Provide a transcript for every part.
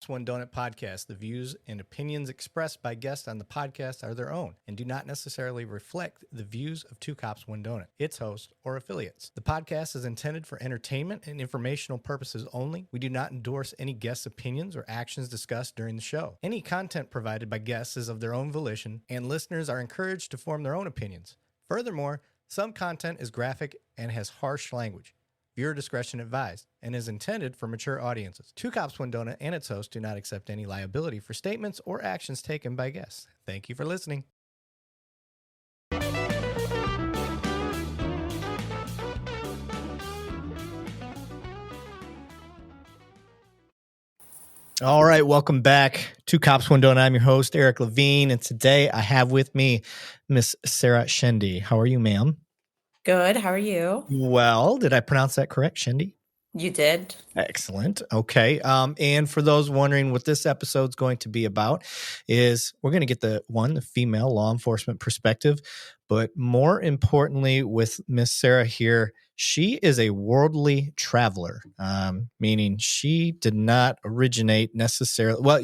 Cops One Donut podcast. The views and opinions expressed by guests on the podcast are their own and do not necessarily reflect the views of Two Cops One Donut, its host, or affiliates. The podcast is intended for entertainment and informational purposes only. We do not endorse any guests' opinions or actions discussed during the show. Any content provided by guests is of their own volition, and listeners are encouraged to form their own opinions. Furthermore, some content is graphic and has harsh language. Viewer discretion advised and is intended for mature audiences. Two Cops One Donut and its host do not accept any liability for statements or actions taken by guests. Thank you for listening. All right, welcome back. Two Cops One Donut. I'm your host, Eric Levine, and today I have with me Miss Sarah Shendy. How are you, ma'am? Good. How are you? Well, did I pronounce that correct, Shendy? You did. Excellent. Okay. And for those wondering what this episode's going to be about is we're going to get the female law enforcement perspective, but more importantly with Miss Sarah here, she is a worldly traveler, meaning she did not originate necessarily. Well,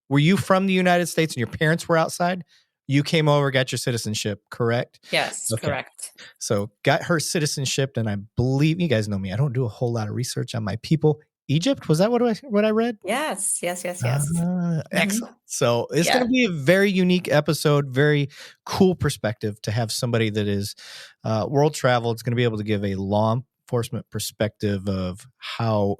were you from the United States and your parents were outside? You came over, got your citizenship, correct? Yes, okay. Correct. So got her citizenship, and I believe, you guys know me, I don't do a whole lot of research on my people. Egypt, was that what I read? Yes. Excellent. So it's going to be a very unique episode, very cool perspective to have somebody that is world travel. It's going to be able to give a law enforcement perspective of how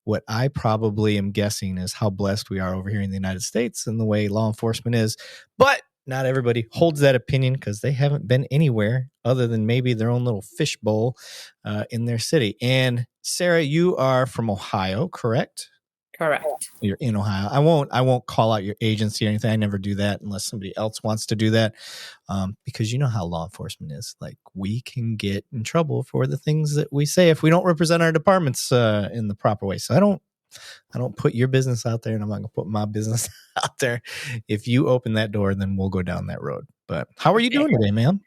what I probably am guessing is how blessed we are over here in the United States and the way law enforcement is. But not everybody holds that opinion because they haven't been anywhere other than maybe their own little fishbowl in their city. And Sarah, you are from Ohio, correct? Correct. You're in Ohio. I won't call out your agency or anything. I never do that unless somebody else wants to do that, because you know how law enforcement is. Like, we can get in trouble for the things that we say if we don't represent our departments in the proper way. So I don't put your business out there, and I'm not going to put my business out there. If you open that door, then we'll go down that road. But how are you doing today, ma'am?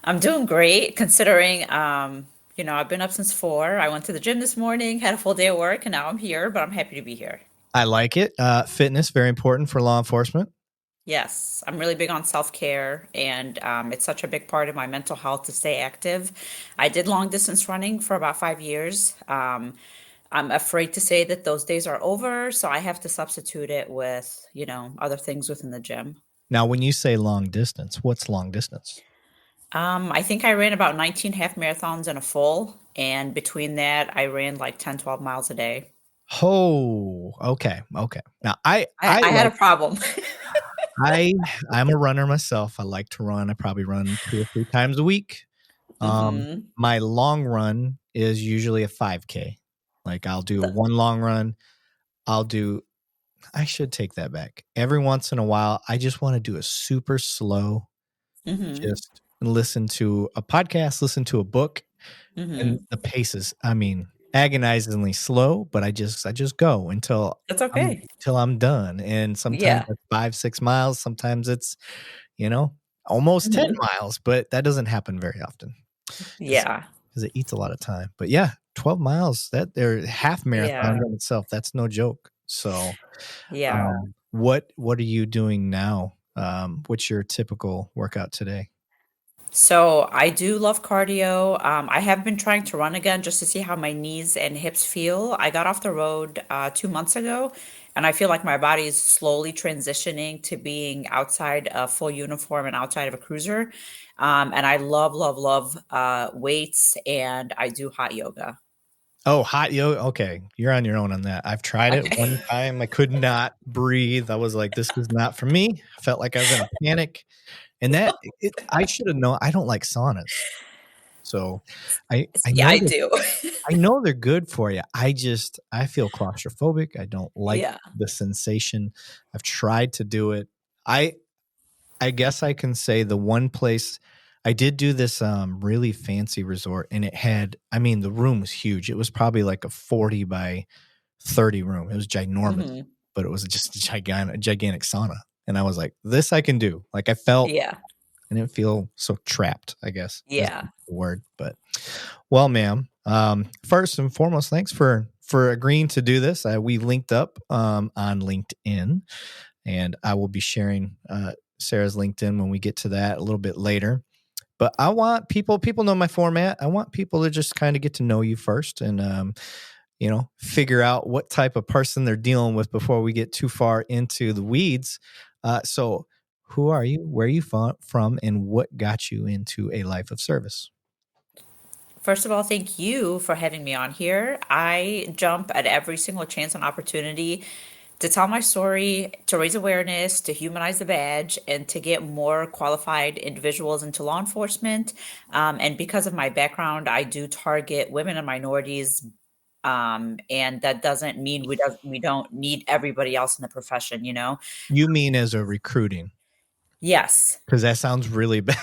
I'm doing great, considering, I've been up since 4. I went to the gym this morning, had a full day of work, and now I'm here, but I'm happy to be here. I like it. Fitness, very important for law enforcement. Yes, I'm really big on self-care, and it's such a big part of my mental health to stay active. I did long distance running for about 5 years. I'm afraid to say that those days are over, so I have to substitute it with, other things within the gym. Now, when you say long distance, what's long distance? I think I ran about 19 half marathons and a full, and between that, I ran like 10, 12 miles a day. Oh, okay. Now, I had a problem. I'm a runner myself. I like to run. I probably run 2 or 3 times a week. My long run is usually a 5K. Like, I'll do one long run. I should take that back. Every once in a while, I just want to do a super slow, just listen to a podcast, listen to a book, and the pace is, agonizingly slow, but I just go until That's okay. Until I'm done. And sometimes it's 5-6 miles, sometimes it's, almost 10 miles, but that doesn't happen very often. Yeah. Because it eats a lot of time. But 12 miles, that they're half marathon in itself. That's no joke. So what are you doing now? What's your typical workout today? So I do love cardio. I have been trying to run again just to see how my knees and hips feel. I got off the road 2 months ago, and I feel like my body is slowly transitioning to being outside a full uniform and outside of a cruiser. And I love, love, love weights, and I do hot yoga. Oh, hot yoga. Okay. You're on your own on that. I've tried it one time. I could not breathe. I was like, this is not for me. I felt like I was in a panic. And I should have known. I don't like saunas. So I do. I know they're good for you. I feel claustrophobic. I don't like the sensation. I've tried to do it. I guess I can say the one place I did do this really fancy resort, and it had, the room was huge. It was probably like a 40 by 30 room. It was ginormous, but it was just a gigantic sauna. And I was like, this I can do. Like, I didn't feel so trapped, I guess. Yeah. The word. But, well, ma'am, First and foremost, thanks for agreeing to do this. We linked up on LinkedIn, and I will be sharing Sarah's LinkedIn when we get to that a little bit later. But I want people know my format. I want people to just kind of get to know you first and, figure out what type of person they're dealing with before we get too far into the weeds. So who are you? Where are you from? And what got you into a life of service? First of all, thank you for having me on here. I jump at every single chance and opportunity to tell my story, to raise awareness, to humanize the badge, and to get more qualified individuals into law enforcement. And because of my background, I do target women and minorities. And that doesn't mean we don't need everybody else in the profession, you know? You mean as a recruiting? Yes. Because that sounds really bad.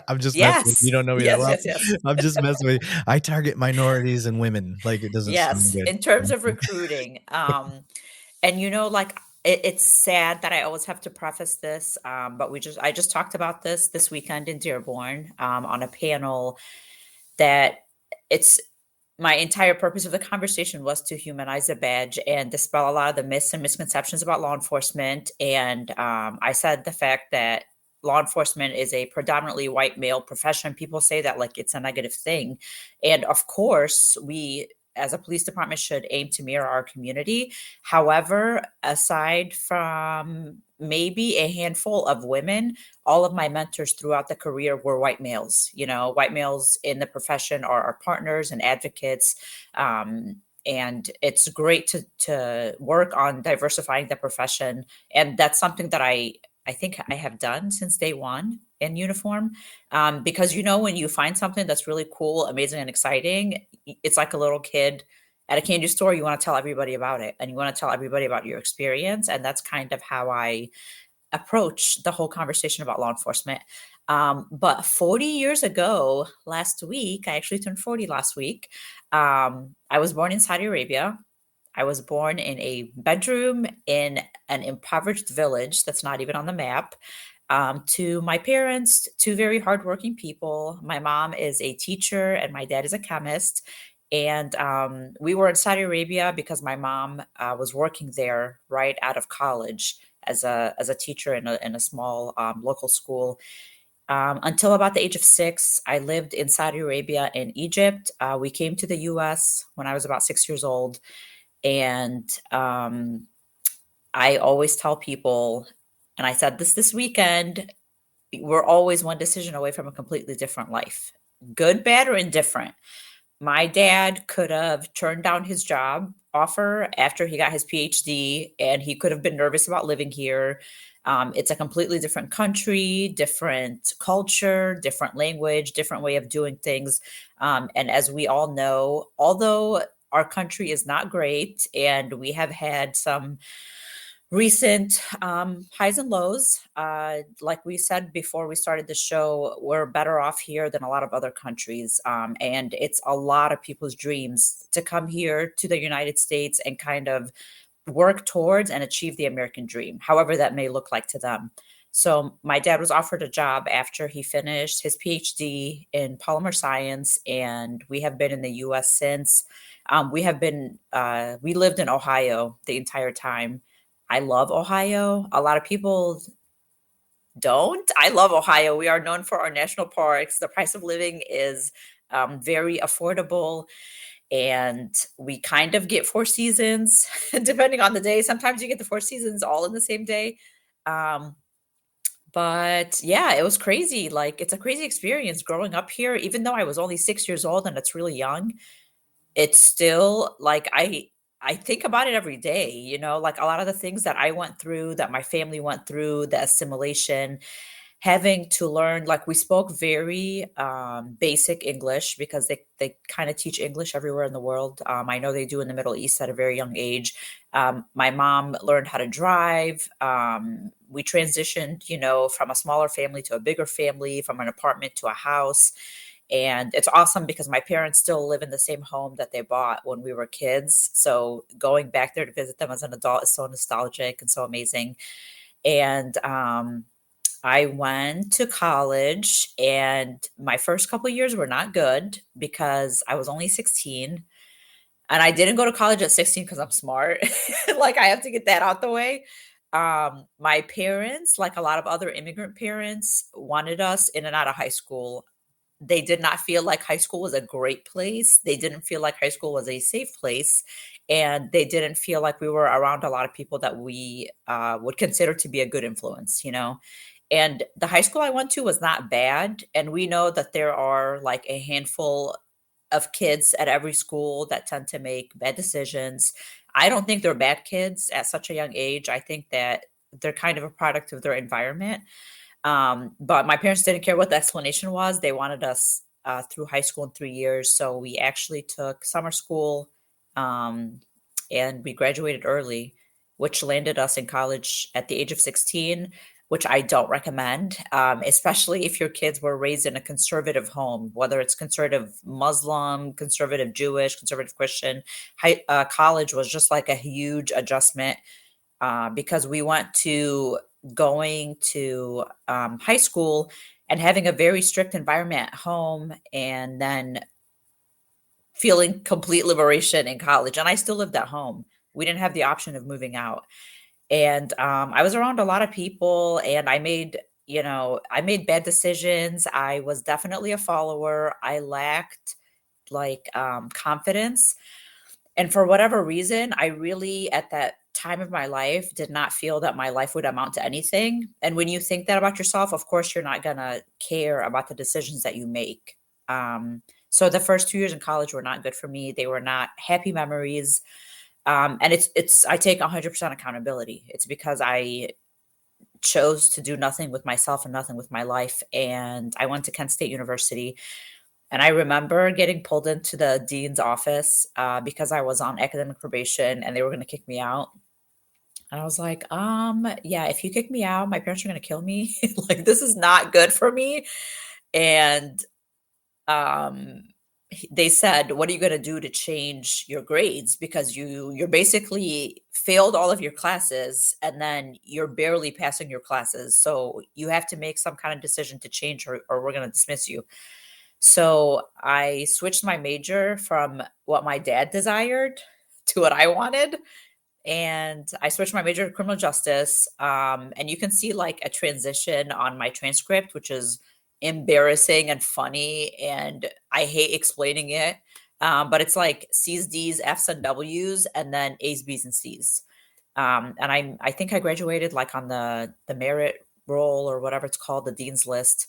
I'm just messing with you. Yes. You don't know me that Yes, well. yes, yes. I'm just messing with you. I target minorities and women. Like, it doesn't sound Yes. good. In terms of recruiting. And like it's sad that I always have to preface this, but I just talked about this weekend in Dearborn, on a panel that it's my entire purpose of the conversation was to humanize the badge and dispel a lot of the myths and misconceptions about law enforcement. And I said the fact that law enforcement is a predominantly white male profession. People say that like it's a negative thing. And of course, we as a police department should aim to mirror our community. However, aside from maybe a handful of women, all of my mentors throughout the career were white males. White males in the profession are our partners and advocates. And it's great to work on diversifying the profession. And that's something that I think I have done since day one in uniform. Because when you find something that's really cool, amazing, and exciting, it's like a little kid at a candy store. You want to tell everybody about it, and you want to tell everybody about your experience. And that's kind of how I approach the whole conversation about law enforcement. But 40 years ago, last week, I actually turned 40 last week. I was born in Saudi Arabia. I was born in a bedroom in an impoverished village that's not even on the map. To my parents, two very hardworking people. My mom is a teacher and my dad is a chemist. And we were in Saudi Arabia because my mom was working there right out of college as a teacher in a small local school. Until about the age of 6, I lived in Saudi Arabia and Egypt. We came to the U.S. when I was about 6 years old. And I always tell people, and I said this weekend, we're always one decision away from a completely different life, good, bad, or indifferent. My dad could have turned down his job offer after he got his PhD, and he could have been nervous about living here. It's a completely different country, different culture, different language, different way of doing things. And as we all know, although our country is not great and we have had some recent highs and lows. Like we said before we started the show, we're better off here than a lot of other countries. And it's a lot of people's dreams to come here to the United States and kind of work towards and achieve the American dream, however that may look like to them. So my dad was offered a job after he finished his PhD in polymer science, and we have been in the U.S. since. We lived in Ohio the entire time. I love Ohio. A lot of people don't. I love Ohio. We are known for our national parks. The price of living is very affordable, and we kind of get 4 seasons depending on the day. Sometimes you get the 4 seasons all in the same day. Um, but yeah, it was crazy. Like, it's a crazy experience growing up here, even though I was only 6 years old and it's really young. It's still like I think about it every day, like a lot of the things that I went through, that my family went through, the assimilation, having to learn, like we spoke very basic English because they kind of teach English everywhere in the world. I know they do in the Middle East at a very young age. My mom learned how to drive. We transitioned, from a smaller family to a bigger family, from an apartment to a house. And it's awesome because my parents still live in the same home that they bought when we were kids. So going back there to visit them as an adult is so nostalgic and so amazing. And I went to college, and my first couple years were not good because I was only 16. And I didn't go to college at 16 because I'm smart. Like, I have to get that out the way. My parents, like a lot of other immigrant parents, wanted us in and out of high school. They did not feel like high school was a great place. They didn't feel like high school was a safe place. And they didn't feel like we were around a lot of people that we would consider to be a good influence. And the high school I went to was not bad. And we know that there are like a handful of kids at every school that tend to make bad decisions. I don't think they're bad kids at such a young age. I think that they're kind of a product of their environment. But my parents didn't care what the explanation was. They wanted us through high school in 3 years. So we actually took summer school, um, and we graduated early, which landed us in college at the age of 16, which I don't recommend, especially if your kids were raised in a conservative home, whether it's conservative Muslim, conservative Jewish, conservative Christian. College was just like a huge adjustment because we went to going to high school and having a very strict environment at home, and then feeling complete liberation in college. And I still lived at home. We didn't have the option of moving out. And I was around a lot of people, and I made bad decisions. I was definitely a follower. I lacked like confidence. And for whatever reason, I really, at that time of my life, did not feel that my life would amount to anything. And when you think that about yourself, of course, you're not going to care about the decisions that you make. So the first 2 years in college were not good for me. They were not happy memories. And I take 100% accountability. It's because I chose to do nothing with myself and nothing with my life. And I went to Kent State University, and I remember getting pulled into the dean's office because I was on academic probation and they were going to kick me out. And I was like, yeah, if you kick me out, my parents are going to kill me. Like, this is not good for me. And um, they said, "What are you going to do to change your grades? Because you're basically failed all of your classes, and then you're barely passing your classes. So you have to make some kind of decision to change, or we're going to dismiss you." So I switched my major from what my dad desired to what I wanted. And I switched my major to criminal justice. And you can see like a transition on my transcript, which is embarrassing and funny. And I hate explaining it. But it's like C's, D's, F's, and W's, and then A's, B's, and C's. And I think I graduated like on the merit roll or whatever it's called, the dean's list.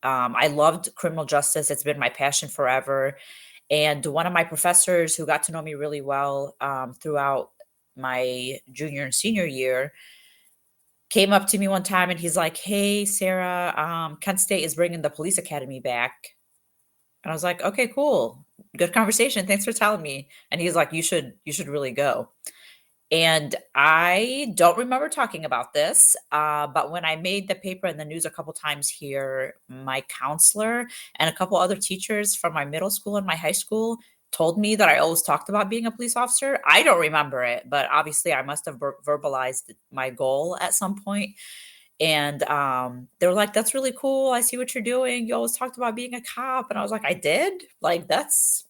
I loved criminal justice. It's been my passion forever. And one of my professors who got to know me really well throughout my junior and senior year came up to me one time and he's like, "Hey, Sarah, Kent State is bringing the police academy back." And I was like, "Okay, cool. Good conversation. Thanks for telling me." And he's like, "You should really go." And I don't remember talking about this, but when I made the paper in the news a couple times here, my counselor and a couple other teachers from my middle school and my high school told me that I always talked about being a police officer. I don't remember it, but obviously I must have verbalized my goal at some point. And they were like, "That's really cool. I see what you're doing. You always talked about being a cop." And I was like, "I did? Like, that's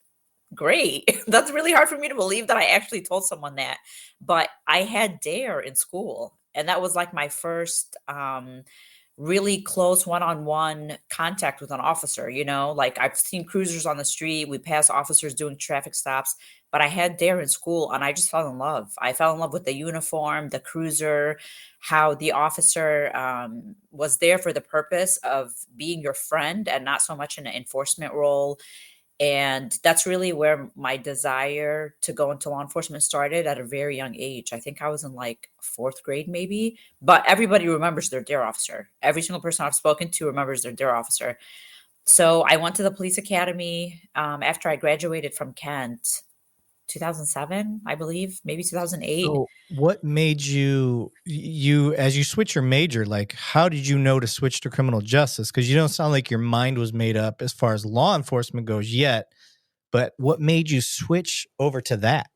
great." That's really hard for me to believe that I actually told someone that. But I had DARE in school, and that was like my first really close one-on-one contact with an officer. Like, I've seen cruisers on the street, we pass officers doing traffic stops, but I had DARE in school, and I just fell in love. I fell in love with the uniform, the cruiser, how the officer was there for the purpose of being your friend and not so much in an enforcement role. And that's really where my desire to go into law enforcement started at a very young age. I think I was in like fourth grade, maybe. But everybody remembers their DARE officer. Every single person I've spoken to remembers their DARE officer. So I went to the police academy after I graduated from Kent, 2007, I believe, maybe 2008. So what made you as you switch your major, like how did you know to switch to criminal justice? Because you don't sound like your mind was made up as far as law enforcement goes yet, but what made you switch over to that?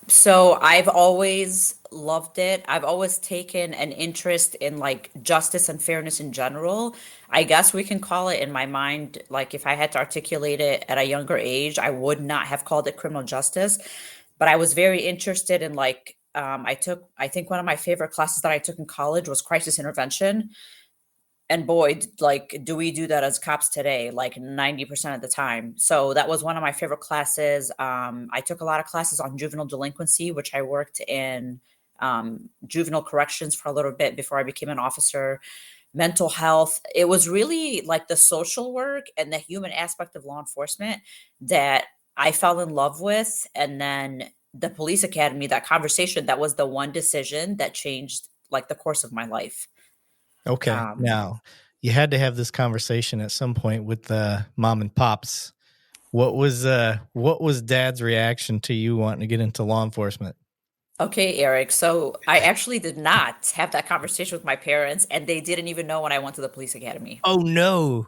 So I've always loved it. I've always taken an interest in like justice and fairness in general. I guess we can call it in my mind, like if I had to articulate it at a younger age, I would not have called it criminal justice, but I was very interested in like I think one of my favorite classes that I took in college was crisis intervention. And boy, like, do we do that as cops today, like 90% of the time. So that was one of my favorite classes. I took a lot of classes on juvenile delinquency, which I worked in juvenile corrections for a little bit before I became an officer. Mental health. It was really like the social work and the human aspect of law enforcement that I fell in love with. And then the police academy, that conversation, that was the one decision that changed like the course of my life. Okay. Um, Now, you had to have this conversation at some point with the mom and pops. What was dad's reaction to you wanting to get into law enforcement? Okay, Eric. So I actually did not have that conversation with my parents, and they didn't even know when I went to the police academy. Oh no.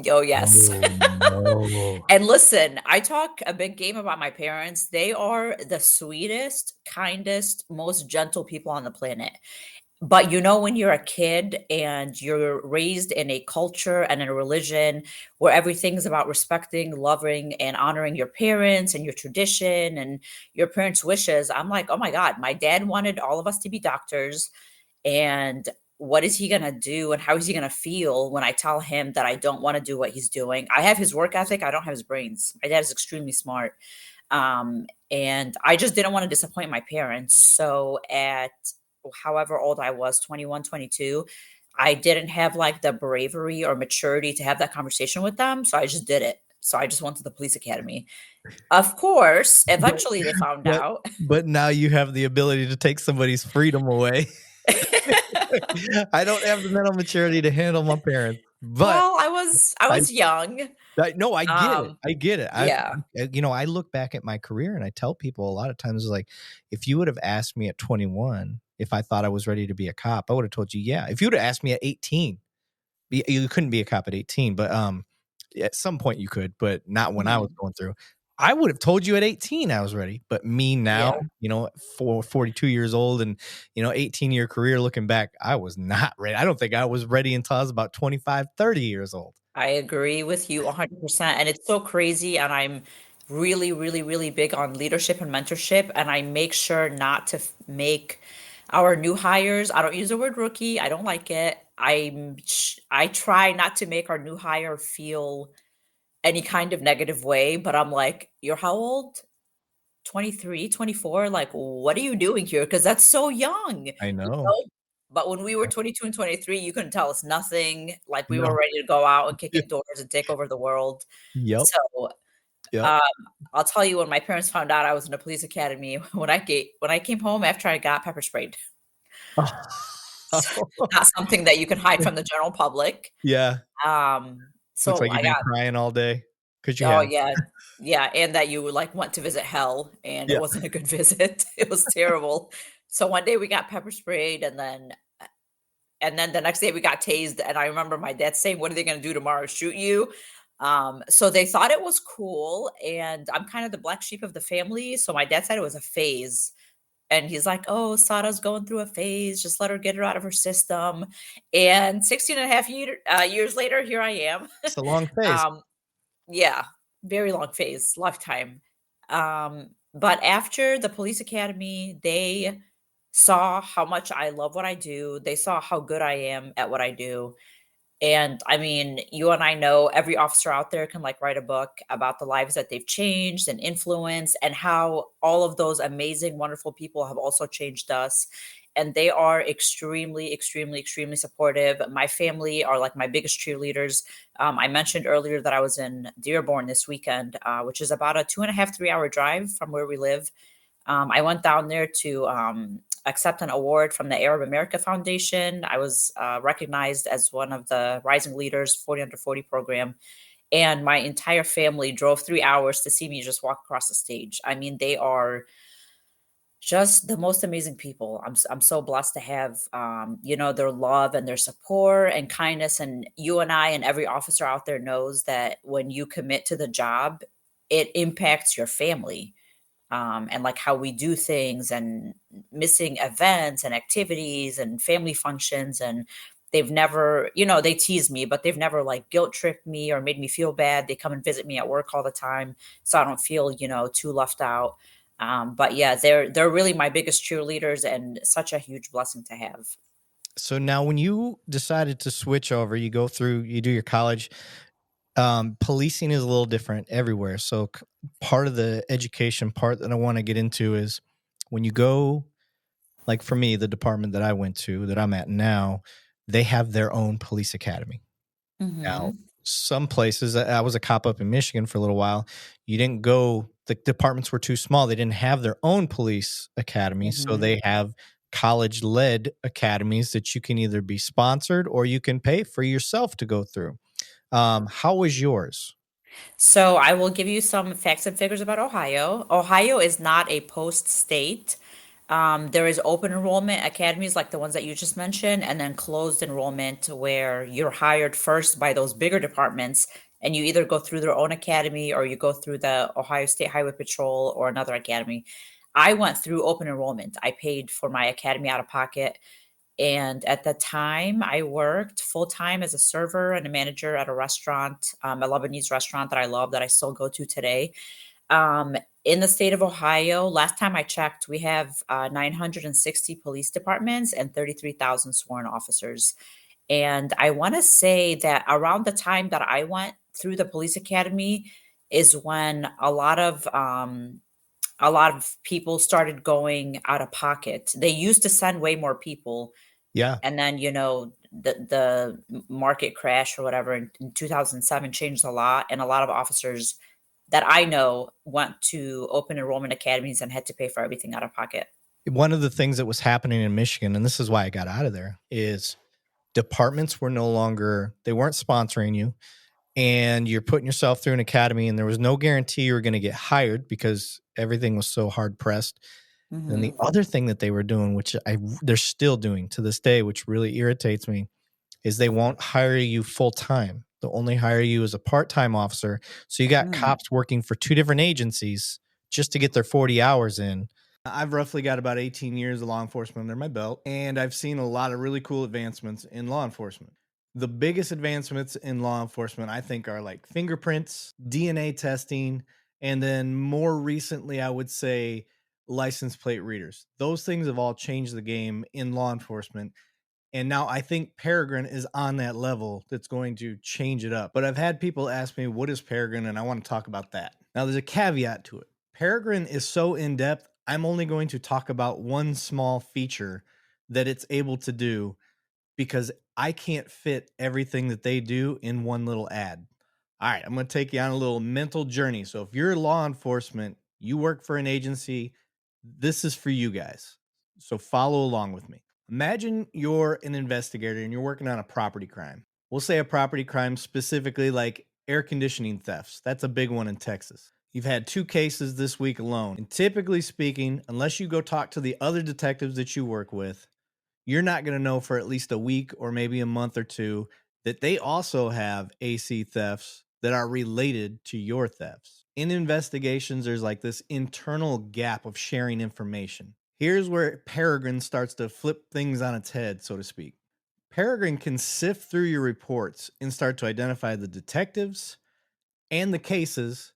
Oh, yes. Oh no. And listen, I talk a big game about my parents. They are the sweetest, kindest, most gentle people on the planet. But you know, when you're a kid and you're raised in a culture and in a religion where everything's about respecting, loving, and honoring your parents and your tradition and your parents' wishes, I'm like, oh my God, my dad wanted all of us to be doctors. And what is he going to do? And how is he going to feel when I tell him that I don't want to do what he's doing? I have his work ethic, I don't have his brains. My dad is extremely smart. And I just didn't want to disappoint my parents. So at however old I was, 21, 22, I didn't have like the bravery or maturity to have that conversation with them. So I just did it. So I just went to the police academy. Of course, But eventually they found but out. but now you have the ability to take somebody's freedom away. I don't have the mental maturity to handle my parents, but Well, I I was young. no, I get it. Um, I get it. yeah. I look back at my career and I tell people a lot of times like, if you would have asked me at 21 if I thought I was ready to be a cop, I would have told you, yeah. If you would have asked me at 18, you couldn't be a cop at 18, but at some point you could, but not when I was Mhm. going through. I would have told you at 18 I was ready, but me now, Yeah. 42 years old and 18-year career looking back, I was not ready. I don't think I was ready until I was about 25, 30 years old. I agree with you 100%. And it's so crazy. And I'm really, really, really big on leadership and mentorship. And I make sure not to make our new hires, I don't use the word rookie. I don't like it. I try not to make our new hire feel any kind of negative way, but I'm like, you're how old? 23, 24. Like, what are you doing here? Because that's so young, I you know. know? But when we were 22 and 23, you couldn't tell us nothing. Like, we were No. ready to go out and kick in doors and take over the world. Yep. So, Yep. um, I'll tell you, when my parents found out I was in a police academy, when I came home after I got pepper sprayed, not something that you can hide from the general public. Yeah. Looks So like you've I been got crying all day because you oh, have. yeah. Yeah, and that you, like, went to visit hell, and it Yeah. wasn't a good visit. It was terrible. So one day we got pepper sprayed, and then the next day we got tased, and I remember my dad saying, "What are they gonna do tomorrow, shoot you?" So they thought it was cool, and I'm kind of the black sheep of the family, so my dad said it was a phase, and he's like, "Oh, Sada's going through a phase, just let her get her out of her system." And 16 and a half years later, here I am. It's a long phase. Um, yeah, very long phase, lifetime. But after the police academy, they saw how much I love what I do. They saw how good I am at what I do. And I mean, you and I know every officer out there can like write a book about the lives that they've changed and influenced, and how all of those amazing, wonderful people have also changed us. And they are extremely, extremely, extremely supportive. My family are like my biggest cheerleaders. I mentioned earlier that I was in Dearborn this weekend, which is about a 2.5, 3 hour drive from where we live. I went down there to accept an award from the Arab America Foundation. I was recognized as one of the rising leaders, 40 under 40 program. And my entire family drove 3 hours to see me just walk across the stage. I mean, they are just the most amazing people. I'm so blessed to have their love and their support and kindness. And you and I and every officer out there knows that when you commit to the job, it impacts your family. and like how we do things and missing events and activities and family functions. And they've never, they tease me, but they've never like guilt tripped me or made me feel bad. They come and visit me at work all the time, so I don't feel, too left out. But yeah, they're really my biggest cheerleaders and such a huge blessing to have. So now when you decided to switch over, you go through, you do your college, policing is a little different everywhere. So part of the education part that I want to get into is when you go, like for me, the department that I went to, that I'm at now, they have their own police academy. Now, Mhm. some places, I was a cop up in Michigan for a little while. You didn't go, the departments were too small. They didn't have their own police academy. So Mhm. they have college led academies that you can either be sponsored or you can pay for yourself to go through. How was yours? So I will give you some facts and figures about Ohio. Ohio is not a post state. There is open enrollment academies like the ones that you just mentioned, and then closed enrollment where you're hired first by those bigger departments, and you either go through their own academy or you go through the Ohio State Highway Patrol or another academy. I went through open enrollment. I paid for my academy out of pocket. And at the time, I worked full time as a server and a manager at a restaurant, a Lebanese restaurant that I love that I still go to today. Um, in the state of Ohio, last time I checked, we have 960 police departments and 33,000 sworn officers. And I want to say that around the time that I went through the police academy is when a lot of people started going out of pocket. They used to send way more people, Yeah. and then, the market crash or whatever in 2007 changed a lot, and a lot of officers that I know went to open enrollment academies and had to pay for everything out of pocket. One of the things that was happening in Michigan, and this is why I got out of there, is departments were no longer, they weren't sponsoring you, and you're putting yourself through an academy, and there was no guarantee you were going to get hired because everything was so hard pressed. And the Mhm. other thing that they were doing, which they're still doing to this day, which really irritates me, is they won't hire you full time. They'll only hire you as a part time officer. So you got Mm. cops working for two different agencies just to get their 40 hours in. I've roughly got about 18 years of law enforcement under my belt, and I've seen a lot of really cool advancements in law enforcement. The biggest advancements in law enforcement, I think, are like fingerprints, DNA testing, and then more recently, I would say license plate readers. Those things have all changed the game in law enforcement. And now I think Peregrine is on that level that's going to change it up. But I've had people ask me, what is Peregrine? And I want to talk about that. Now, there's a caveat to it. Peregrine is so in depth, I'm only going to talk about one small feature that it's able to do because I can't fit everything that they do in one little ad. All right, I'm going to take you on a little mental journey. So if you're law enforcement, you work for an agency, this is for you guys. So follow along with me. Imagine you're an investigator and you're working on a property crime. We'll say a property crime specifically like air conditioning thefts. That's a big one in Texas. You've had two cases this week alone. And typically speaking, unless you go talk to the other detectives that you work with, you're not going to know for at least a week or maybe a month or two that they also have AC thefts that are related to your thefts. In investigations, there's like this internal gap of sharing information. Here's where Peregrine starts to flip things on its head, so to speak. Peregrine can sift through your reports and start to identify the detectives and the cases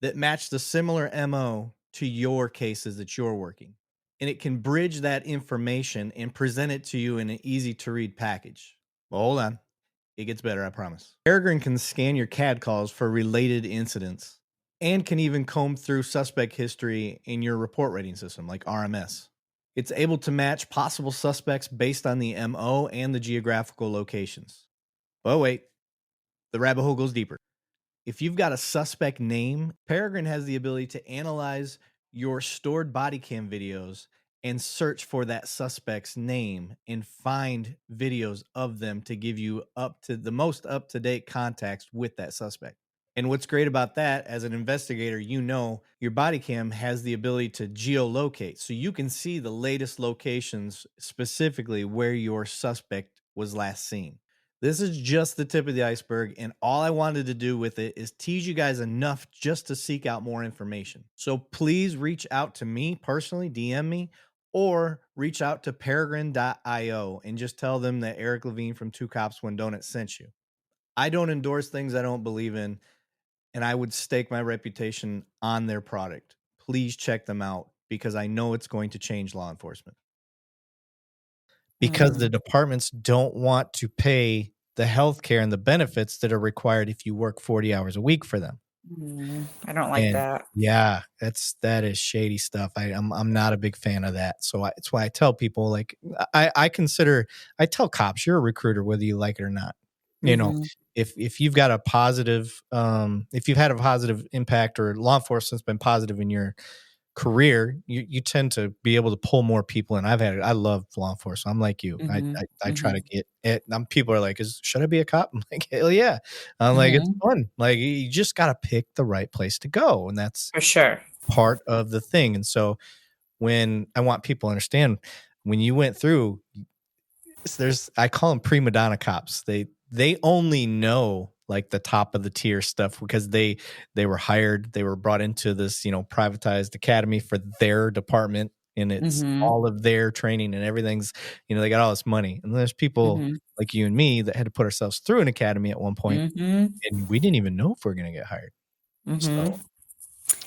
that match the similar MO to your cases that you're working. And it can bridge that information and present it to you in an easy to read package. Well, hold on. It gets better, I promise. Peregrine can scan your CAD calls for related incidents and can even comb through suspect history in your report rating system like RMS. It's able to match possible suspects based on the MO and the geographical locations. But wait, the rabbit hole goes deeper. If you've got a suspect name, Peregrine has the ability to analyze your stored body cam videos and search for that suspect's name and find videos of them to give you up to the most up to date context with that suspect. And what's great about that, as an investigator, you know your body cam has the ability to geolocate. So you can see the latest locations, specifically where your suspect was last seen. This is just the tip of the iceberg, and all I wanted to do with it is tease you guys enough just to seek out more information. So please reach out to me personally, DM me, or reach out to peregrine.io and just tell them that Eric Levine from Two Cops One Donut sent you. I don't endorse things I don't believe in, and I would stake my reputation on their product. Please check them out because I know it's going to change law enforcement. Because the Mm, departments don't want to pay the health care and the benefits that are required if you work 40 hours a week for them. I don't like And that. yeah, that is shady stuff. I'm not a big fan of that. So it's why I tell people, like, I tell cops, you're a recruiter whether you like it or not. You know, Mhm, if you've got a positive if you've had a positive impact or law enforcement's been positive in your career, you tend to be able to pull more people in. I love law enforcement. I'm like you. mhm, I try to mhm, get it. People are like, should I be a cop? I'm like, hell yeah. I'm like, it's mhm, fun. Like you just got to pick the right place to go. And that's for sure. part of the thing. And so when I want people to understand, when you went through, I call them prima donna cops. They only know like the top of the tier stuff because they were hired, they were brought into this, privatized academy for their department, and it's Mhm, all of their training and everything's, they got all this money. And there's people mhm, like you and me that had to put ourselves through an academy at one point, mhm, and we didn't even know if we're going to get hired. mhm. So,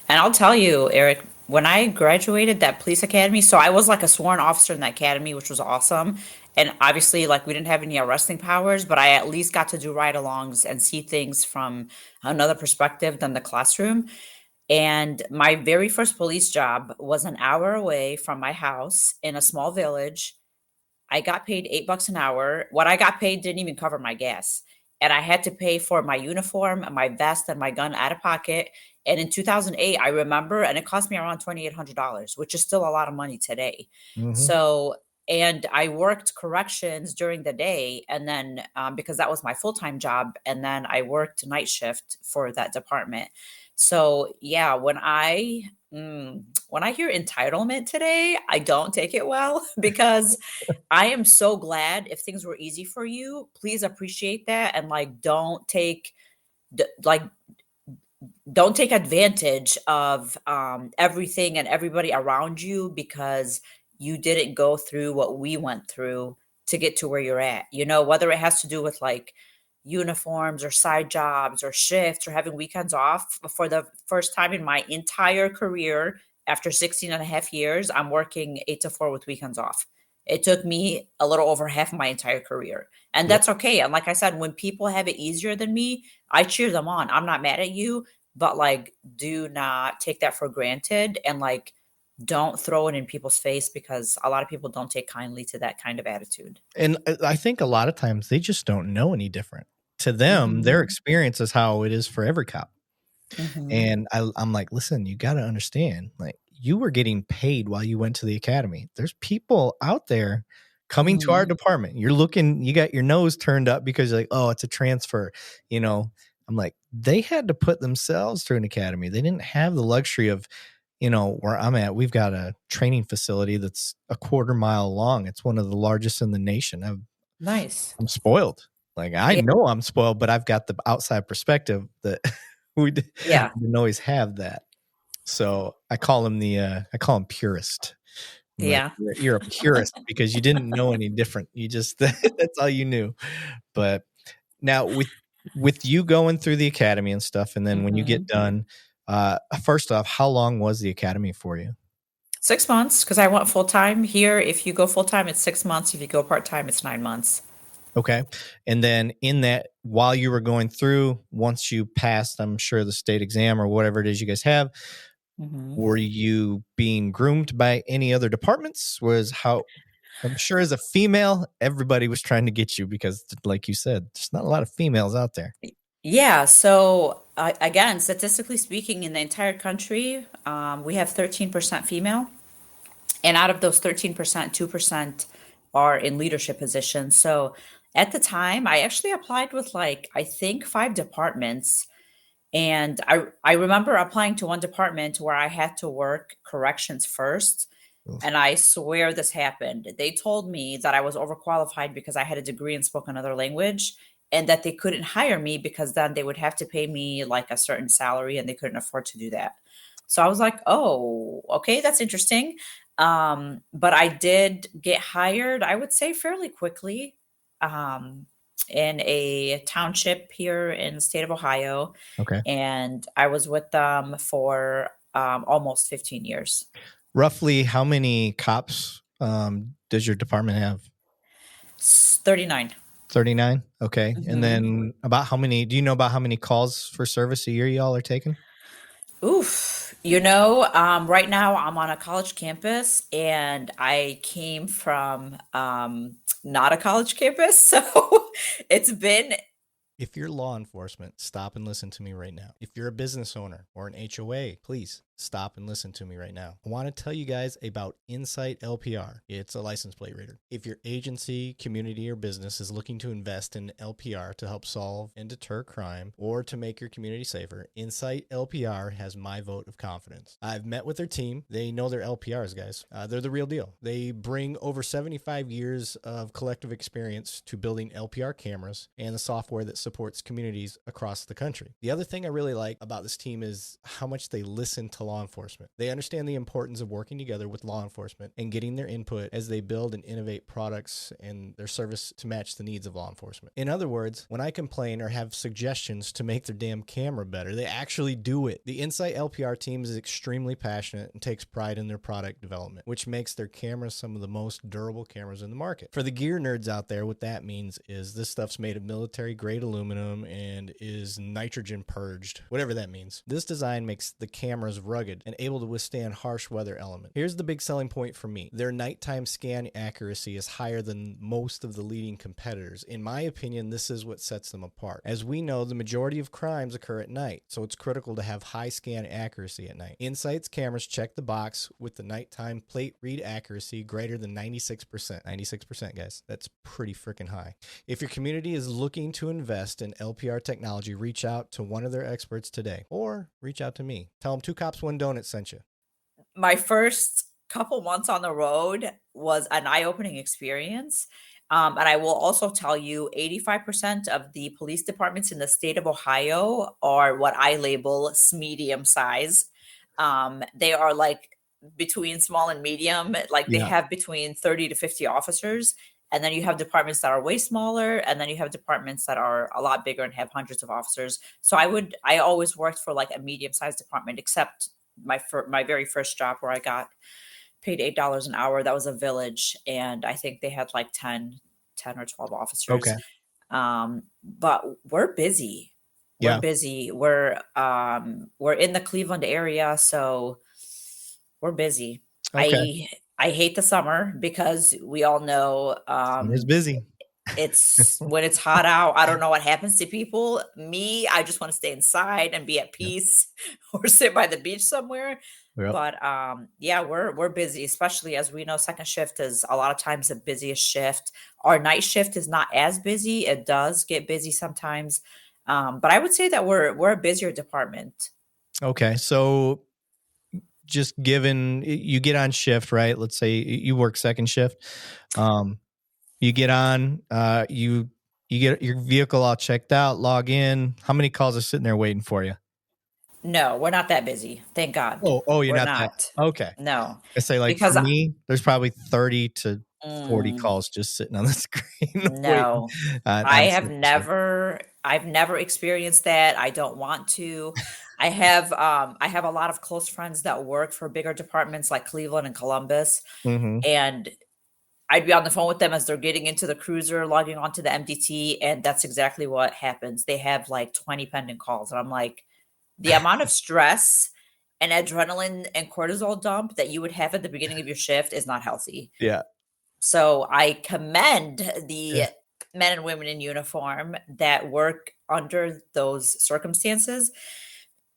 And I'll tell you, Eric, when I graduated that police academy, so I was like a sworn officer in that academy, which was awesome. And obviously, like we didn't have any arresting powers, but I at least got to do ride-alongs and see things from another perspective than the classroom. And my very first police job was an hour away from my house in a small village. I got paid $8 an hour. What I got paid didn't even cover my gas. And I had to pay for my uniform, my vest, and my gun out of pocket. And in 2008, I remember, and it cost me around $2,800, which is still a lot of money today. mhm. So, and I worked corrections during the day, and then because that was my full time job, and then I worked night shift for that department. So, yeah, when I hear entitlement today, I don't take it well because I am so glad if things were easy for you, please appreciate that and like d- like don't take advantage of everything and everybody around you because you didn't go through what we went through to get to where you're at. You know, whether it has to do with like uniforms or side jobs or shifts or having weekends off. For the first time in my entire career, after 16 and a half years, I'm working 8 to 4 with weekends off. It took me a little over half my entire career. And Yep. that's okay. And like I said, when people have it easier than me, I cheer them on. I'm not mad at you, but like do not take that for granted and like don't throw it in people's face because a lot of people don't take kindly to that kind of attitude. And I think a lot of times they just don't know any different. To them, their Mhm. experience is how it is for every cop. Mhm. And I'm like, listen, you got to understand, like, you were getting paid while you went to the academy. There's people out there coming to our Mhm. department. You got your nose turned up because you're like, oh, it's a transfer. You know, I'm like, they had to put themselves through an academy. They didn't have the luxury of, where I'm at. We've got a training facility that's a quarter mile long. It's one of the largest in the nation. Nice. I'm spoiled. Like I Yeah. know I'm spoiled, but I've got the outside perspective that Yeah. didn't always have that. So I call him purist. I'm like, Yeah. you're a purist because you didn't know any different. You just that's all you knew. But now with you going through the academy and stuff, and then when you get Mhm. done, first off, how long was the academy for you? 6 months because I went full time. Here, if you go full time, it's 6 months. If you go part time, it's 9 months. Okay. And then in that, while you were going through, once you passed, I'm sure the state exam or whatever it is you guys have, Mhm. were you being groomed by any other departments? Was how I'm sure as a female, everybody was trying to get you because, like you said, there's not a lot of females out there. Yeah, so again, statistically speaking, in the entire country, we have 13% female. And out of those 13%, 2% are in leadership positions. So at the time, I actually applied with like, I think 5 departments. And I remember applying to one department where I had to work corrections first. And I swear this happened. They told me that I was overqualified because I had a degree in spoken another language and that they couldn't hire me because then they would have to pay me like a certain salary and they couldn't afford to do that. So I was like, oh, okay, that's interesting. But I did get hired, I would say fairly quickly, um, in a township here in the state of Ohio. Okay. And I was with them for almost 15 years. Roughly how many cops does your department have? 39. 39. Okay. And Mhm. then do you know about how many calls for service a year y'all are taking? Oof. Right now I'm on a college campus and I came from not a college campus. So it's been If you're law enforcement, stop and listen to me right now. If you're a business owner or an HOA, please stop and listen to me right now. I want to tell you guys about Insight LPR. It's a license plate reader. If your agency, community, or business is looking to invest in LPR to help solve and deter crime or to make your community safer, Insight LPR has my vote of confidence. I've met with their team. They know their LPRs, guys. They're the real deal. They bring over 75 years of collective experience to building LPR cameras and the software that supports communities across the country. The other thing I really like about this team is how much they listen to law enforcement. They understand the importance of working together with law enforcement and getting their input as they build and innovate products and their service to match the needs of law enforcement. In other words, when I complain or have suggestions to make their damn camera better, they actually do it. The Insight LPR team is extremely passionate and takes pride in their product development, which makes their cameras some of the most durable cameras in the market. For the gear nerds out there, what that means is this stuff's made of military grade aluminum and is nitrogen purged, whatever that means. This design makes the cameras rugged and able to withstand harsh weather elements. Here's the big selling point for me. Their nighttime scan accuracy is higher than most of the leading competitors. In my opinion, this is what sets them apart. As we know, the majority of crimes occur at night, so it's critical to have high scan accuracy at night. Insight's cameras check the box with the nighttime plate read accuracy greater than 96%. 96%, guys. That's pretty freaking high. If your community is looking to invest in LPR technology, reach out to one of their experts today or reach out to me. Tell them Two Cops, One Donut sent you. My first couple months on the road was an eye-opening experience. And I will also tell you 85% of the police departments in the state of Ohio are what I label medium size. They are like between small and medium, like they Yeah. have between 30 to 50 officers. And then you have departments that are way smaller, and then you have departments that are a lot bigger and have hundreds of officers. So I always worked for like a medium-sized department, except my very first job where I got paid $8 an hour. That was a village, and I think they had like 10 or 12 officers. Okay. But we're busy. We're Yeah. busy. We're in the Cleveland area, so we're busy. Okay. I hate the summer because we all know Summer's busy. it's when it's hot out, I don't know what happens to people. Me, I just want to stay inside and be at Yep. peace or sit by the beach somewhere. Yep. But yeah, we're busy, especially as we know second shift is a lot of times the busiest shift. Our night shift is not as busy. It does get busy sometimes. But I would say that we're a busier department. Okay. So just given you get on shift, right? Let's say you work second shift. You get on, you get your vehicle all checked out, log in. How many calls are sitting there waiting for you? No, we're not that busy. Thank God. Oh, you're We're not that. not. Okay. No. I say like for Because me, there's probably 30 to 40 mm, calls just sitting on the screen waiting no. on second shift. I've never experienced that. I don't want to. I have a lot of close friends that work for bigger departments like Cleveland and Columbus, Mm-hmm. and I'd be on the phone with them as they're getting into the cruiser, logging onto the MDT, and that's exactly what happens. They have like 20 pending calls, and I'm like, the amount of stress and adrenaline and cortisol dump that you would have at the beginning of your shift is not healthy. Yeah. So I commend the Yeah. men and women in uniform that work under those circumstances.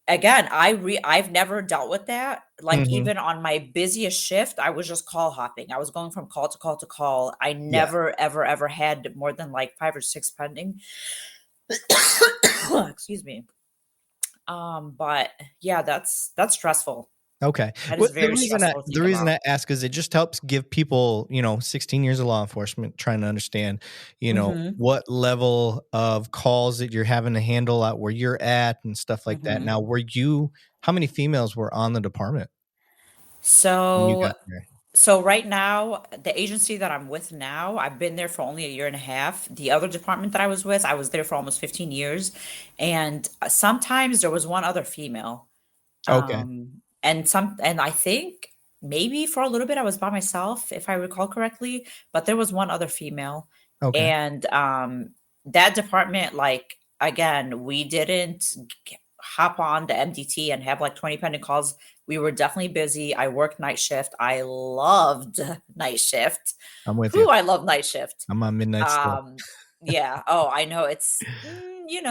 Again, I've never dealt with that. Like Mm-hmm. even on my busiest shift, I was just call hopping. I was going from call to call to call. I Yeah. never ever had more than like 5 or 6 pending. Excuse me. But yeah, that's stressful. Okay. That Well, is very stressful to the think reason about. I ask is it just helps give people, 16 years of law enforcement trying to understand, Mhm. what level of calls that you're having to handle out where you're at and stuff like that. Mhm. Now, how many females were on the department when you So got there? so right now, the agency that I'm with now, I've been there for only a year and a half. The other department that I was with, I was there for almost 15 years. And sometimes there was one other female. Okay. And I think maybe for a little bit I was by myself, if I recall correctly, but there was one other female. Okay. And that department, like again, we didn't hop on the MDT and have like 20 pending calls. We were definitely busy. I worked night shift. I loved night shift. I'm with you. Who I love night shift. I'm on midnight still. Um, yeah. Oh, I know it's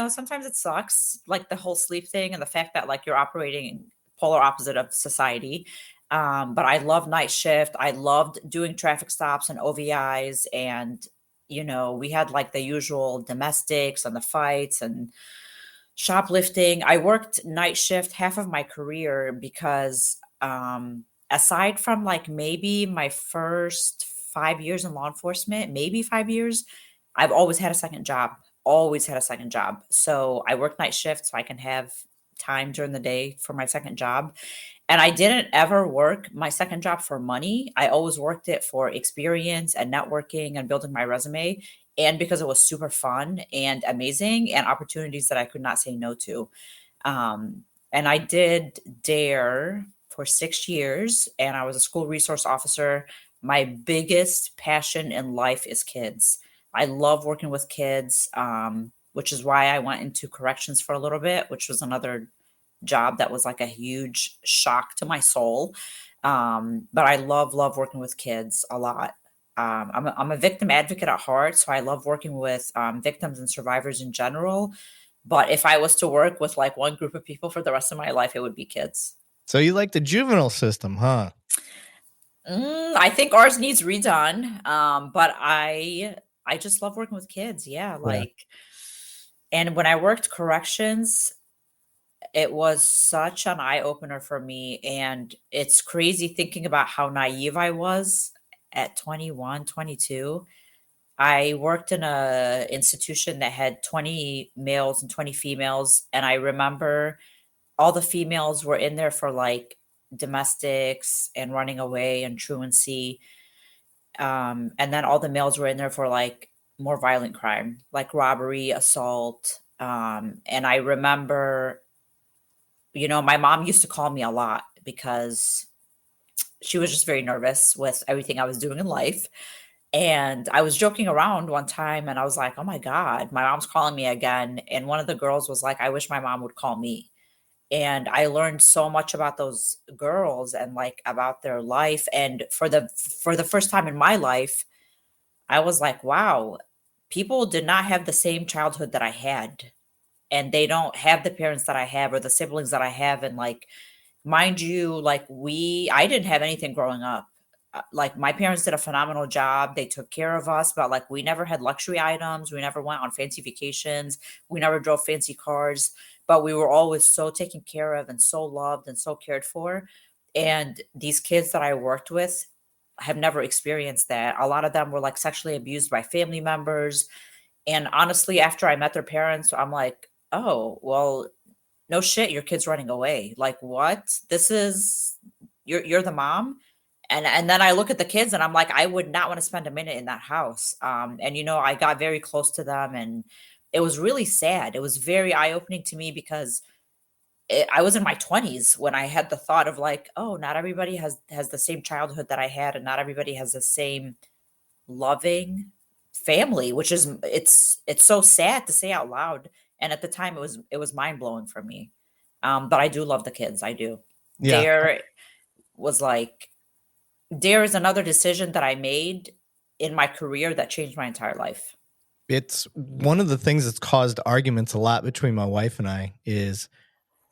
sometimes it sucks, like the whole sleep thing and the fact that like you're operating polar opposite of society. But I love night shift. I loved doing traffic stops and OVIs, and we had like the usual domestics and the fights and shoplifting. I worked night shift half of my career because aside from like maybe my first 5 years in law enforcement, maybe 5 years, I've always had a second job. Always had a second job. So I work night shift so I can have time during the day for my second job. And I didn't ever work my second job for money. I always worked it for experience and networking and building my resume, and because it was super fun and amazing and opportunities that I could not say no to. And I did DARE for 6 years, and I was a school resource officer. My biggest passion in life is kids. I love working with kids, which is why I went into corrections for a little bit, which was another job that was like a huge shock to my soul. But I love working with kids a lot. I'm a victim advocate at heart, so I love working with victims and survivors in general. But if I was to work with like one group of people for the rest of my life, it would be kids. So you like the juvenile system, huh? I think ours needs redone. But I just love working with kids. Yeah, Yeah. like, and when I worked corrections, it was such an eye opener for me. And it's crazy thinking about how naive I was at 21, 22. I worked in a institution that had 20 males and 20 females. And I remember all the females were in there for like domestics and running away and truancy. And then all the males were in there for like more violent crime, like robbery, assault. And I remember, my mom used to call me a lot because she was just very nervous with everything I was doing in life. And I was joking around one time and I was like, oh my God, my mom's calling me again. And one of the girls was like, I wish my mom would call me. And I learned so much about those girls and like about their life. And for the first time in my life, I was like, wow, people did not have the same childhood that I had. And they don't have the parents that I have or the siblings that I have. And like, mind you, like I didn't have anything growing up. Like my parents did a phenomenal job. They took care of us, but like we never had luxury items. We never went on fancy vacations. We never drove fancy cars, but we were always so taken care of and so loved and so cared for. And these kids that I worked with have never experienced that. A lot of them were like sexually abused by family members. And honestly, after I met their parents, I'm like, oh, well, no shit, your kid's running away. Like what? This is you're the mom. And then I look at the kids and I'm like, I would not want to spend a minute in that house. And I got very close to them, and it was really sad. It was very eye-opening to me because I was in my 20s when I had the thought of like, oh, not everybody has the same childhood that I had, and not everybody has the same loving family, which is it's so sad to say out loud. And at the time it was mind-blowing for me. But I do love the kids. I do. Yeah. Was like Dare is another decision that I made in my career that changed my entire life. It's one of the things that's caused arguments a lot between my wife and I is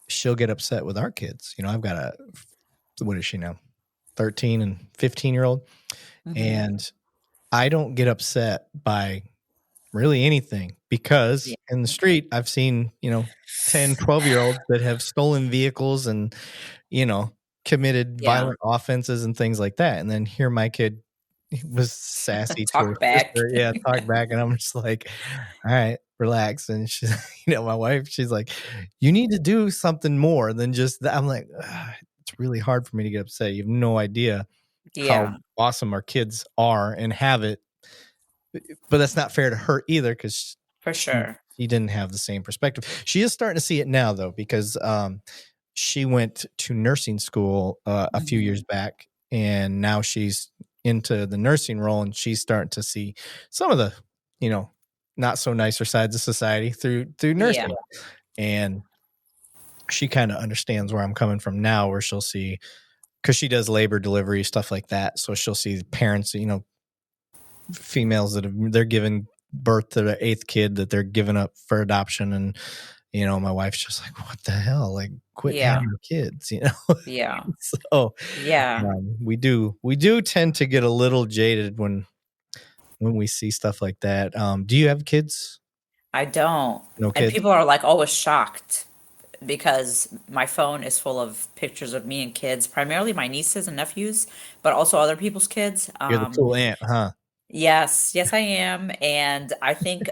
she'll get upset with our kids. I've got what is she now? 13 and 15-year-old. Mhm. And I don't get upset by really anything because Yeah. in the street, I've seen, 10, 12-year-olds that have stolen vehicles and, you know, committed Yeah. violent offenses and things like that. And then here my kid was sassy to her Talk back. sister. Yeah, talk back. And I'm just like, all right, relax. And she's, my wife, she's like, you need to do something more than just that. I'm like, it's really hard for me to get upset. You have no idea how Yeah, awesome our kids are and have it. But that's not fair to her either because for sure. she didn't have the same perspective. She is starting to see it now though, because she went to nursing school a few years Mhm. back, and now she's into the nursing role, and she's starting to see some of the, not so nicer sides of society through Yeah, nursing, and she kind of understands where I'm coming from now, where she'll see because she does labor delivery stuff like that, so she'll see parents, females that they're giving birth to the eighth kid that they're giving up for adoption, and my wife's just like, what the hell, like quit yeah, having kids. yeah, So yeah. we do tend to get a little jaded when we see stuff like that. Do you have kids? I don't. No And kids? people are like always shocked because my phone is full of pictures of me and kids, primarily my nieces and nephews, but also other people's kids. You're the cool aunt, huh? Yes, yes, I am. And I think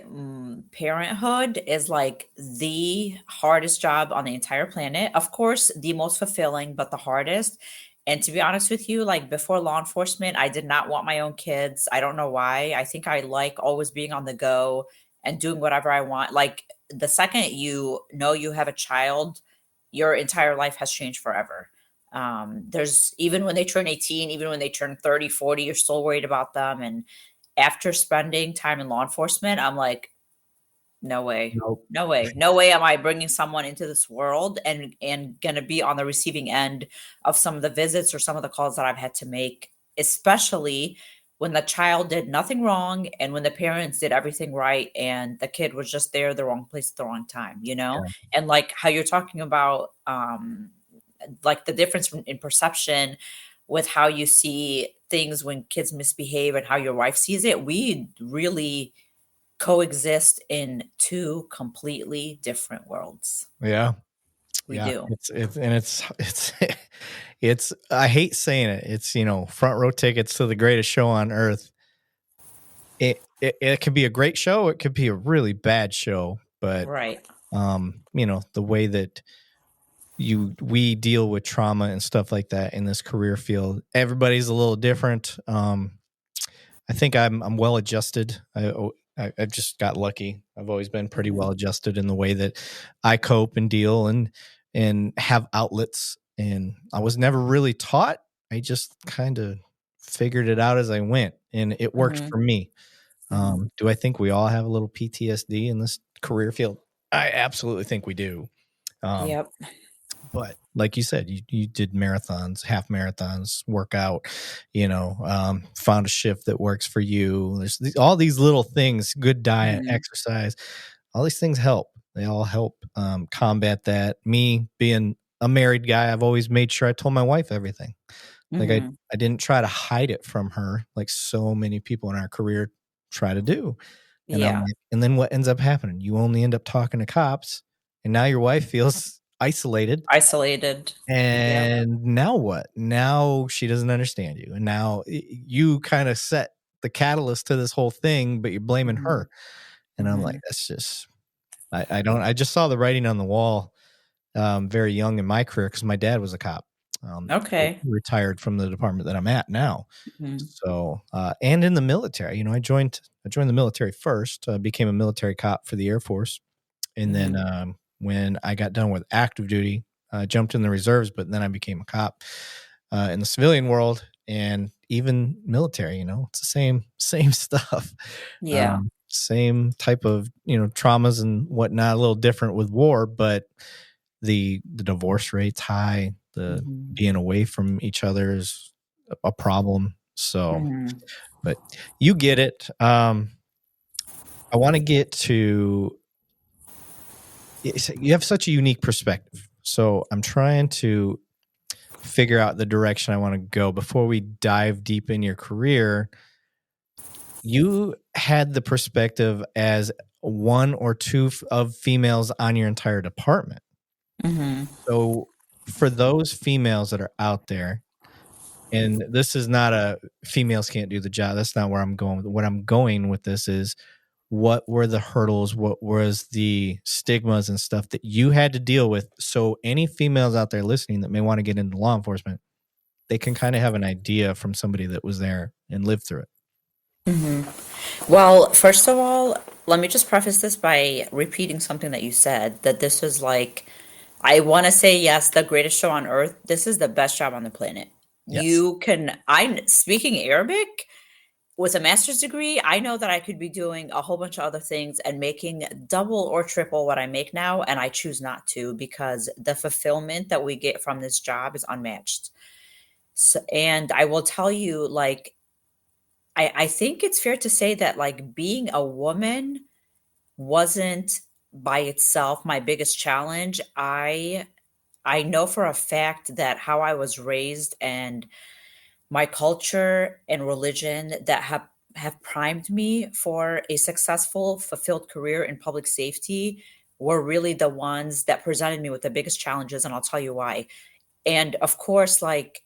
parenthood is like the hardest job on the entire planet. Of course, the most fulfilling, but the hardest. And to be honest with you, like before law enforcement, I did not want my own kids. I don't know why. I think I like always being on the go and doing whatever I want. Like the second you know you have a child, your entire life has changed forever. There's even when they turn 18, even when they turn 30, 40, you're still worried about them. And after spending time in law enforcement, I'm like, no way. Nope. No way. No way am I bringing someone into this world and going to be on the receiving end of some of the visits or some of the calls that I've had to make, especially when the child did nothing wrong and when the parents did everything right and the kid was just there the wrong place at the wrong time, you know? Yeah. And like how you're talking about like the difference in perception with how you see things when kids misbehave and how your wife sees it, we really coexist in two completely different worlds. Yeah. We Yeah. do. It's it's I hate saying it. It's, front row tickets to the greatest show on earth. It could be a great show, it could be a really bad show, but Right. the way that we deal with trauma and stuff like that in this career field, everybody's a little different. I think I'm well adjusted. I've just got lucky. I've always been pretty Mhm. well adjusted in the way that I cope and deal and have outlets. And I was never really taught. I just kind of figured it out as I went, and it worked Mhm. for me. Mhm. Do I think we all have a little PTSD in this career field? I absolutely think we do. Um, Yep. but like you said, you did marathons, half marathons, workout, found a shift that works for you. There's all these little things, good diet, Mhm. exercise, all these things help. They all help combat that. Me being a married guy, I've always made sure I told my wife everything. Like I, Mhm. I didn't try to hide it from her like so many people in our career try to do. And I'm Yeah. like, and then what ends up happening? You only end up talking to cops, and now your wife feels isolated. Isolated. Yep. And now what? Now she doesn't understand you. And now you kind of set the catalyst to this whole thing, but you're blaming Mhm. her. And I'm like, Mhm. that's just, I just saw the writing on the wall very young in my career because my dad was a cop, Okay. retired from the department that I'm at now. Mhm. So, and in the military, I joined the military first, became a military cop for the Air Force. And then Mhm. when I got done with active duty, I jumped in the reserves, but then I became a cop in the civilian world and even military. It's the same stuff, Yeah. same type of traumas and whatnot. A little different with war, but the divorce rate's high. The Mhm. being away from each other is a problem. So, Mhm. but you get it. I want to get to you have such a unique perspective. So I'm trying to figure out the direction I want to go before we dive deep in your career. You had the perspective as one or two of females on your entire department. Mhm. So for those females that are out there, and this is not a females can't do the job. That's not where I'm going. What I'm going with this is, what were the hurdles? What was the stigmas and stuff that you had to deal with? So any females out there listening that may want to get into law enforcement, they can kind of have an idea from somebody that was there and lived through it. Well, first of all, let me just preface this by repeating something that you said, that this is like, I want to say, yes, the greatest show on earth. This is the best job on the planet. Yes. I'm speaking Arabic with a master's degree. I know that I could be doing a whole bunch of other things and making double or triple what I make now. And I choose not to, because the fulfillment that we get from this job is unmatched. So, and I will tell you, like, I think it's fair to say that, like, being a woman wasn't by itself my biggest challenge. I know for a fact that how I was raised and my culture and religion that have primed me for a successful, fulfilled career in public safety were really the ones that presented me with the biggest challenges, and I'll tell you why. And of course, like,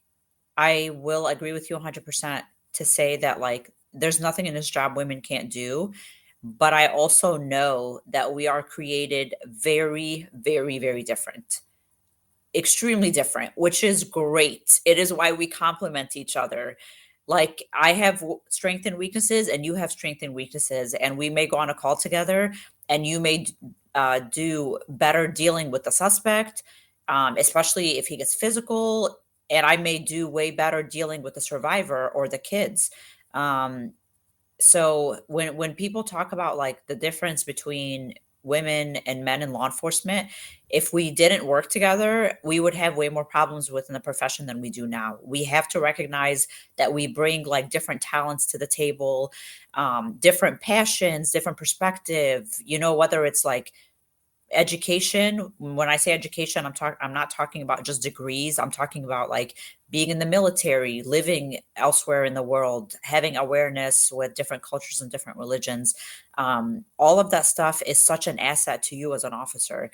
I will agree with you 100% to say that, like, there's nothing in this job women can't do. But I also know that we are created very, very, very different, extremely different, which is great. It is why we complement each other. Like, I have strength and weaknesses, and you have strength and weaknesses, and we may go on a call together, and you may do better dealing with the suspect, especially if he gets physical, and I may do way better dealing with the survivor or the kids. Um, so when people talk about, like, the difference between women and men in law enforcement, if we didn't work together, we would have way more problems within the profession than we do now. We have to recognize that we bring, like, different talents to the table, different passions, different perspective, whether it's like education. When I say education, I'm not talking about just degrees. I'm talking about, like, being in the military, living elsewhere in the world, having awareness with different cultures and different religions. All of that stuff is such an asset to you as an officer.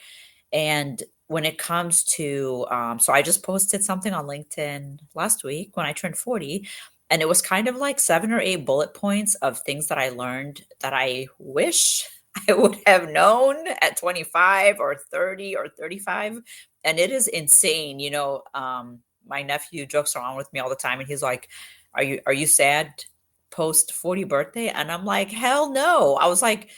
And when it comes to, so I just posted something on LinkedIn last week when I turned 40, and it was kind of like 7 or 8 bullet points of things that I learned that I wish I would have known at 25 or 30 or 35. And it is insane. My nephew jokes around with me all the time, and he's like, are you sad post 40 birthday? And I'm like, hell no. I was like,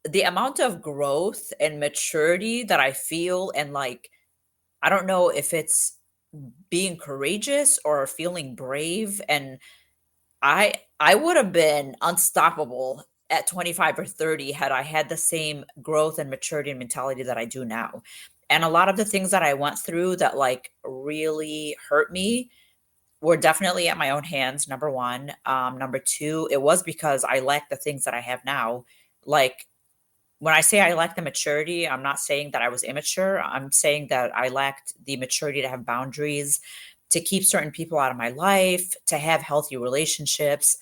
the amount of growth and maturity that I feel, and, like, I don't know if it's being courageous or feeling brave. And I would have been unstoppable at 25 or 30 had I had the same growth and maturity and mentality that I do now. And a lot of the things that I went through that, like, really hurt me were definitely at my own hands, number one. Number two, it was because I lacked the things that I have now. Like, when I say I lacked the maturity, I'm not saying that I was immature. I'm saying that I lacked the maturity to have boundaries, to keep certain people out of my life, to have healthy relationships.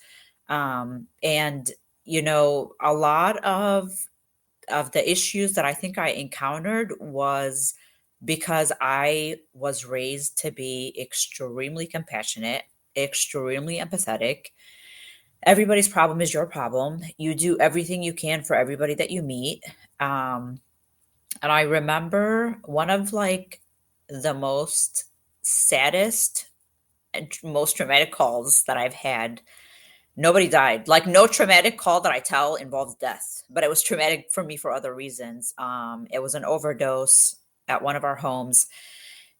And, a lot of the issues that I think I encountered was because I was raised to be extremely compassionate, extremely empathetic. Everybody's problem is your problem. You do everything you can for everybody that you meet. And I remember one of, like, the most saddest and most traumatic calls that I've had. Nobody died. Like, no traumatic call that I tell involves death, but it was traumatic for me for other reasons. It was an overdose at one of our homes,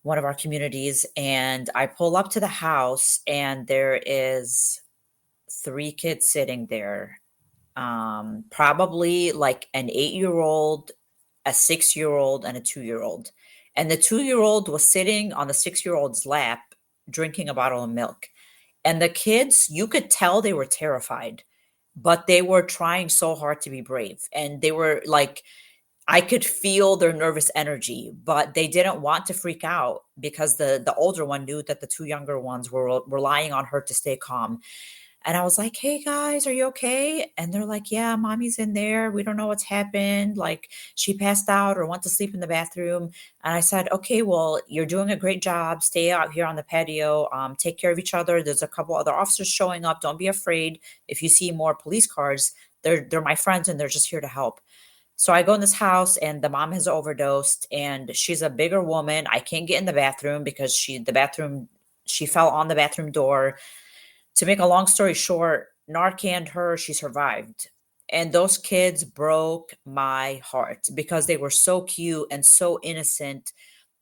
one of our communities, and I pull up to the house, and there is 3 kids sitting there. Probably like an 8-year-old, a 6-year-old, and a 2-year-old. And the 2-year-old was sitting on the 6-year-old's lap drinking a bottle of milk. And the kids, you could tell they were terrified, but they were trying so hard to be brave. And they were like, I could feel their nervous energy, but they didn't want to freak out because the older one knew that the 2 younger ones were relying on her to stay calm. And I was like, "Hey guys, are you okay?" And they're like, "Yeah, mommy's in there. We don't know what's happened. Like she passed out or went to sleep in the bathroom." And I said, "Okay, well, you're doing a great job. Stay out here on the patio. Take care of each other. There's a couple other officers showing up. Don't be afraid. If you see more police cars, they're my friends and they're just here to help." So I go in this house and the mom has overdosed and she's a bigger woman. I can't get in the bathroom because she fell on the bathroom door. To make a long story short, Narcaned her, she survived. And those kids broke my heart because they were so cute and so innocent.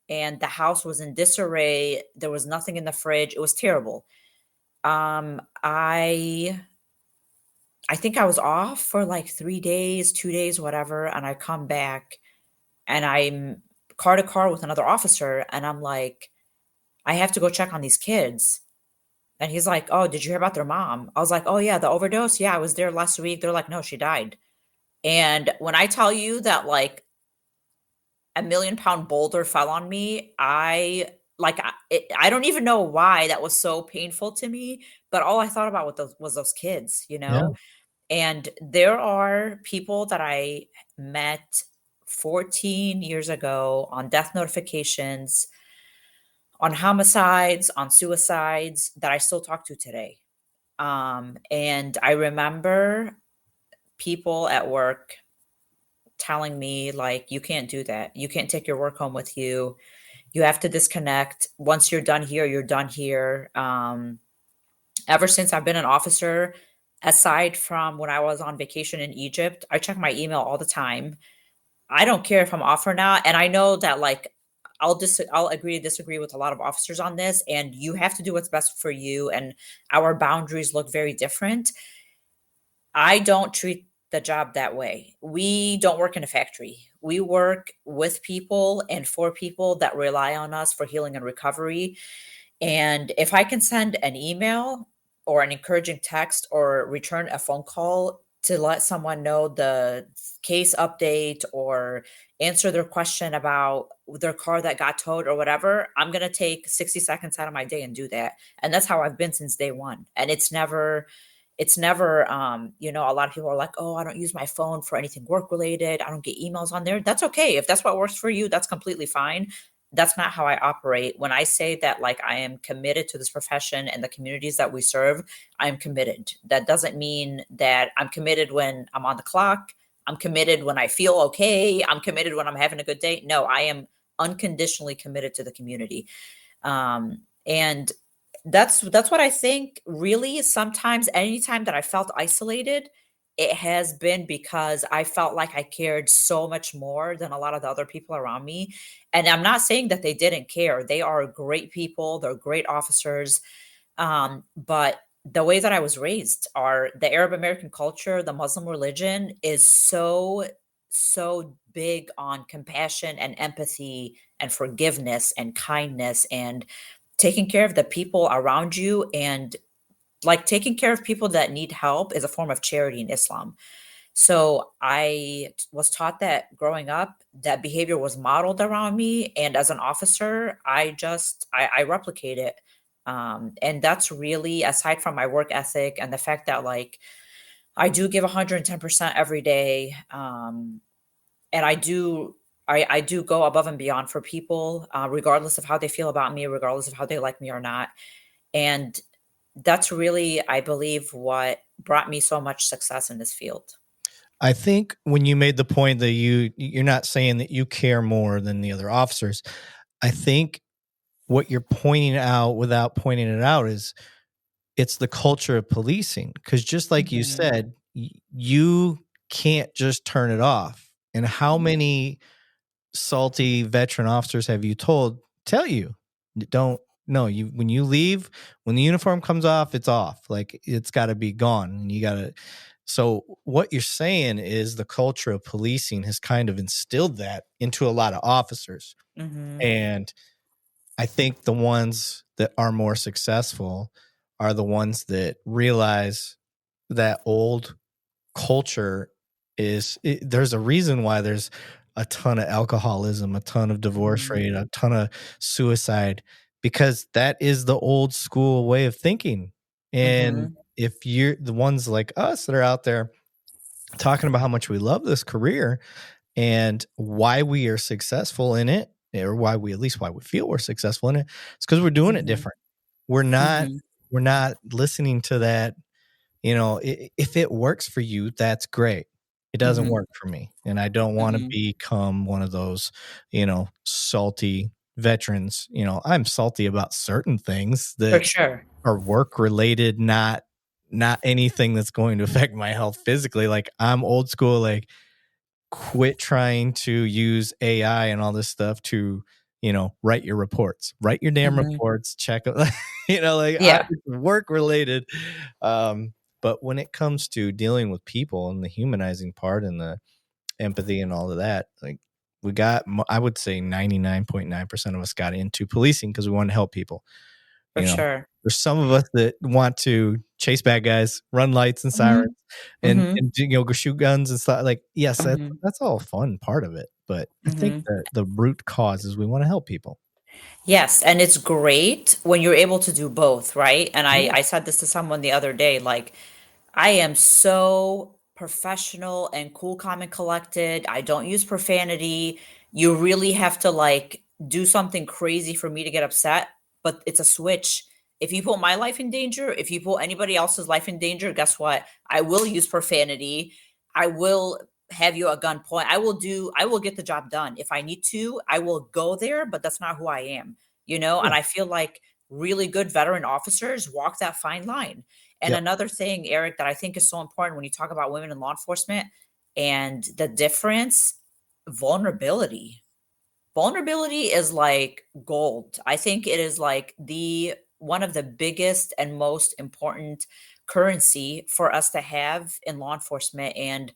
And the house was in disarray. There was nothing in the fridge. It was terrible. Um, I I think I was off for like 3 days, 2 days, whatever, and I come back and I'm car to car with another officer, and I'm like, I have to go check on these kids. And he's like, "Oh, did you hear about their mom?" I was like, "Oh, yeah, the overdose. Yeah, I was there last week." They're like, "No, she died." And when I tell you that like a million-pound boulder fell on me, I don't even know why that was so painful to me. But all I thought about was those kids, you Yeah. know? And there are people that I met 14 years ago on death notifications, on homicides, on suicides that I still talk to today. And I remember people at work telling me, like, you can't do that. You can't take your work home with you. You have to disconnect. Once you're done here, you're done here. Ever since I've been an officer, aside from when I was on vacation in Egypt, I check my email all the time. I don't care if I'm off or not. And I know that like I'll agree to disagree with a lot of officers on this, and you have to do what's best for you. And our boundaries look very different. I don't treat the job that way. We don't work in a factory. We work with people and for people that rely on us for healing and recovery. And if I can send an email or an encouraging text or return a phone call to let someone know the case update or answer their question about their car that got towed or whatever, I'm going to take 60 seconds out of my day and do that. And that's how I've been since day one. And a lot of people are like, "Oh, I don't use my phone for anything work related. I don't get emails on there." That's okay. If that's what works for you, that's completely fine. That's not how I operate. When I say that, like, I am committed to this profession and the communities that we serve, I'm committed. That doesn't mean that I'm committed when I'm on the clock. I'm committed when I feel okay. I'm committed when I'm having a good day. No, I am unconditionally committed to the community. And that's what I think really sometimes anytime that I felt isolated, it has been because I felt like I cared so much more than a lot of the other people around me. And I'm not saying that they didn't care. They are great people, they're great officers. But the way that I was raised are the Arab American culture, the Muslim religion is so big on compassion and empathy and forgiveness and kindness and taking care of the people around you, and like taking care of people that need help is a form of charity in Islam. So I was taught that growing up, that behavior was modeled around me. And as an officer, I replicate it. And that's really, aside from my work ethic and the fact that like I do give 110% every day. And I do go above and beyond for people, regardless of how they feel about me, regardless of how they like me or not. And that's really, I believe, what brought me so much success in this field. I think when you made the point that you're not saying that you care more than the other officers, I think what you're pointing out without pointing it out is it's the culture of policing. Because just like you Mhm. said, you can't just turn it off. And how many salty veteran officers have you told tell you don't no you when you leave, when the uniform comes off, it's off, like it's got to be gone and you got to. So what you're saying is the culture of policing has kind of instilled that into a lot of officers. Mhm. And I think the ones that are more successful are the ones that realize that old culture there's a reason why there's a ton of alcoholism, a ton of divorce Mhm. rate, a ton of suicide, because that is the old school way of thinking. And Mhm. if you're the ones like us that are out there talking about how much we love this career and why we are successful in it, or why we feel we're successful in it, it's because we're doing it Mhm. different. We're not Mhm. we're not listening to that. If it works for you, that's great. It doesn't Mhm. work for me, and I don't want to Mhm. become one of those, salty veterans. I'm salty about certain things For that sure. are work related, not anything that's going to affect my health physically. Like, I'm old school, like, quit trying to use AI and all this stuff to, write your reports, write your damn Mhm. reports, check, like, Yeah. it's work related. But when it comes to dealing with people and the humanizing part and the empathy and all of that, like, I would say 99.9% of us got into policing because we wanted to help people. For You know, sure. there's some of us that want to chase bad guys, run lights and sirens, Mhm. and Mhm. and go shoot guns and stuff. Like, yes, that's Mhm. that's all a fun part of it, but I think Mhm. that the root cause is we want to help people. Yes, and it's great when you're able to do both, right? And I Yeah, I said this to someone the other day, like, I am so professional and cool, calm, and collected. I don't use profanity. You really have to like do something crazy for me to get upset, but it's a switch. If you put my life in danger, if you put anybody else's life in danger, guess what? I will use profanity. I will have you at gunpoint. I will get the job done. If I need to, I will go there, but that's not who I am, yeah, And I feel like really good veteran officers walk that fine line. And yep, another thing, Eric, that I think is so important when you talk about women in law enforcement and the difference, vulnerability. Vulnerability is like gold. I think it is like the one of the biggest and most important currency for us to have in law enforcement. And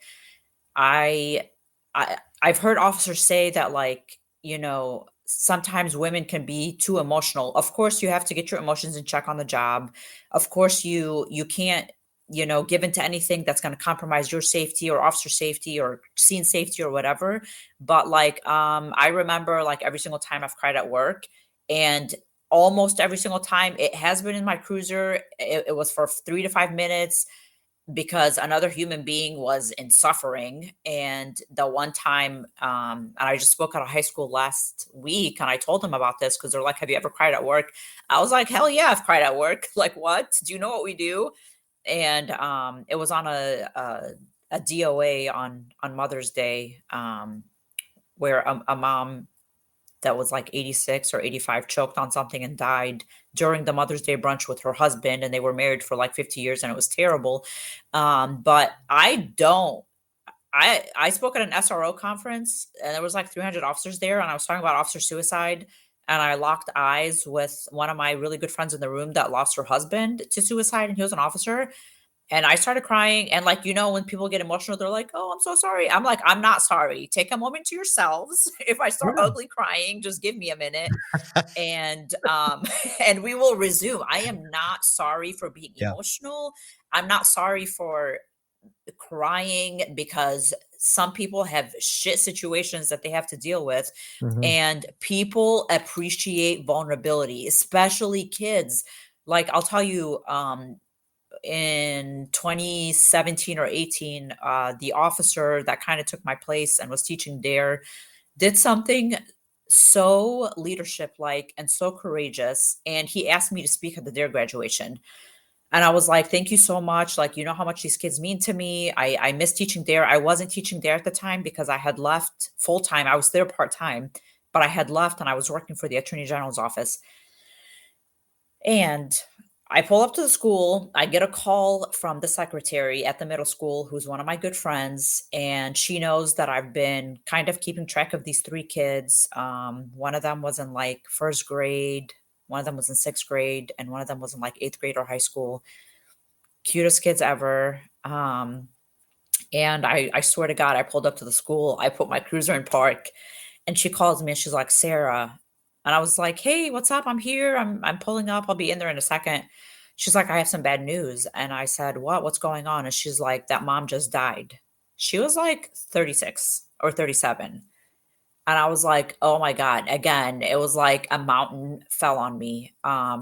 I I've heard officers say that, like, sometimes women can be too emotional. Of course, you have to get your emotions in check on the job. Of course, you can't, give into anything that's going to compromise your safety or officer safety or scene safety or whatever. But like I remember like every single time I've cried at work, and almost every single time it has been in my cruiser. It was for 3 to 5 minutes because another human being was in suffering. And the one time, and I just spoke out of high school last week, and I told them about this because they're like, "Have you ever cried at work?" I was like, "Hell yeah, I've cried at work." Like, what? Do you know what we do? And it was on a DOA on Mother's Day, where a mom that was like 86 or 85 choked on something and died during the Mother's Day brunch with her husband, and they were married for like 50 years, and it was terrible. But I spoke at an SRO conference, and there was like 300 officers there, and I was talking about officer suicide, and I locked eyes with one of my really good friends in the room that lost her husband to suicide, and he was an officer. And I started crying, and, like, when people get emotional, they're like, "Oh, I'm so sorry." I'm like, "I'm not sorry. Take a moment to yourselves. If I start yeah, ugly crying, just give me a minute, and, and we will resume." I am not sorry for being yeah, emotional. I'm not sorry for crying because some people have shit situations that they have to deal with, hmm, and people appreciate vulnerability, especially kids. Like, I'll tell you, in 2017 or 18, the officer that kind of took my place and was teaching Dare did something so leadership like and so courageous. And he asked me to speak at the Dare graduation. And I was like, "Thank you so much. Like, you know how much these kids mean to me. I miss teaching Dare." I wasn't teaching Dare at the time because I had left full time. I was there part time, but I had left and I was working for the Attorney General's office. And I pull up to the school. I get a call from the secretary at the middle school, who's one of my good friends. And she knows that I've been kind of keeping track of these three kids. One of them was in like first grade, one of them was in sixth grade, and one of them was in like eighth grade or high school. Cutest kids ever. And I swear to God, I pulled up to the school. I put my cruiser in park, and she calls me and she's like, "Sarah." And I was like, "Hey, what's up? I'm here. I'm pulling up. I'll be in there in a second." She's like, "I have some bad news." And I said, "What? What's going on?" And she's like, "That mom just died." She was like 36 or 37. And I was like, "Oh my god." Again, it was like a mountain fell on me.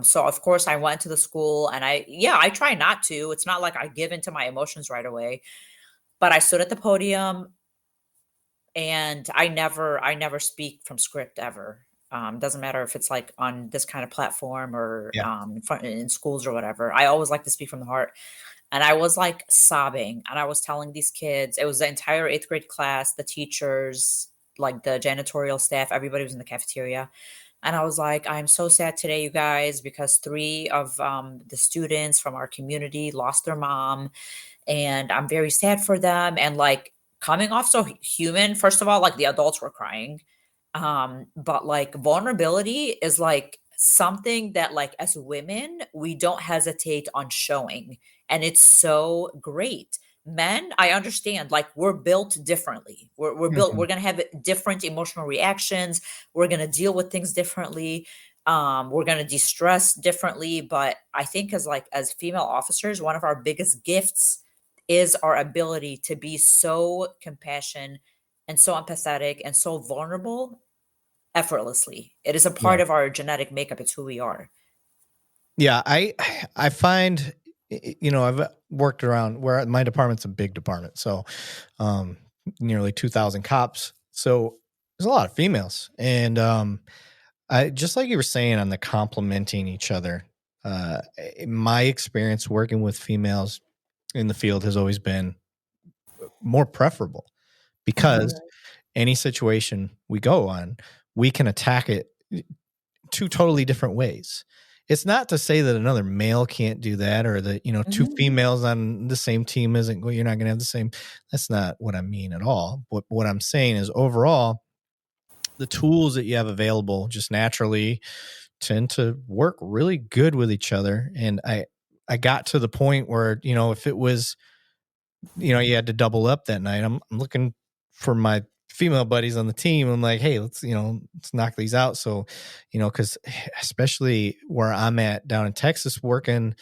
So of course I went to the school and I try not to. It's not like I give into my emotions right away, but I stood at the podium and I never speak from script ever. Doesn't matter if it's like on this kind of platform or Yeah. in schools or whatever. I always like to speak from the heart. And I was like sobbing and I was telling these kids, it was the entire 8th grade class, the teachers, like the janitorial staff, everybody was in the cafeteria. And I was like, I'm so sad today, you guys, because three of the students from our community lost their mom and I'm very sad for them. And like coming off so human, first of all, like the adults were crying. But like vulnerability is like something that like as women, we don't hesitate on showing. And it's so great. Men, I understand, like we're built differently. We're built, Mhm. we're gonna have different emotional reactions, we're gonna deal with things differently. We're gonna de-stress differently. But I think as female officers, one of our biggest gifts is our ability to be so compassionate and so empathetic and so vulnerable effortlessly. It is a Yeah. part of our genetic makeup. It's who we are. Yeah, I find I've worked around where my department's a big department, so um, nearly 2,000 cops. So there's a lot of females, and I just like you were saying on the complimenting each other. My experience working with females in the field has always been more preferable Mhm, because any situation we go on, we can attack it two totally different ways. It's not to say that another male can't do that or that, two mhm, females on the same team isn't, well, you're not going to have the same. That's not what I mean at all. What I'm saying is overall, the tools that you have available just naturally tend to work really good with each other. And I got to the point where, if it was, you had to double up that night. I'm looking for my female buddies on the team. I'm like, hey, let's knock these out. So, because especially where I'm at down in Texas, working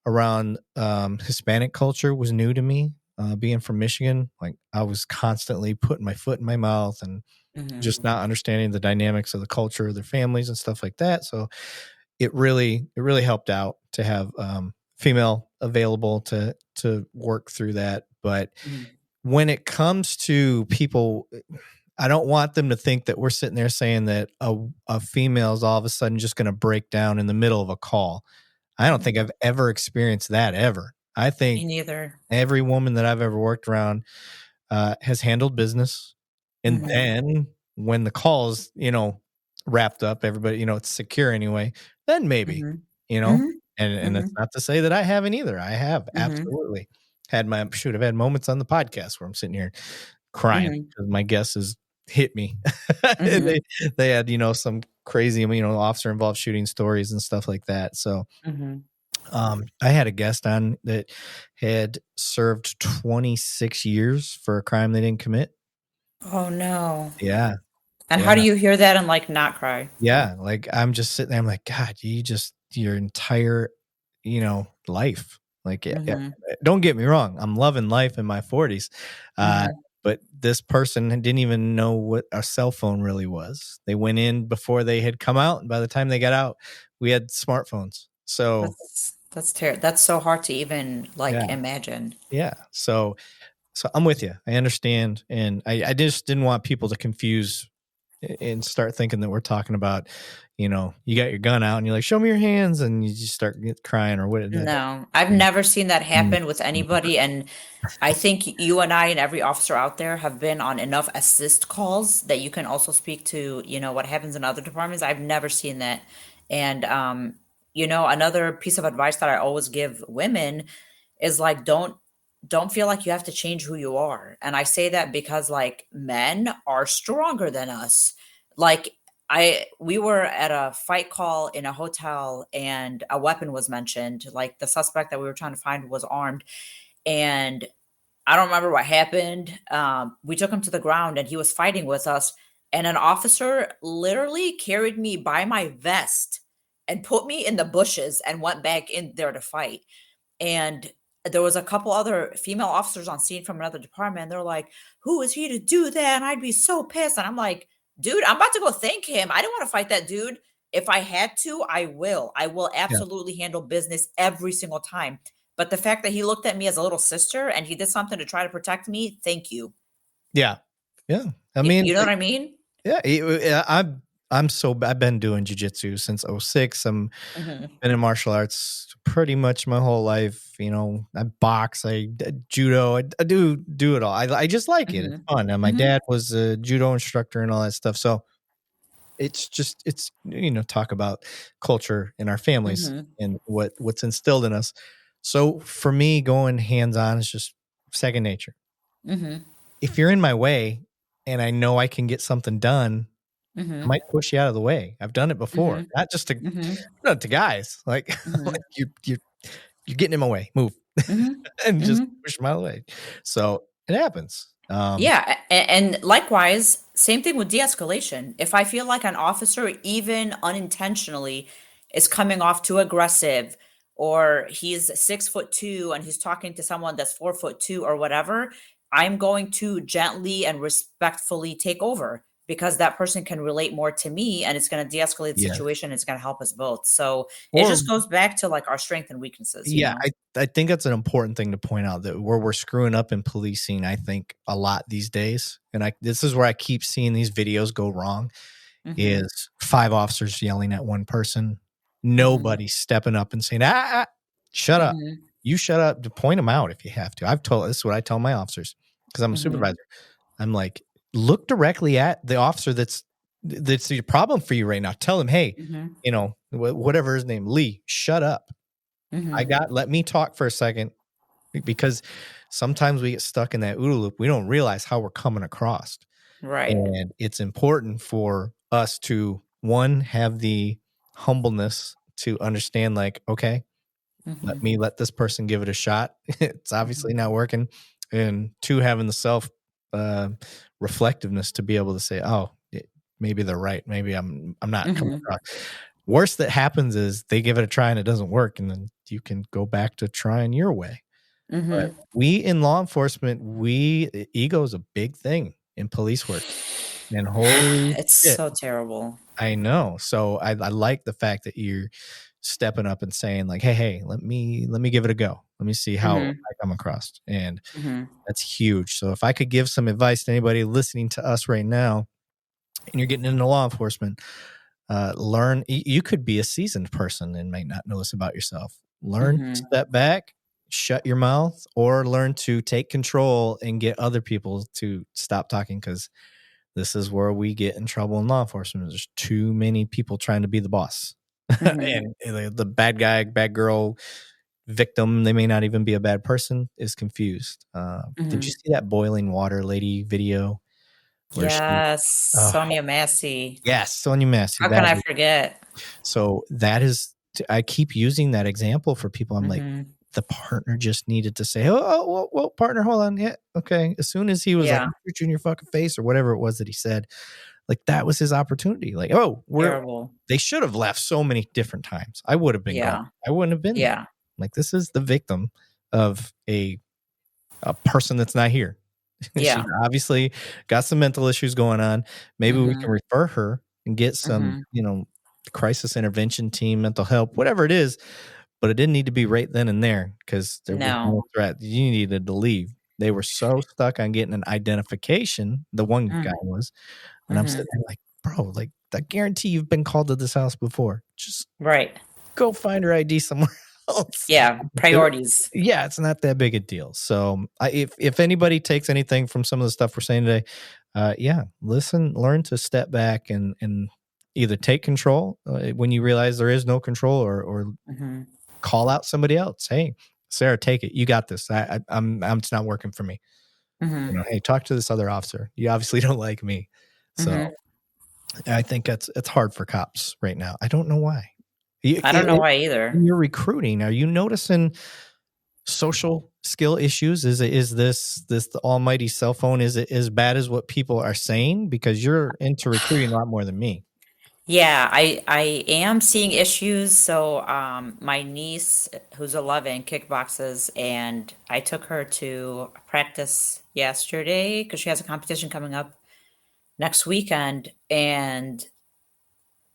around Hispanic culture was new to me. Being from Michigan, like I was constantly putting my foot in my mouth and mhm, just not understanding the dynamics of the culture of their families and stuff like that. So it really helped out to have female available to work through that. But mhm, when it comes to people, I don't want them to think that we're sitting there saying that a female is all of a sudden just going to break down in the middle of a call. I don't think mhm. I've ever experienced that ever. I Me think neither. every woman that I've ever worked around has handled business. And Mhm, then when the call's, wrapped up, everybody, it's secure anyway, then maybe, mhm, you know, mhm, and that's mhm, not to say that I haven't either. I have mhm, absolutely should have had moments on the podcast where I'm sitting here crying mhm, because my guess has hit me. And they, mhm, they had, some crazy, officer involved shooting stories and stuff like that. So, mhm. I had a guest on that had served 26 years for a crime they didn't commit. Oh, no. Yeah. And Yeah. how do you hear that and, like, not cry? Yeah. Like I'm just sitting there. I'm like, God, your entire, life. Like, yeah, Mhm, don't get me wrong. I'm loving life in my 40s. Uh, mhm. but this person didn't even know what a cell phone really was. They went in before they had come out. And by the time they got out, we had smartphones. So, That's so hard to even, like, yeah. imagine. Yeah. So I'm with you. I understand. And I just didn't want people to confuse and start thinking that we're talking about, you got your gun out and you're like, show me your hands. And you just start crying or what that. No, I've Yeah. never seen that Mm. happen with anybody, and I think you and I and every officer out there have been on enough assist calls that you can also speak to, what happens in other departments. I've never seen that. And another piece of advice that I always give women is like don't feel like you have to change who you are. And I say that because like men are stronger than us. Like we were at a fight call in a hotel and a weapon was mentioned. Like the suspect that we were trying to find was armed and I don't remember what happened. We took him to the ground and he was fighting with us. And an officer literally carried me by my vest and put me in the bushes and went back in there to fight. And there was a couple other female officers on scene from another department. And they're like, who is he to do that? And I'd be so pissed. And I'm like, dude, I'm about to go thank him. I don't want to fight that dude. If I had to, I will. I will Yeah. absolutely handle business every single time. But the fact that he looked at me as a little sister and he did something to try to protect me, thank you. Yeah. Yeah. I mean, You know what I mean? yeah, I've been doing jujitsu since '06. Mhm. Been in martial arts pretty much my whole life. I box, judo, I do it all. I just like it. It's Mhm. fun. And my Mhm. dad was a judo instructor and all that stuff. So it's talk about culture in our families Mhm. and what's instilled in us. So for me, going hands on is just second nature. Mhm. If you're in my way and I know I can get something done, I Mhm. might push you out of the way. I've done it before, Mhm. not just to Mhm. not to guys. Like, like Mhm. you're getting in my way. Move Mhm. and just Mhm. push them out of the way. So it happens. Yeah, and likewise, same thing with de-escalation. If I feel like an officer, even unintentionally, is coming off too aggressive, or he's 6'2" and he's talking to someone that's 4'2" or whatever, I'm going to gently and respectfully take over because that person can relate more to me and it's going to de-escalate the Yeah. situation. It's going to help us both. So it Or just goes back to like our strength and weaknesses, you yeah, know? I think that's an important thing to point out that where we're screwing up in policing, I think a lot these days, and this is where I keep seeing these videos go wrong, Mm-hmm. is 5 officers yelling at one person, Mm-hmm. nobody stepping up and saying, shut up. Mm-hmm. You shut up to point them out if you have to. This is what I tell my officers because I'm a Mm-hmm. supervisor. I'm like, look directly at the officer that's the problem for you right now. Tell him, hey, Mm-hmm. whatever his name, Lee, shut up. Mm-hmm. Let me talk for a second because sometimes we get stuck in that OODA loop. We don't realize how we're coming across. Right. And it's important for us to, one, have the humbleness to understand, like, okay, Mhm, let this person give it a shot. It's obviously mhm, not working. And two, having the self uh, reflectiveness to be able to say, oh, maybe they're right. Maybe I'm not coming mhm, across. Worst that happens is they give it a try and it doesn't work, and then you can go back to trying your way. But mhm. we in law enforcement, ego is a big thing in police work. And holy It's shit, so terrible. I know. So I like the fact that you're stepping up and saying like, hey, let me give it a go. Let me see how Mhm, I come across. And mhm, that's huge. So if I could give some advice to anybody listening to us right now, and you're getting into law enforcement, learn. You could be a seasoned person and might not know this about yourself. Learn to mhm, step back, shut your mouth, or learn to take control and get other people to stop talking because this is where we get in trouble in law enforcement. There's too many people trying to be the boss. mhm, And the bad guy, bad girl, victim, they may not even be a bad person, is confused. Did you mhm. see that boiling water lady video where she, Yes, oh, Sonia Massey. yes, Sonia Massey, How can that I was, forget? so that is, I keep using that example for people. I'm like, Mhm. the partner just needed to say, well, partner, hold on. Yeah, okay. As soon as he was like, Yeah, I'll shoot you in your fucking face or whatever it was that he said, like that was his opportunity. Like, oh, terrible. they should have left so many different times. I would have been gone. Yeah, I wouldn't have been there. yeah, Like this is the victim of a person that's not here. She's yeah. obviously got some mental issues going on. Maybe we can Mhm, refer her and get some, mhm. crisis intervention team, mental help, whatever it is. But it didn't need to be right then and there because there was No. no threat. You needed to leave. They were so stuck on getting an identification. The one guy Mhm, was, and I'm mhm. sitting there like, bro, like I guarantee you've been called to this house before. Just Right. go find her ID somewhere else. Yeah, It priorities. Yeah, it's not that big a deal. So, if anybody takes anything from some of the stuff we're saying today, yeah, listen, learn to step back and either take control when you realize there is no control, or Mhm, call out somebody else. Hey, Sarah, take it. You got this. I'm it's not working for me. mhm, Hey, talk to this other officer. You obviously don't like me. So mhm. I think it's hard for cops right now. I don't know why. I don't know why either. When you're recruiting, are you noticing social skill issues? Is this the almighty cell phone? Is it as bad as what people are saying? Because you're into recruiting a lot more than me. Yeah, I am seeing issues. So, my niece, who's 11, kickboxes, and I took her to practice yesterday because she has a competition coming up next weekend, and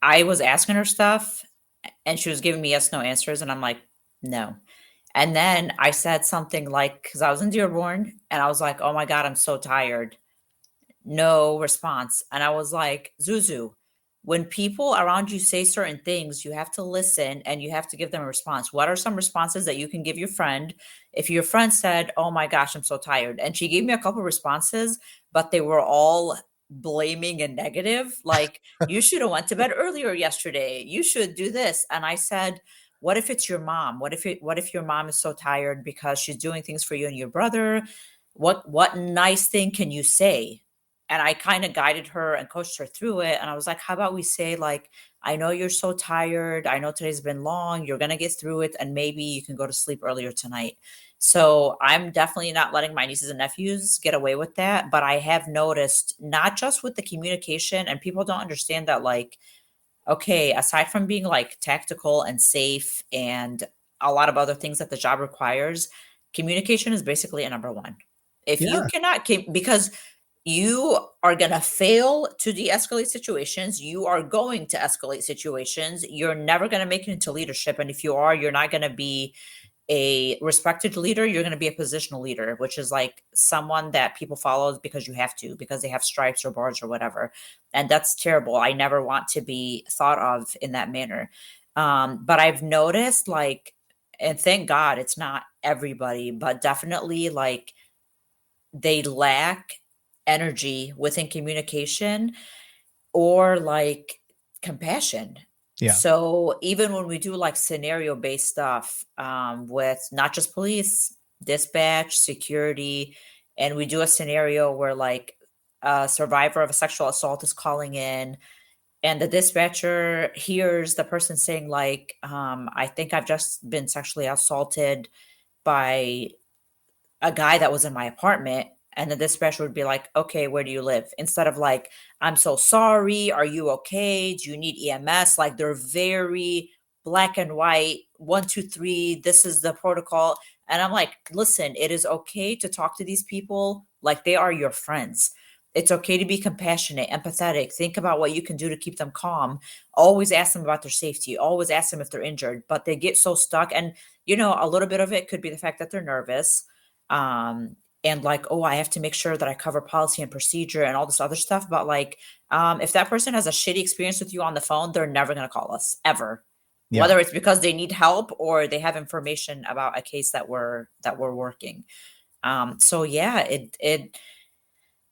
I was asking her stuff and she was giving me yes no answers, and I'm like, no. And then I said something like, because I was in Dearborn, and I was like, oh my God, I'm so tired. No response. And I was like, Zuzu, when people around you say certain things, you have to listen and you have to give them a response. What are some responses that you can give your friend? If your friend said, oh my gosh, I'm so tired, and she gave me a couple responses, but they were all blaming and negative, like, you should have went to bed earlier yesterday. You should do this. And I said, what if it's your mom? What if your mom is so tired because she's doing things for you and your brother? What nice thing can you say? And I kind of guided her and coached her through it. And I was like, how about we say, like, I know you're so tired. I know today's been long. You're going to get through it. And maybe you can go to sleep earlier tonight. So I'm definitely not letting my nieces and nephews get away with that. But I have noticed, not just with the communication, and people don't understand that, like, okay, aside from being like tactical and safe and a lot of other things that the job requires, communication is basically a number one. If you Yeah. cannot, because you are going to fail to de-escalate situations, you are going to escalate situations, you're never going to make it into leadership. And if you are, you're not going to be a respected leader, you're going to be a positional leader, which is like someone that people follow because you have to, because they have stripes or bars or whatever. And that's terrible. I never want to be thought of in that manner. But I've noticed, like, and thank God it's not everybody, but definitely, like, they lack energy within communication or like compassion. Yeah. So even when we do like scenario based stuff, with not just police, dispatch, security, and we do a scenario where like a survivor of a sexual assault is calling in, and the dispatcher hears the person saying like, I think I've just been sexually assaulted by a guy that was in my apartment, and the dispatcher would be like, okay, where do you live? Instead of like, I'm so sorry, are you okay, do you need EMS? Like, they're very black and white, 1 2 3, this is the protocol. And I'm like, listen, it is okay to talk to these people like they are your friends. It's okay to be compassionate, empathetic, think about what you can do to keep them calm. Always ask them about their safety, always ask them if they're injured. But they get so stuck, and a little bit of it could be the fact that they're nervous, um and like, oh, I have to make sure that I cover policy and procedure and all this other stuff. But like, if that person has a shitty experience with you on the phone, they're never going to call us ever, Yeah. whether it's because they need help or they have information about a case that we're working. So yeah,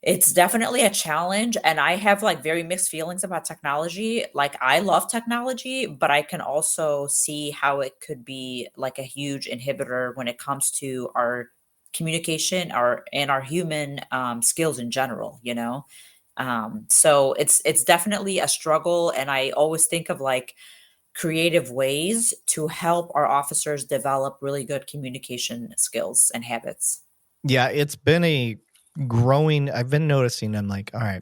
it's definitely a challenge, and I have like very mixed feelings about technology. Like, I love technology, but I can also see how it could be like a huge inhibitor when it comes to our communication, our human skills in general. So it's definitely a struggle, and I always think of like creative ways to help our officers develop really good communication skills and habits. Yeah. It's been I've been noticing, I'm like, all right,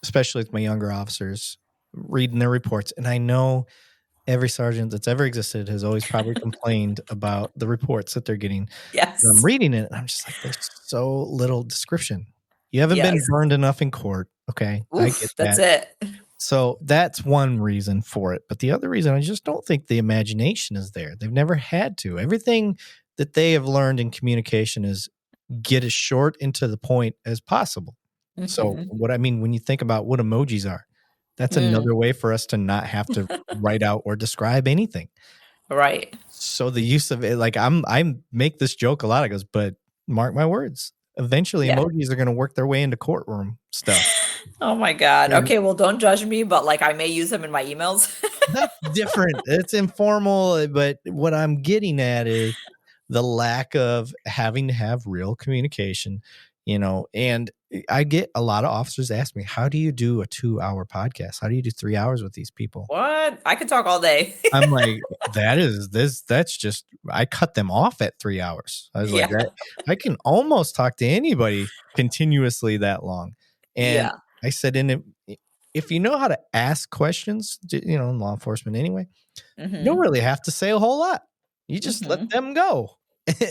especially with my younger officers, reading their reports. And I know every sergeant that's ever existed has always probably complained about the reports that they're getting. And I'm Yes. reading it and I'm just like, there's so little description. You haven't been Yes. burned enough in court. Okay. I get Oof, that's that. it. So that's one reason for it. But the other reason, I just don't think the imagination is there. They've never had to. Everything that they have learned in communication is get as short and to the point as possible. So, Mhm. what I mean, when you think about what emojis are, that's Mm, another way for us to not have to write out or describe anything. right. So the use of it, like I make this joke a lot. I goes, but mark my words, eventually Yeah. emojis are going to work their way into courtroom stuff. Oh my god. And Okay, well, don't judge me, but, like, I may use them in my emails. that's different. It's informal, but what I'm getting at is the lack of having to have real communication, and I get a lot of officers ask me, how do you do a 2-hour podcast? How do you do 3 hours with these people? What? I could talk all day. I'm like, that's just, I cut them off at 3 hours. I was like, Yeah. that I can almost talk to anybody continuously that long. And Yeah. I said, if you know how to ask questions, in law enforcement anyway, you don't Mhm. really have to say a whole lot. You just let Mhm. them go.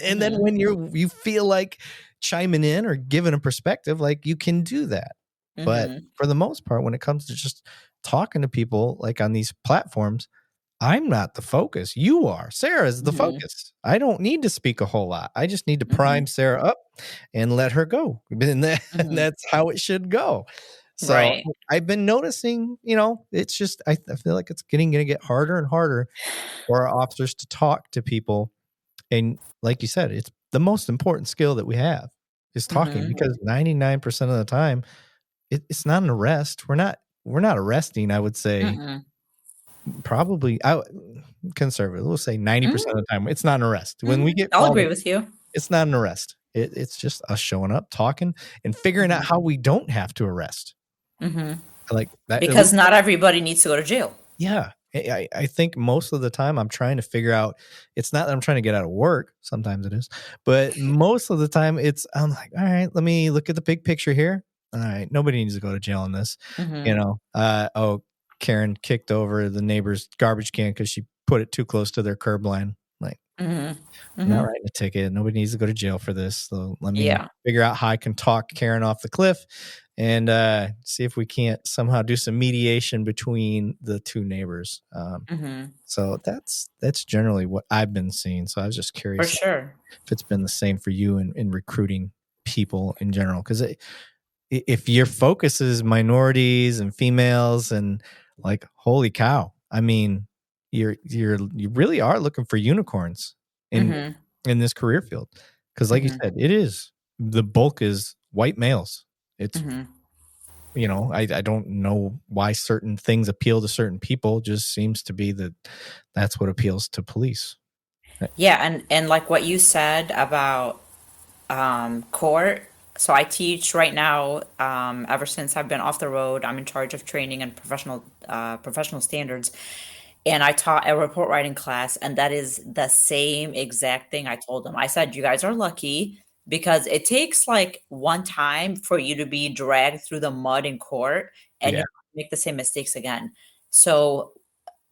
And then Mhm. when you feel like chiming in or giving a perspective, like, you can do that. But Mhm. for the most part, when it comes to just talking to people like on these platforms, I'm not the focus. You are. Sarah is the Mhm. focus. I don't need to speak a whole lot. I just need to prime Mhm. Sarah up and let her go. And Mhm. that's how it should go. So Right. I've been noticing, it's just I feel like it's gonna get harder and harder for our officers to talk to people. And like you said, it's the most important skill that we have is talking Mhm. because 99% of the time it's not an arrest. We're not arresting, I would say Mm-mm. probably conservative. We'll say 90% Mhm. of the time it's not an arrest. When we Mhm. get I'll called, agree with you. it's not an arrest. It's just us showing up, talking, and figuring out Mhm. how we don't have to arrest. Mhm. Like that, at Because least, not everybody needs to go to jail. yeah. I think most of the time I'm trying to figure out. It's not that I'm trying to get out of work. Sometimes it is, but most of the time I'm like, all right, let me look at the big picture here. All right, nobody needs to go to jail on this. Mhm. Oh, Karen kicked over the neighbor's garbage can because she put it too close to their curb line. Like, Mhm. I'm not Mhm. writing a ticket. Nobody needs to go to jail for this. So let me Yeah. figure out how I can talk Karen off the cliff and see if we can't somehow do some mediation between the two neighbors. Mhm. So that's generally what I've been seeing. So I was just For curious sure. if it's been the same for you in recruiting people in general. Because if your focus is minorities and females and like, holy cow, I mean, you really are looking for unicorns in Mhm. in this career field. Because like you Mhm. said, it is the bulk is white males. It's Mhm. I don't know why certain things appeal to certain people. Just seems to be that that's what appeals to police. Yeah, and like what you said about court. So I teach right now. Ever since I've been off the road, I'm in charge of training and professional standards. And I taught a report writing class, and that is the same exact thing I told them. I said, "You guys are lucky because it takes like one time for you to be dragged through the mud in court, and Yeah, you make the same mistakes again." So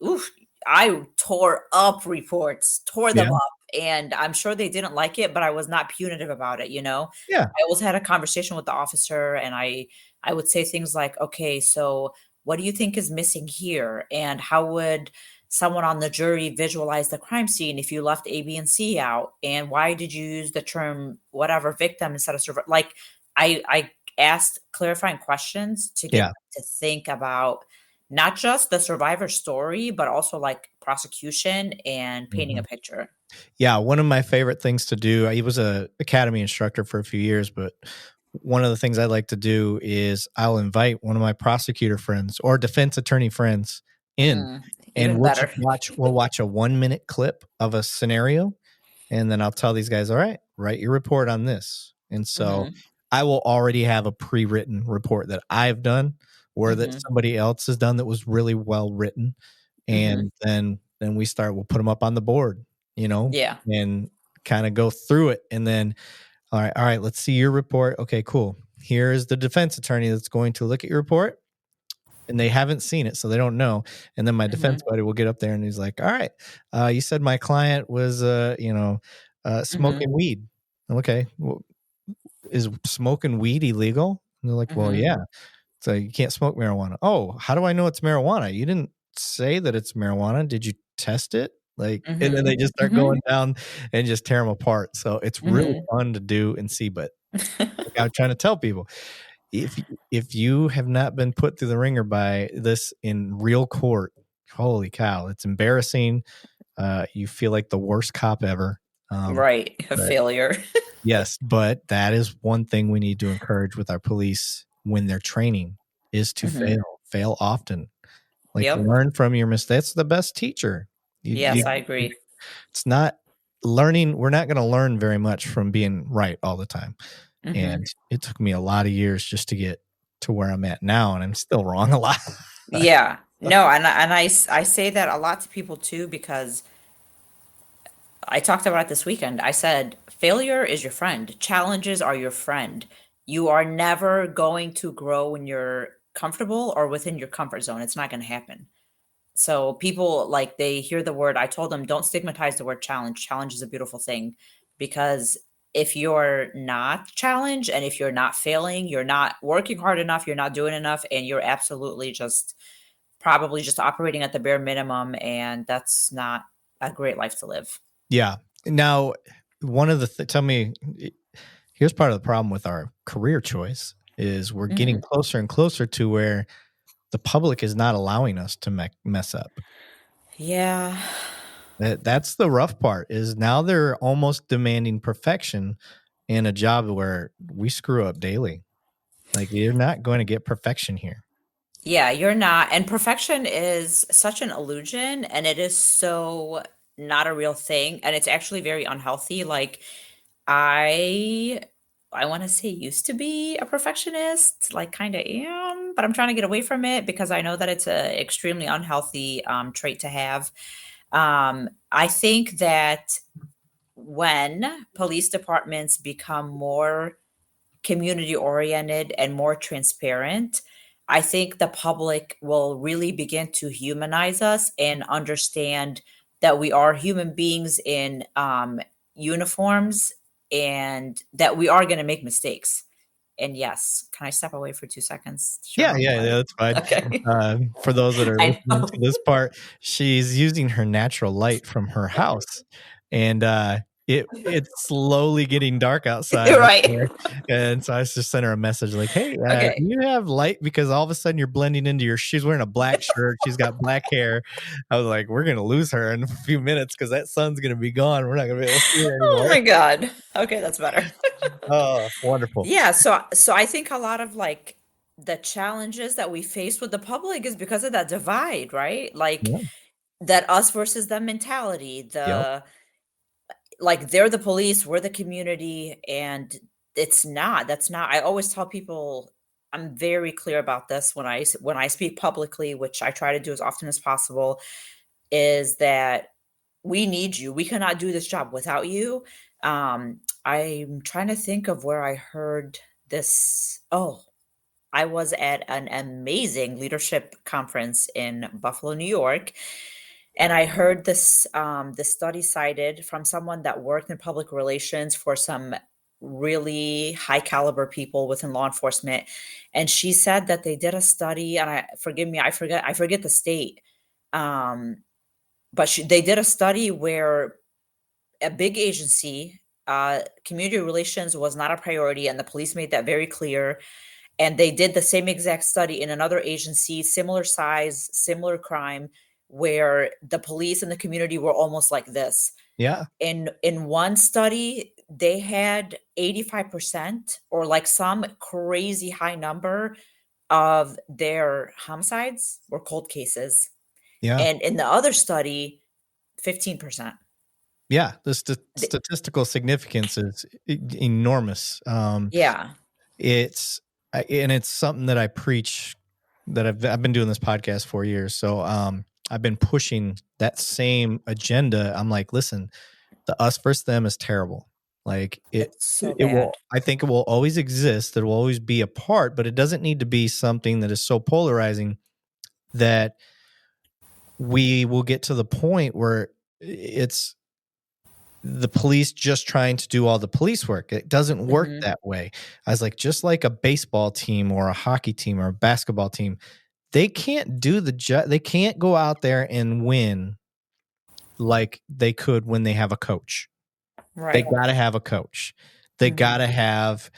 oof, I tore up reports, tore yeah, them up, and I'm sure they didn't like it, but I was not punitive about it, you know? yeah, I always had a conversation with the officer and I would say things like, "Okay, so what do you think is missing here? And how would someone on the jury visualize the crime scene if you left A, B, and C out? And why did you use the term whatever victim instead of like I asked clarifying questions to get yeah. them to think about not just the survivor story, but also like prosecution and painting a Mhm. picture. Yeah, one of my favorite things to do, I was a academy instructor for a few years, but one of the things I like to do is I'll invite one of my prosecutor friends or defense attorney friends in, Mm, and even better. we'll watch a 1-minute clip of a scenario, and then I'll tell these guys, all right, write your report on this. And so Mhm, I will already have a pre-written report that I've done or that mhm, somebody else has done that was really well written. mhm. And then we'll put them up on the board, you know, Yeah. and kind of go through it. And then, all right, let's see your report. Okay, cool. Here is the defense attorney that's going to look at your report. And they haven't seen it, so they don't know. And then my defense Mhm, buddy will get up there and he's like, all right, you said my client was, mhm, smoking weed. Okay. Well, is smoking weed illegal? And they're like, well, mhm, yeah. So you can't smoke marijuana. Oh, how do I know it's marijuana? You didn't say that it's marijuana. Did you test it? Like, and then they mhm, just start mhm, going down and just tear them apart. So it's really mhm. fun to do and see. But like I'm trying to tell people, if if you have not been put through the ringer by this in real court, holy cow, it's embarrassing. You feel like the worst cop ever. Right, a But failure. yes, but that is one thing we need to encourage with our police when they're training is to Mhm. fail often. Like Yep. learn from your mistakes. That's the best teacher. Yes, I agree. It's not learning. We're not going to learn very much from being right all the time. Mhm. And it took me a lot of years just to get to where I'm at now, and I'm still wrong a lot. Yeah. No, I say that a lot to people too because I talked about it this weekend. I said, failure is your friend. Challenges are your friend. You are never going to grow when you're comfortable or within your comfort zone. It's not going to happen. So people they hear the word, I told them, don't stigmatize the word challenge. Challenge is a beautiful thing because if you're not challenged and if you're not failing, you're not working hard enough, you're not doing enough, and you're absolutely just probably just operating at the bare minimum, and that's not a great life to live. Yeah. Now, one of the tell me, here's part of the problem with our career choice is we're getting closer and closer to where the public is not allowing us to mess up. Yeah. That's the rough part is now they're almost demanding perfection in a job where we screw up daily. Like you're not going to get perfection here. Yeah, you're not. And perfection is such an illusion, and it is so not a real thing, and it's actually very unhealthy. Like I I want to say used to be a perfectionist, like kind of am, but I'm trying to get away from it because I know that it's a extremely unhealthy trait to have. I think that when police departments become more community oriented and more transparent, I think the public will really begin to humanize us and understand that we are human beings in uniforms and that we are going to make mistakes. And yes, can I step away for 2 seconds? Yeah, Sure. yeah, yeah, that's fine. Okay. For those that are I listening to know. this part, she's using her natural light from her house, and it's slowly getting dark outside You're up right. there. And so I just sent her a message like, "Hey, do Okay. you have light? Because all of a sudden you're blending into your." She's wearing a black shirt. She's got black hair. I was like, "We're gonna lose her in a few minutes because that sun's gonna be gone. We're not gonna be able to see her Oh anymore." my God. Okay, that's better. Oh, wonderful. Yeah, so I think a lot of like the challenges that we face with the public is because of that divide, right? Like Yeah. that us versus them mentality, Yep. the like they're the police, we're the community, and that's not. I always tell people I'm very clear about this when I speak publicly, which I try to do as often as possible, is that we need you. We cannot do this job without you. I'm trying to think of where I heard this. Oh, I was at an amazing leadership conference in Buffalo, New York, and I heard this study cited from someone that worked in public relations for some really high caliber people within law enforcement, and she said that they did a study, and I forgive me, I forget the state, um, but they did a study where a big agency, community relations was not a priority, and the police made that very clear. And they did the same exact study in another agency, similar size, similar crime, where the police and the community were almost like this. Yeah. In one study, they had 85% or like some crazy high number of their homicides were cold cases. Yeah. And in the other study, 15%. Yeah, the Th- statistical significance is enormous. Yeah. It's and it's something that I preach that I've been doing this podcast for years. So I've been pushing that same agenda. I'm like, listen, the us versus them is terrible. Like It's so it will. bad. I think it will always exist. It will always be a part, but it doesn't need to be something that is so polarizing that we will get to the point where it's the police just trying to do all the police work. It doesn't work Mhm. that way. I was like, just like a baseball team or a hockey team or a basketball team, they can't do they can't go out there and win like they could when they have a coach. They Right. got to have a coach. They got Mhm. to have,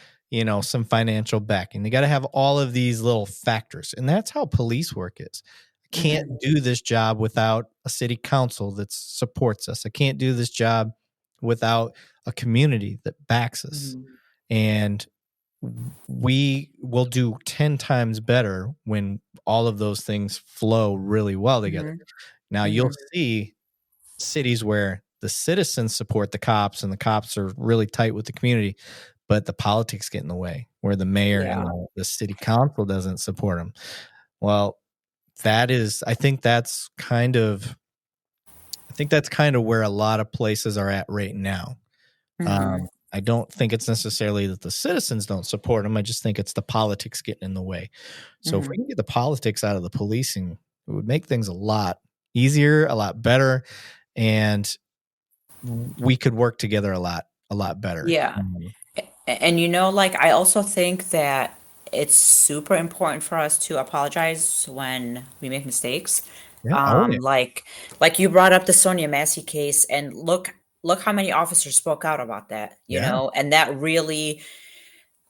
some financial backing. They got to have all of these little factors. And that's how police work is. I can't Mhm. do this job without a city council that supports us. I can't do this job without a community that backs us. Mhm. And we will do 10 times better when all of those things flow really well together. Mhm. Now, you'll Mhm. see cities where the citizens support the cops and the cops are really tight with the community, but the politics get in the way where the mayor and Yeah. the city council doesn't support them. Well, I think that's kind of where a lot of places are at right now. Mhm. I don't think it's necessarily that the citizens don't support them. I just think it's the politics getting in the way. So if we Mhm. can get the politics out of the policing, it would make things a lot easier, a lot better, and we could work together a lot a lot better. Yeah. And like I also think that it's super important for us to apologize when we make mistakes. Yeah, own it. Like you brought up the Sonia Massey case, and look how many officers spoke out about that, Yeah. and that really,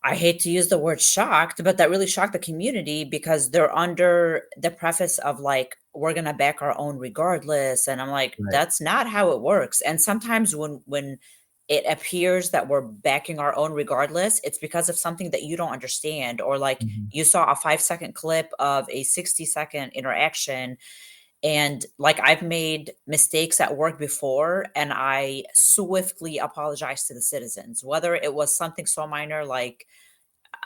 I hate to use the word shocked, but that really shocked the community because they're under the preface of like, we're going to back our own regardless. And I'm like, Right. that's not how it works. And sometimes when it appears that we're backing our own regardless, it's because of something that you don't understand. Or like Mhm. you saw a 5-second clip of a 60-second interaction. And like I've made mistakes at work before, and I swiftly apologized to the citizens, whether it was something so minor like,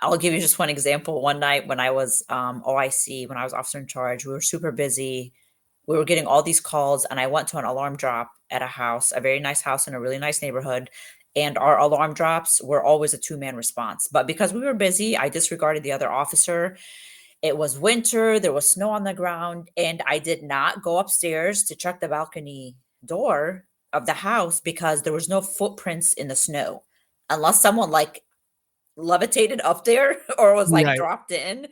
I'll give you just one example. One night when I was OIC, when I was officer in charge, we were super busy. We were getting all these calls, and I went to an alarm drop at a house, a very nice house in a really nice neighborhood. And our alarm drops were always a two-man response. But because we were busy, I disregarded the other officer. It was winter, there was snow on the ground, and I did not go upstairs to check the balcony door of the house because there was no footprints in the snow. Unless someone like levitated up there or was like Right. dropped in.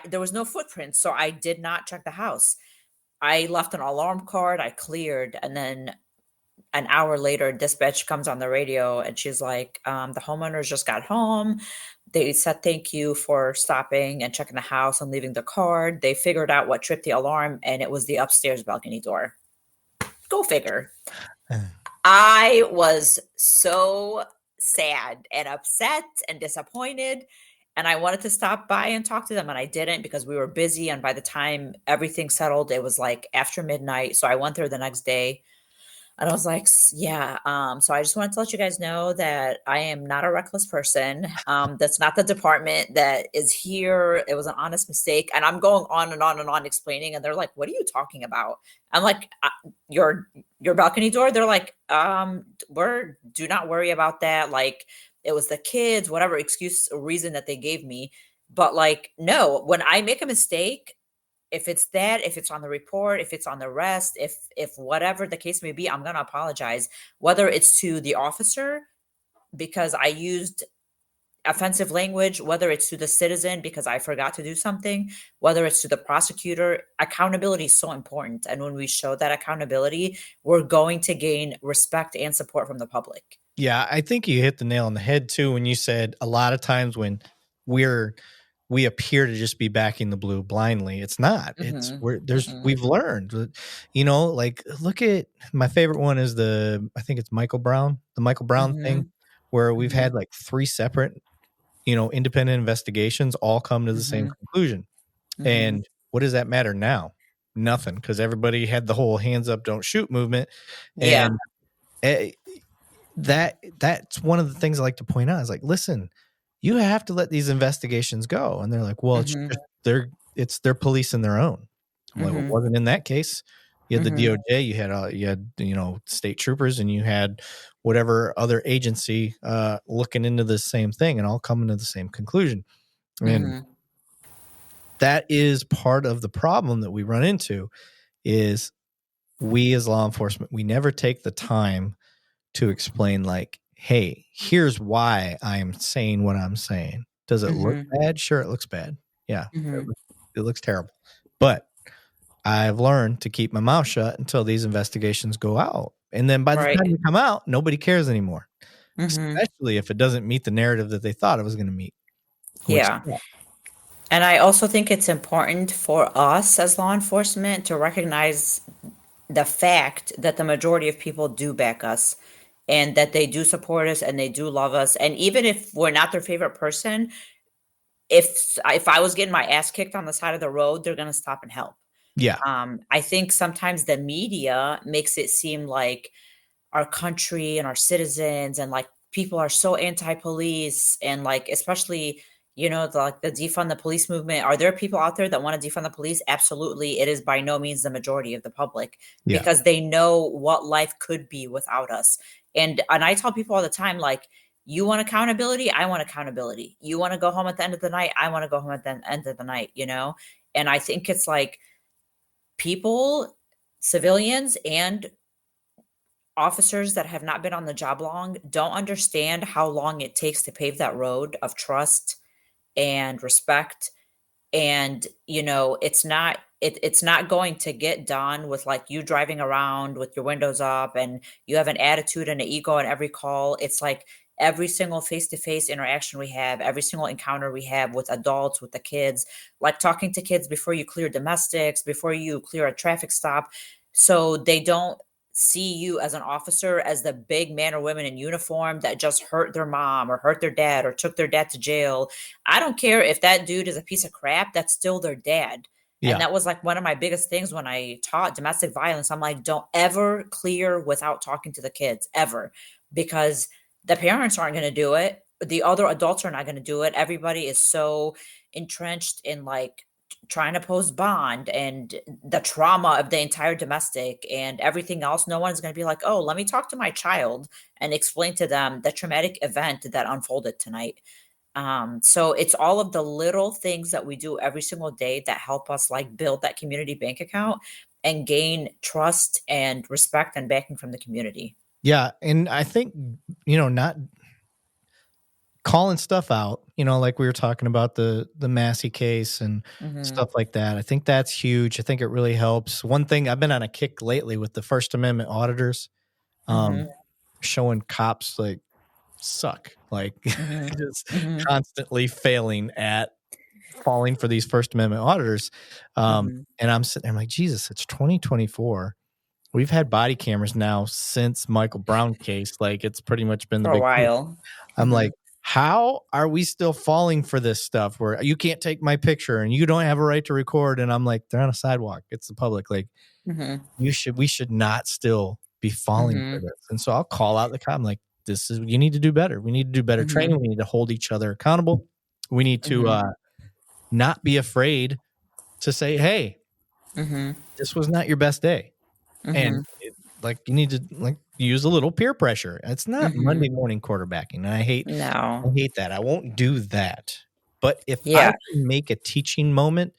There was no footprints, so I did not check the house. I left an alarm card, I cleared, and then an hour later, dispatch comes on the radio and she's like, the homeowners just got home. They said thank you for stopping and checking the house and leaving the card. They figured out what tripped the alarm, and it was the upstairs balcony door. Go figure. I was so sad and upset and disappointed. And I wanted to stop by and talk to them, and I didn't because we were busy. And by the time everything settled, it was like after midnight. So I went there the next day. And I was like, yeah. So I just wanted to let you guys know that I am not a reckless person. That's not the department that is here. It was an honest mistake. And I'm going on and on and on explaining. And they're like, what are you talking about? I'm like, your balcony door. They're like, do not worry about that. Like, it was the kids, whatever excuse or reason that they gave me. But like, no, when I make a mistake, if it's on the report, if it's on the rest, if whatever the case may be, I'm going to apologize, whether it's to the officer because I used offensive language, whether it's to the citizen because I forgot to do something, whether it's to the prosecutor. Accountability is so important, and when we show that accountability, we're going to gain respect and support from the public. Yeah, I think you hit the nail on the head too when you said a lot of times when we're we appear to just be backing the blue blindly. It's not. It's Mhm. we've Mhm. learned. Like look at my favorite one is I think it's the Michael Brown thing Mhm. where we've Mhm. had like three separate, independent investigations all come to the same Mhm. conclusion. Mhm. And what does that matter now? Nothing, because everybody had the whole hands up, don't shoot movement. Yeah. And eh, that's one of the things I like to point out is like, listen, you have to let these investigations go. And they're like, well, it's Mhm. just they're policing their own. I'm like, well, it Mhm. wasn't in that case. You had the Mhm. DOJ, you had state troopers, and you had whatever other agency looking into the same thing and all coming to the same conclusion. And Mhm. that is part of the problem that we run into is we as law enforcement, we never take the time to explain like, hey, here's why I'm saying what I'm saying. Does it look Mhm. bad? Sure, it looks bad. Yeah, Mhm. it looks terrible. But I've learned to keep my mouth shut until these investigations go out. And then by the time Right. they come out, nobody cares anymore, Mhm. especially if it doesn't meet the narrative that they thought it was going to meet, which, Yeah. And I also think it's important for us as law enforcement to recognize the fact that the majority of people do back us and that they do support us and they do love us. And even if we're not their favorite person, if I was getting my ass kicked on the side of the road, they're going to stop and help. yeah, I think sometimes the media makes it seem like our country and our citizens and like people are so anti-police and like especially the defund the police movement. Are there people out there that want to defund the police? Absolutely. It is by no means the majority of the public yeah, because they know what life could be without us. And I tell people all the time, like, you want accountability, I want accountability. You want to go home at the end of the night, I want to go home at the end of the night. And I think it's like people, civilians and officers that have not been on the job long don't understand how long it takes to pave that road of trust and respect. And it's not going to get done with like you driving around with your windows up and you have an attitude and an ego at every call. It's like every single face-to-face interaction we have, every single encounter we have with adults, with the kids, like talking to kids before you clear domestics, before you clear a traffic stop, so they don't see you as an officer as the big man or women in uniform that just hurt their mom or hurt their dad or took their dad to jail. I don't care if that dude is a piece of crap, that's still their dad. And Yeah. that was like one of my biggest things when I taught domestic violence. I'm like, don't ever clear without talking to the kids, ever, because the parents aren't going to do it. The other adults are not going to do it. Everybody is so entrenched in like trying to post bond and the trauma of the entire domestic and everything else. No one's going to be like, oh, let me talk to my child and explain to them the traumatic event that unfolded tonight. So it's all of the little things that we do every single day that help us like build that community bank account and gain trust and respect and backing from the community. Yeah. And I think, not calling stuff out, like we were talking about the Massey case and Mhm. stuff like that. I think that's huge. I think it really helps. One thing I've been on a kick lately with the First Amendment auditors, um, Mhm. showing cops like suck, like Mhm. just Mhm. constantly failing at falling for these First Amendment auditors. Mhm. And I'm sitting there I'm like, Jesus, it's 2024. We've had body cameras now since Michael Brown case. Like it's pretty much been the For a big deal. while. I'm Mhm. like, how are we still falling for this stuff where you can't take my picture and you don't have a right to record? And I'm like, they're on a sidewalk. It's the public. Like Mhm. we should not still be falling for Mhm. this. And so I'll call out the cop. I'm like, you need to do better. We need to do better training. Mhm. We need to hold each other accountable. We need to Mhm. not be afraid to say, hey, Mhm. this was not your best day. And Mhm. like you need to like use a little peer pressure. It's not Monday Mhm. morning quarterbacking. And No. I hate that. I won't do that. But if I Yeah. can make a teaching moment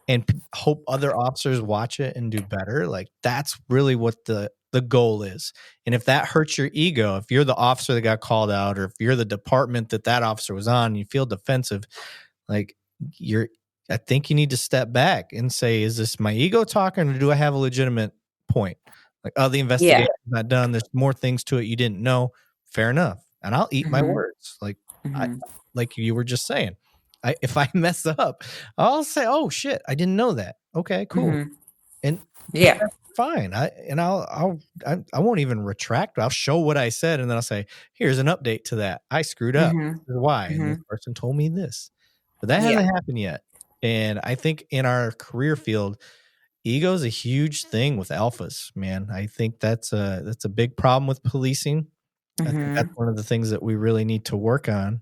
and hope other officers watch it and do better, like that's really what the goal is. And if that hurts your ego, if you're the officer that got called out, or if you're the department that officer was on, and you feel defensive, like you're, I think you need to step back and say, is this my ego talking, or do I have a legitimate point? Like, oh, the Yeah. investigation's not done. There's more things to it you didn't know. Fair enough. And I'll eat my Mhm. words. I, Mhm. like you were just saying, if I mess up, I'll say, oh shit, I didn't know that. Okay, cool. Mhm. And Yeah. that's fine. I won't even retract. I'll show what I said, and then I'll say, here's an update to that. I screwed up. Mhm. This is why. And this Mhm. person told me this. But that Yeah. hasn't happened yet. And I think in our career field, ego is a huge thing with alphas, man. I think that's a big problem with policing. I think that's Mhm. one of the things that we really need to work on.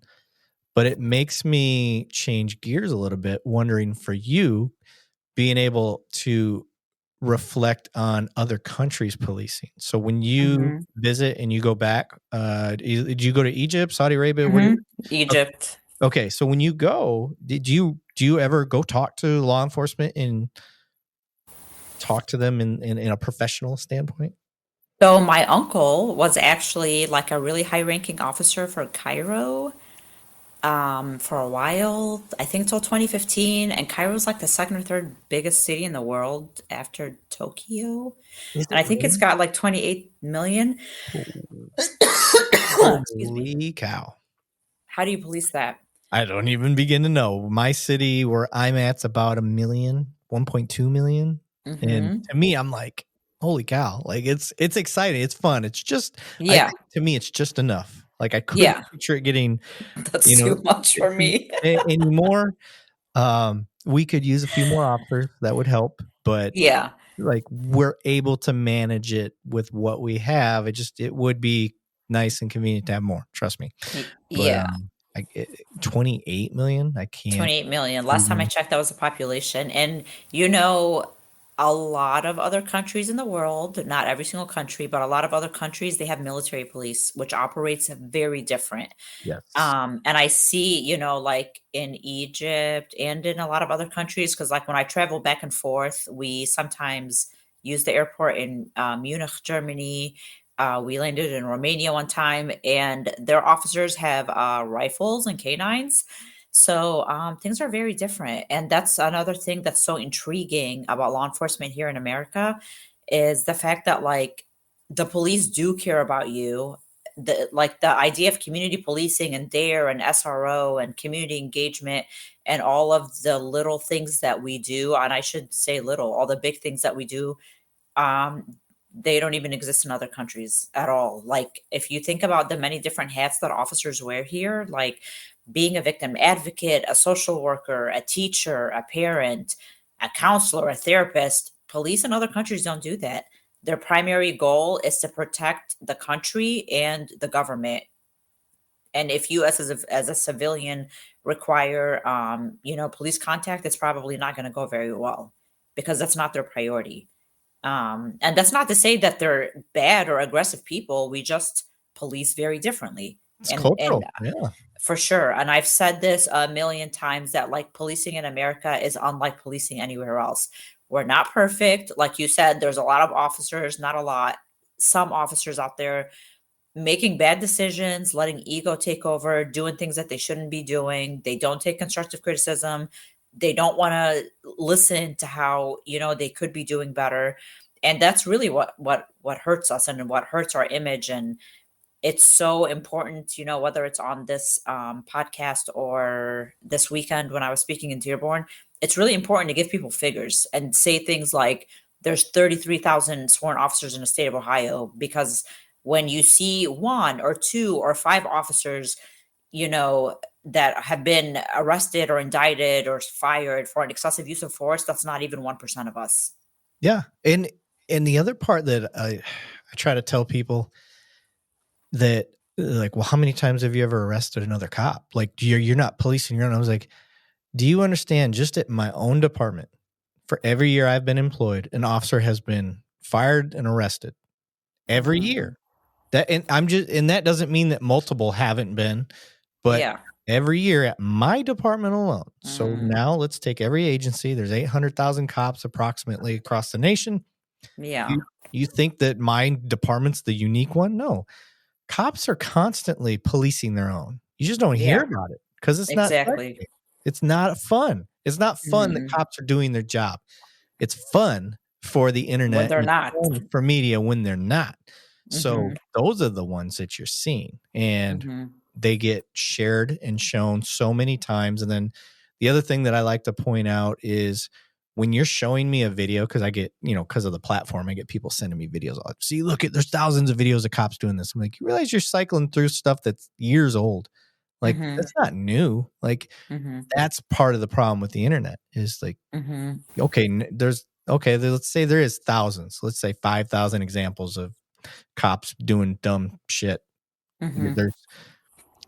But it makes me change gears a little bit, wondering for you, being able to reflect on other countries' policing. So when you Mhm. visit and you go back, did you go to Egypt, Saudi Arabia? Where Mhm. okay, Egypt. okay, so when you go, do you ever go talk to law enforcement and talk to them in a professional standpoint? So my uncle was actually like a really high-ranking officer for Cairo, for a while. I think till 2015, and Cairo's like the second or third biggest city in the world after Tokyo. Is And it I think it's really? got like 28 million. Oh, Excuse me. holy cow. How do you police that? I don't even begin to know. My city where I'm at's about a million, 1.2 million. And Mhm. to me, I'm like, holy cow. Like it's exciting. It's fun. It's just I Yeah. think to me it's just enough. Like I couldn't Yeah. picture it getting, That's you know, too much for me. anymore. We could use a few more officers. That would help. But Yeah. like we're able to manage it with what we have. It would be nice and convenient to have more. Trust me. But Yeah. 28 million, I can't 28 million. Last time I even. checked, that was the population. And you know, a lot of other countries in the world, not every single country, but a lot of other countries, they have military police, which operates very different. Yes. And I see, like in Egypt and in a lot of other countries, because like when I travel back and forth, we sometimes use the airport in Munich, Germany. We landed in Romania one time, and their officers have rifles and canines. So things are very different, and that's another thing that's so intriguing about law enforcement here in America is the fact that like the police do care about you. The idea of community policing and DARE and SRO and community engagement and all of the little things that we do, and I should say little, all the big things that we do, um, they don't even exist in other countries at all. Like if you think about the many different hats that officers wear here, like being a victim advocate, a social worker, a teacher, a parent, a counselor, a therapist, police in other countries don't do that. Their primary goal is to protect the country and the government. And if you as a civilian require police contact, it's probably not going to go very well because that's not their priority. And that's not to say that they're bad or aggressive people. We just police very differently. It's And cultural. Yeah. for sure. And I've said this a million times that like policing in America is unlike policing anywhere else. We're not perfect. Like you said, there's a lot of officers, not a lot, some officers out there making bad decisions, letting ego take over, doing things that they shouldn't be doing. They don't take constructive criticism. They don't want to listen to how, they could be doing better. And that's really what hurts us and what hurts our image. And it's so important, whether it's on this podcast or this weekend when I was speaking in Dearborn, it's really important to give people figures and say things like there's 33,000 sworn officers in the state of Ohio, because when you see one or two or five officers, that have been arrested or indicted or fired for an excessive use of force, that's not even 1% of us. Yeah. And the other part that I try to tell people that like, well, how many times have you ever arrested another cop? Like you're not policing your own. I was like, do you understand just at my own department, for every year I've been employed, an officer has been fired and arrested every year. And that doesn't mean that multiple haven't been, but Yeah. every year at my department alone. So Mm. now let's take every agency. There's 800,000 cops approximately across the nation. Yeah. You think that my department's the unique one? No. Cops are constantly policing their own. You just don't hear Yeah. about it because it's not Exactly. sexy. It's not fun. It's not fun that Mhm. cops are doing their job. It's fun for the When internet they're and it's not. fun for media when they're not. So Mhm. those are the ones that you're seeing, and Mhm. they get shared and shown so many times. And then the other thing that I like to point out is when you're showing me a video, because I get, because of the platform, I get people sending me videos. See, look there's thousands of videos of cops doing this. I'm like, you realize you're cycling through stuff that's years old. Like Mhm. that's not new. Like Mhm. that's part of the problem with the internet is like, Mhm. okay, let's say there is thousands. Let's say 5,000 examples of cops doing dumb shit. Mhm. There's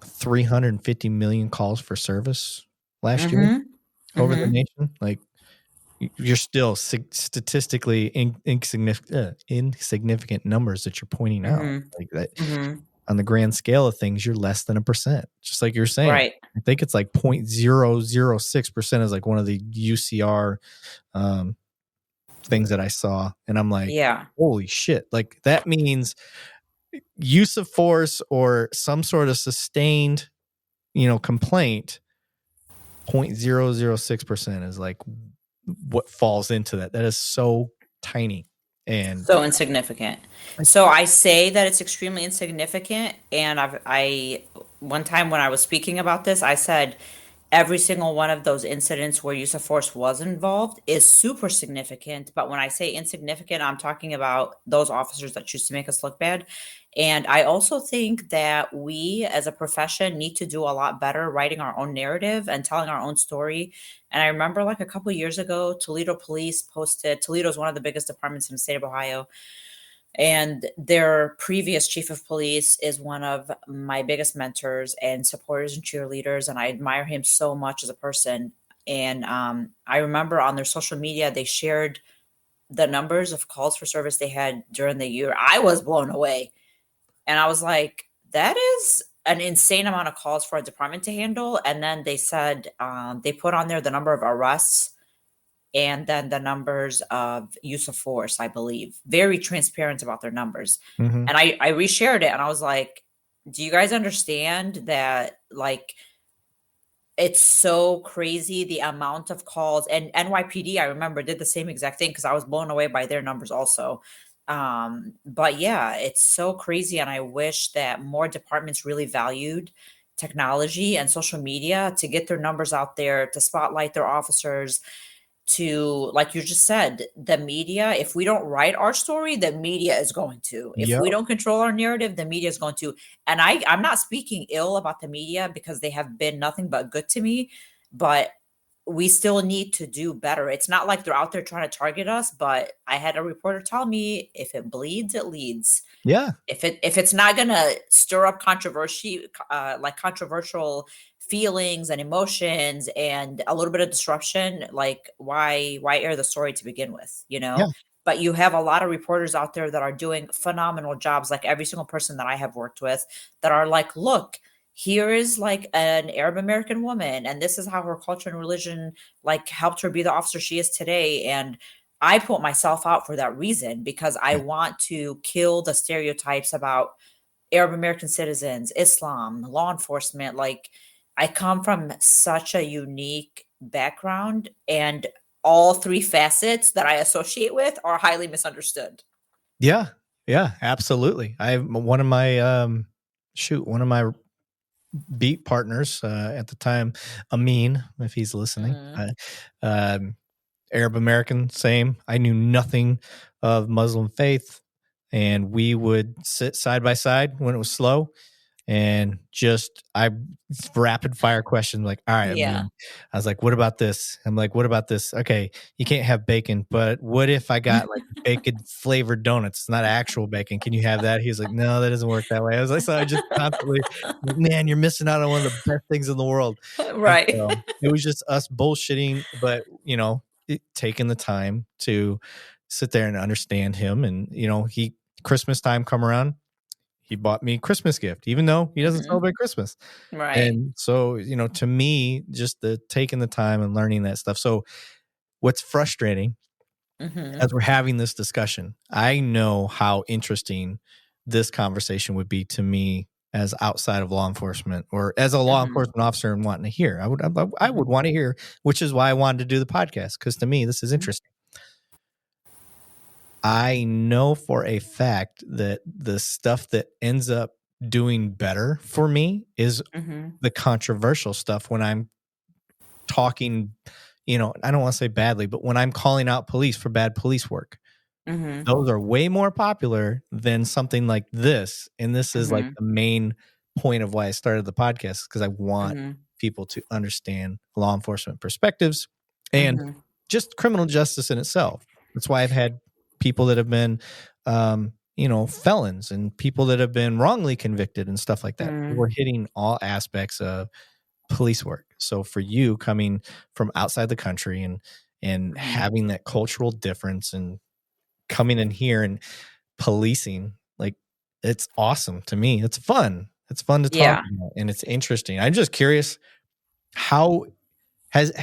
350 million calls for service last year Mhm. over the Mhm. nation. Like you're still statistically insignificant numbers that you're pointing out. Mhm. Like that Mhm. on the grand scale of things, you're less than 1%. Just like you're saying, Right. I think it's like 0.006% is like one of the UCR um, things that I saw, and I'm like, Yeah. holy shit! Like that means use of force or some sort of sustained, complaint. 0.006% is like what falls into that. That is so tiny, and So insignificant. So I say that it's extremely insignificant, and I one time when I was speaking about this, I said every single one of those incidents where use of force was involved is super significant. But when I say insignificant, I'm talking about those officers that choose to make us look bad. And I also think that we as a profession need to do a lot better writing our own narrative and telling our own story. And I remember like a couple years ago, Toledo Police posted, Toledo is one of the biggest departments in the state of Ohio, and their previous chief of police is one of my biggest mentors and supporters and cheerleaders. And I admire him so much as a person. And I remember on their social media, they shared the numbers of calls for service they had during the year. I was blown away. And I was like, that is an insane amount of calls for a department to handle. And then they said they put on there the number of arrests, and then the numbers of use of force, I believe. Very transparent about their numbers. Hmm. And I reshared it and I was like, do you guys understand that like it's so crazy the amount of calls, and NYPD I remember did the same exact thing because I was blown away by their numbers also. But yeah, it's so crazy, and I wish that more departments really valued technology and social media to get their numbers out there, to spotlight their officers, to, like you just said, the media. If we don't write our story, the media is going to. If Yep. we don't control our narrative, the media is going to. And I'm not speaking ill about the media because they have been nothing but good to me, but we still need to do better. It's not like they're out there trying to target us, but I had a reporter tell me, if it bleeds, it leads. Yeah. If it's not gonna stir up controversy, like controversial feelings and emotions and a little bit of disruption, like why air the story to begin with, you Yeah. know? But you have a lot of reporters out there that are doing phenomenal jobs, like every single person that I have worked with, that are like, look, here is like an Arab American woman, and this is how her culture and religion like helped her be the officer she is today. And I put myself out for that reason because I Yeah. want to kill the stereotypes about Arab American citizens, Islam, law enforcement. Like, I come from such a unique background, and all three facets that I associate with are highly misunderstood. Yeah. Yeah. Absolutely. I have one of my one of my beat partners at the time, Amin, if he's listening. Mhm. Um, Arab American, same. I knew nothing of Muslim faith, and we would sit side by side when it was slow, and just I rapid fire questions like, all right, I Yeah. mean, I was like, what about this? I'm like, what about this? Okay, you can't have bacon, but what if I got like bacon flavored donuts? It's not actual bacon. Can you have that? He's like, no, that doesn't work that way. I was like, so I just constantly like, man, you're missing out on one of the best things in the world. And Right. so it was just us bullshitting, but taking the time to sit there and understand him. And he Christmas time come around, he bought me Christmas gift, even though he doesn't Mhm. celebrate Christmas. Right. And so, to me, just the taking the time and learning that stuff. So what's frustrating Mhm. as we're having this discussion, I know how interesting this conversation would be to me as outside of law enforcement or as a law Mhm. enforcement officer and wanting to hear. I would Mhm. want to hear, which is why I wanted to do the podcast, because to me, this is Mhm. interesting. I know for a fact that the stuff that ends up doing better for me is Mhm. the controversial stuff when I'm talking, I don't want to say badly, but when I'm calling out police for bad police work, Mhm. those are way more popular than something like this. And this is like Mhm. the main point of why I started the podcast, because I want Mhm. people to understand law enforcement perspectives and Mhm. just criminal justice in itself. That's why I've had people that have been, felons and people that have been wrongly convicted and stuff like that. Mhm. We're hitting all aspects of police work. So for you coming from outside the country and Mhm. having that cultural difference and coming in here and policing, like, it's awesome to me. It's fun. It's fun to talk Yeah. about and it's interesting. I'm just curious, how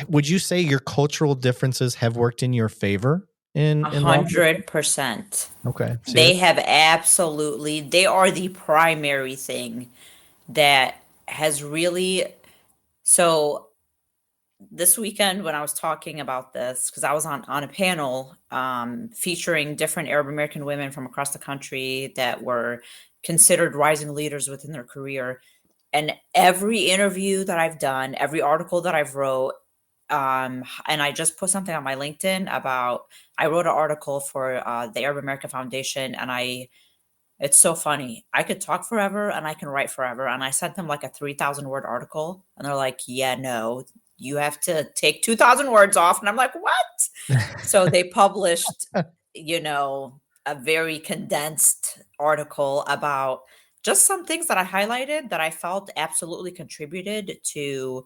would you say your cultural differences have worked in your favor in law enforcement? 100%. Okay. See that? They have absolutely, they are the primary thing that has really, so this weekend when I was talking about this, because I was on a panel featuring different Arab American women from across the country that were considered rising leaders within their career. And every interview that I've done, every article that I've wrote, and I just put something on my LinkedIn about, I wrote an article for the Arab American Foundation, and it's so funny. I could talk forever and I can write forever. And I sent them like a 3,000 word article, and they're like, yeah, no, you have to take 2,000 words off. And I'm like, what? So they published, you know, a very condensed article about just some things that I highlighted that I felt absolutely contributed to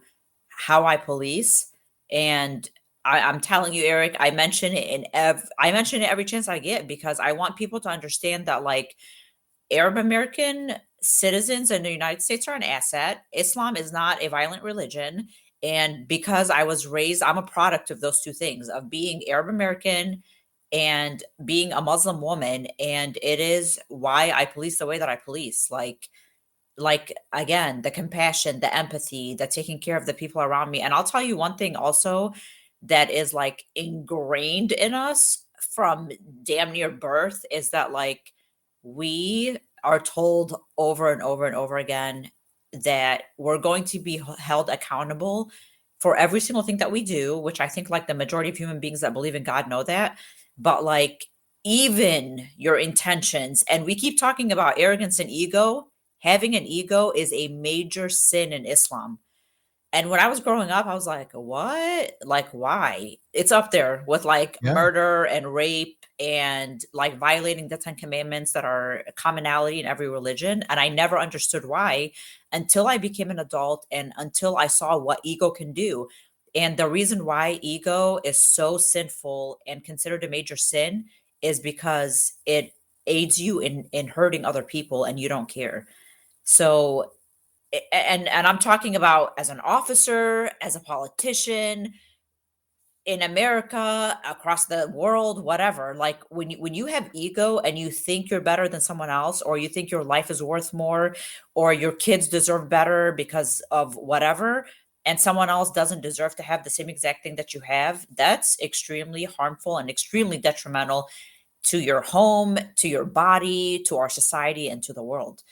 how I police. And I'm telling you, Eric, I mention it every chance I get because I want people to understand that like Arab American citizens in the United States are an asset. Islam is not a violent religion. And because I was raised, I'm a product of those two things, of being Arab American and being a Muslim woman. And it is why I police the way that I police. Like again, the compassion, the empathy, the taking care of the people around me. And I'll tell you one thing also that is like ingrained in us from damn near birth is that like we are told over and over and over again that we're going to be held accountable for every single thing that we do, which I think like the majority of human beings that believe in God know that. But like even your intentions, and we keep talking about arrogance and ego. Having an ego is a major sin in Islam. And when I was growing up, I was like, what? Like, why? It's up there with like Yeah. murder and rape and like violating the 10 commandments that are a commonality in every religion. And I never understood why until I became an adult and until I saw what ego can do. And the reason why ego is so sinful and considered a major sin is because it aids you in hurting other people and you don't care. So and I'm talking about as an officer, as a politician in America, across the world, whatever. Like when you have ego and you think you're better than someone else, or you think your life is worth more, or your kids deserve better because of whatever, and someone else doesn't deserve to have the same exact thing that you have, that's extremely harmful and extremely detrimental to your home, to your body, to our society, and to the world.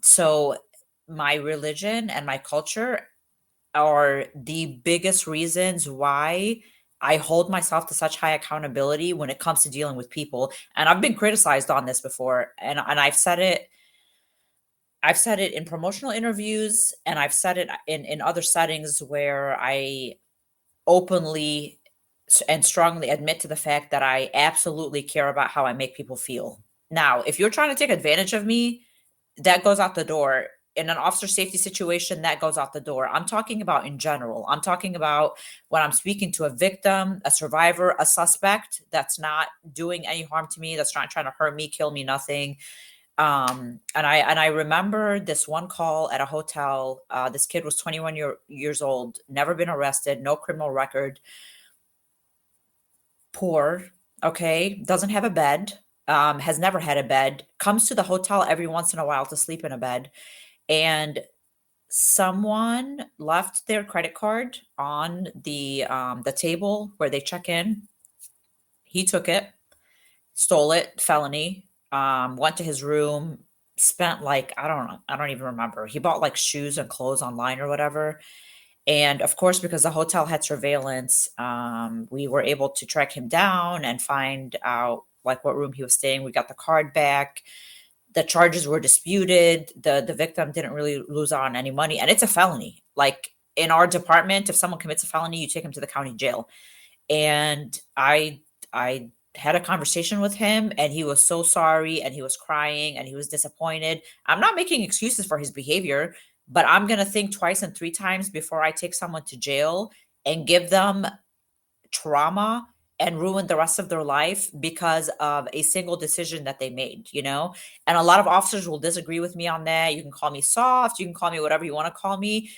So my religion and my culture are the biggest reasons why I hold myself to such high accountability when it comes to dealing with people. And I've been criticized on this before, and I've said it in promotional interviews, and I've said it in other settings where I openly and strongly admit to the fact that I absolutely care about how I make people feel. Now, if you're trying to take advantage of me, that goes out the door. In an officer safety situation, that goes out the door. I'm talking about in general. I'm talking about when I'm speaking to a victim, a survivor, a suspect that's not doing any harm to me, that's not trying to hurt me, kill me, nothing. And I remember this one call at a hotel. This kid was 21 years old, never been arrested, no criminal record, poor, okay, doesn't have a bed, has never had a bed, comes to the hotel every once in a while to sleep in a bed. And someone left their credit card on the table where they check in. He took it, stole it, felony, went to his room, spent like, I don't know, I don't even remember. He bought like shoes and clothes online or whatever. And of course, because the hotel had surveillance, we were able to track him down and find out like what room he was staying. We got the card back. The charges were disputed. The victim didn't really lose out on any money, and it's a felony. Like in our department, if someone commits a felony, you take him to the county jail. And I had a conversation with him, and he was so sorry, and he was crying, and he was disappointed. I'm not making excuses for his behavior, but I'm gonna think twice and three times before I take someone to jail and give them trauma and ruin the rest of their life because of a single decision that they made, you know? And a lot of officers will disagree with me on that. You can call me soft, you can call me whatever you want to call me.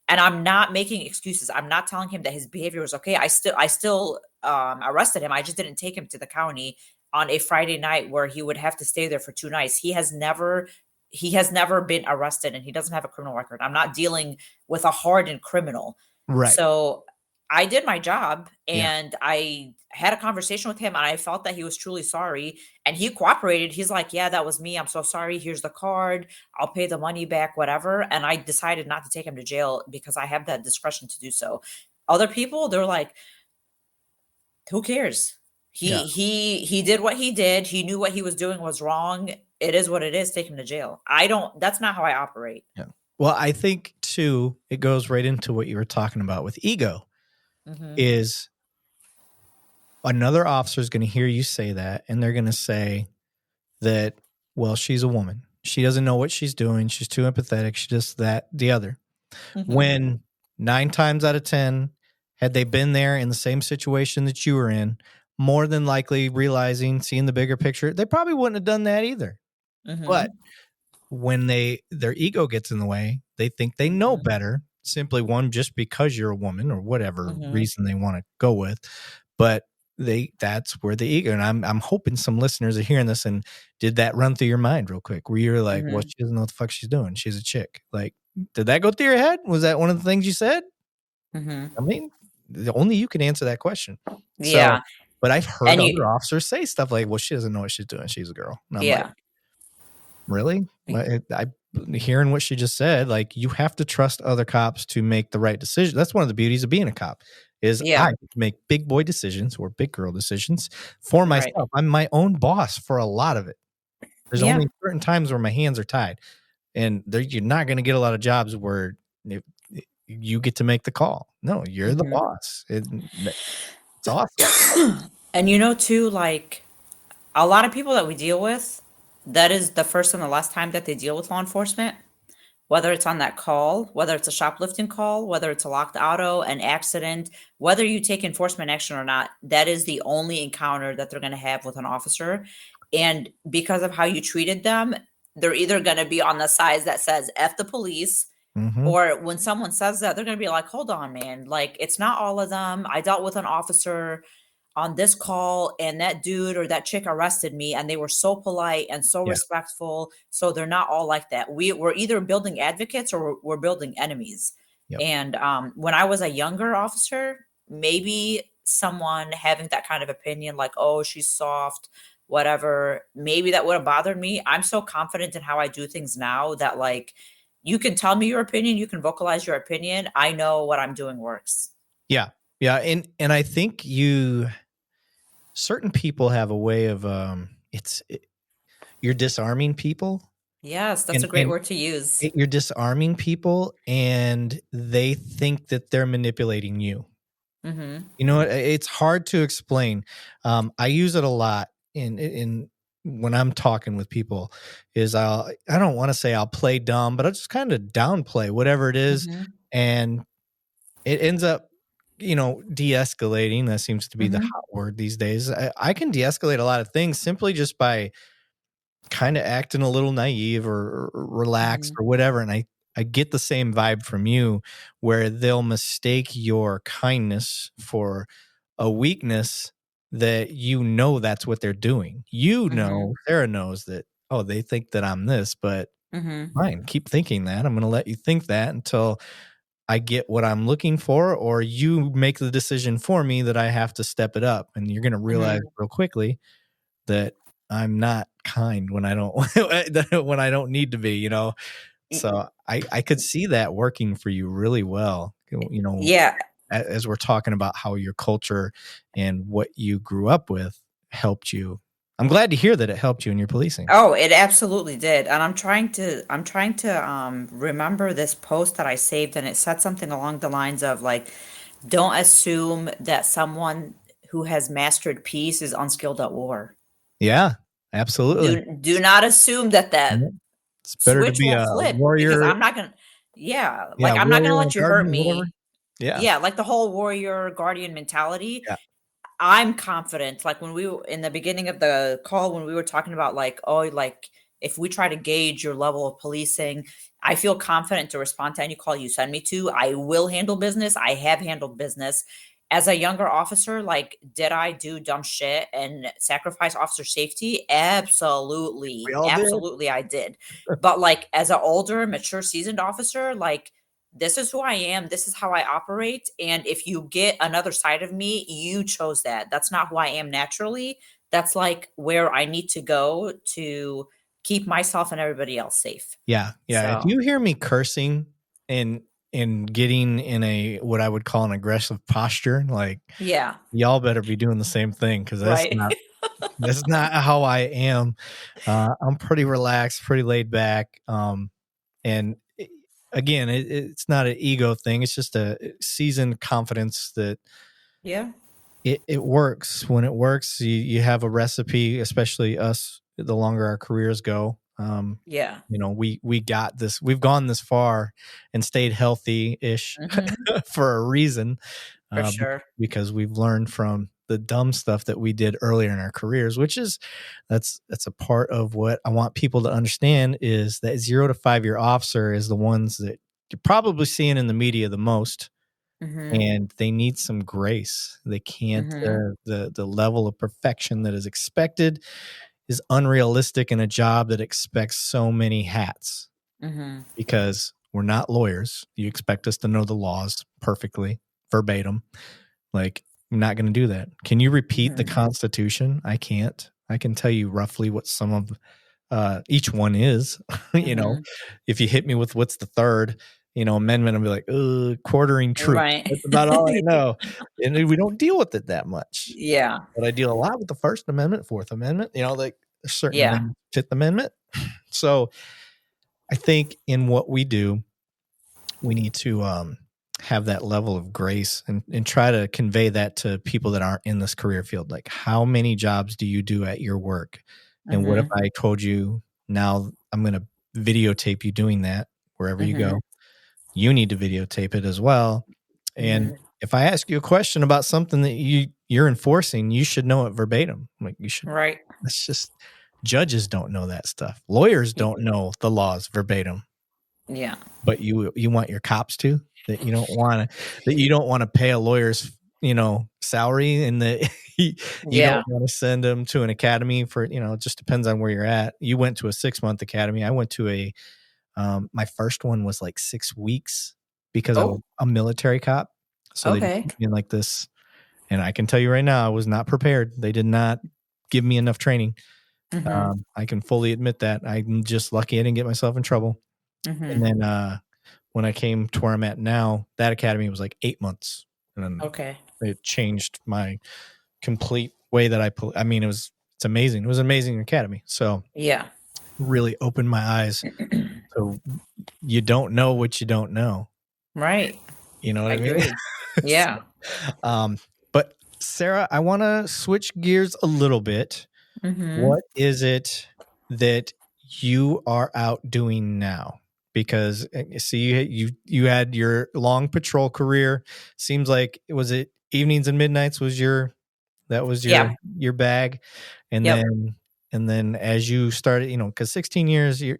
And I'm not making excuses. I'm not telling him that his behavior was okay. I still arrested him. I just didn't take him to the county on a Friday night where he would have to stay there for 2 nights. He has never been arrested, and he doesn't have a criminal record. I'm not dealing with a hardened criminal. Right. So I did my job, Yeah. and I had a conversation with him, and I felt that he was truly sorry, and he cooperated. He's like, "Yeah, that was me. I'm so sorry. Here's the card. I'll pay the money back, whatever." And I decided not to take him to jail because I have that discretion to do so. Other people, they're like, "Who cares? Yeah. He did what he did. He knew what he was doing was wrong. It is what it is. Take him to jail." I don't That's not how I operate. Yeah. Well, I think too, it goes right into what you were talking about with ego. Mhm. Is another officer is going to hear you say that, and they're going to say that, well, she's a woman. She doesn't know what she's doing. She's too empathetic. She just that, the other. Mhm. When 9 times out of 10, had they been there in the same situation that you were in, more than likely realizing, seeing the bigger picture, they probably wouldn't have done that either. But Mhm. when their ego gets in the way, they think they know Mhm. better. Simply one, just because you're a woman or whatever Mhm. reason they want to go with, but that's where the ego. And I'm hoping some listeners are hearing this and did that run through your mind real quick, where you're like, well, Mhm. she doesn't know what the fuck she's doing. She's a chick. Like, did that go through your head? Was that one of the things you said? Mhm. I mean, only you can answer that question. So, Yeah. but I've heard And you other officers say stuff like, well, she doesn't know what she's doing. She's a girl. And I'm like, yeah. really? Hearing what she just said, like, you have to trust other cops to make the right decision. That's one of the beauties of being a cop is I Yeah. get to make big boy decisions or big girl decisions for Right. myself. I'm my own boss for a lot of it. There's Yeah. only certain times where my hands are tied, and you're not going to get a lot of jobs where if, you get to make the call. No, you're the Mhm. boss. It's awesome. And too, like a lot of people that we deal with, that is the first and the last time that they deal with law enforcement. Whether it's on that call, whether it's a shoplifting call, whether it's a locked auto, an accident, whether you take enforcement action or not, that is the only encounter that they're going to have with an officer. And because of how you treated them, they're either going to be on the side that says F the police, Hmm. or when someone says that, they're going to be like, hold on, man. Like, it's not all of them. I dealt with an officer on this call and that dude or that chick arrested me and they were so polite and so Yeah. respectful, so they're not all like that. We're either building advocates or we're building enemies. Yep. And when I was a younger officer, maybe someone having that kind of opinion, like, oh, she's soft, whatever, maybe that would have bothered me. I'm so confident in how I do things now that, like, you can tell me your opinion, you can vocalize your opinion, I know what I'm doing works. Yeah. Yeah. And I think certain people have a way of you're disarming people, Yes, that's a and great word to use. you're disarming people, and they think that they're manipulating you. Mhm. You know, it's hard to explain. I use it a lot in when I'm talking with people. Is I don't want to say I'll play dumb, but I'll just kind of downplay whatever it is, Mhm. and it ends up, de-escalating. That seems to be the Mhm. hot word these days. I can de-escalate a lot of things simply just by kind of acting a little naive or relaxed Mhm. or whatever. And I get the same vibe from you where they'll mistake your kindness for a weakness that that's what they're doing. Mhm. Sarah knows that, oh, they think that I'm this, but Mhm. fine, keep thinking that. I'm going to let you think that until I get what I'm looking for, or you make the decision for me that I have to step it up. And you're going to realize Mhm. real quickly that I'm not kind when I don't when I don't need to be, Y So I could see that working for you really well. Yeah. As we're talking about how your culture and what you grew up with helped you. I'm glad to hear that it helped you in your policing. Oh, it absolutely did, and I'm trying to remember this post that I saved, and it said something along the lines of, like, "Don't assume that someone who has mastered peace is unskilled at war." Yeah, absolutely. Do not assume that Yeah. that It's better to switch be won't a flip, because warrior. I'm not gonna yeah, Yeah, like, I'm not gonna warrior and a let you hurt guardian, whatever. me. Yeah, Yeah, like the whole warrior guardian mentality. yeah, I'm confident, like, when we were in the beginning of the call, when we were talking about, like, oh, like, if we try to gauge your level of policing, I feel confident to respond to any call you send me to. I will handle business. I have handled business. As a younger officer, like, did I do dumb shit and sacrifice officer safety? we Absolutely. all did. Absolutely, I did. But, like, as an older, mature, seasoned officer, like, this is who I am. This is how I operate. And if you get another side of me, you chose that. That's not who I am naturally. That's like where I need to go to keep myself and everybody else safe. Yeah, yeah. If So, you hear me cursing and getting in a what I would call an aggressive posture, like, yeah, y'all better be doing the same thing because right. that's not how I am. I'm pretty relaxed, pretty laid back. And again, it's not an ego thing. It's just a seasoned confidence that Yeah, it works. When it works, you have a recipe, especially us, the longer our careers go. yeah. We got this, we've gone this far and stayed healthy ish Hmm. for a reason, For uh, sure. because we've learned from the dumb stuff that we did earlier in our careers, which is that's a part of what I want people to understand is that 0 to 5 year officer is the ones that you're probably seeing in the media the most, Mm-hmm. and they need some grace. They can't Mm-hmm. the level of perfection that is expected is unrealistic in a job that expects so many hats, Mm-hmm. because we're not lawyers. You expect us to know the laws perfectly, verbatim. Like, I'm not going to do that. Can you repeat the Mm-hmm. Constitution? I can't. I can tell you roughly what some of each one is. You know, Mm-hmm. if you hit me with what's the third, amendment, I'll be like, quartering troops. Right. That's about all I know. And we don't deal with it that much. Yeah. But I deal a lot with the First Amendment, Fourth Amendment, like certain Yeah. amendments, Fifth Amendment. So I think in what we do, we need to have that level of grace and try to convey that to people that aren't in this career field. Like, how many jobs do you do at your work? And what if Mm-hmm. I told you, now I'm going to videotape you doing that wherever you Mm-hmm. go? You need to videotape it as well. And Mm-hmm. if I ask you a question about something that you're enforcing, you should know it verbatim. Like, you should. Right. That's just, judges don't know that stuff. Lawyers don't know the laws verbatim, Yeah. but you want your cops to, that you don't want to pay a lawyer's salary, and that you Yeah. don't want to send them to an academy for, it just depends on where you're at. You went to a 6-month academy. I went to a my first one was like 6 weeks, because I was Oh, a military cop. So they okay. put me in like this, and I can tell you right now, I was not prepared. They did not give me enough training. Mm-hmm. I can fully admit that. I'm just lucky I didn't get myself in trouble. And Mm-hmm. then when I came to where I'm at now, that academy was like 8 months, and then Okay. it changed my complete way that I mean, it's amazing. It was an amazing academy. So Yeah. really opened my eyes. So you don't know what you don't know. Right. You know what I I mean? agree. So, Yeah. but Sarah, I want to switch gears a little bit. Mm-hmm. What is it that you are out doing now? Because see, you had your long patrol career. Seems like, was it evenings and midnights was your Yeah. your bag, and Yep. then as you started, because 16 years, you're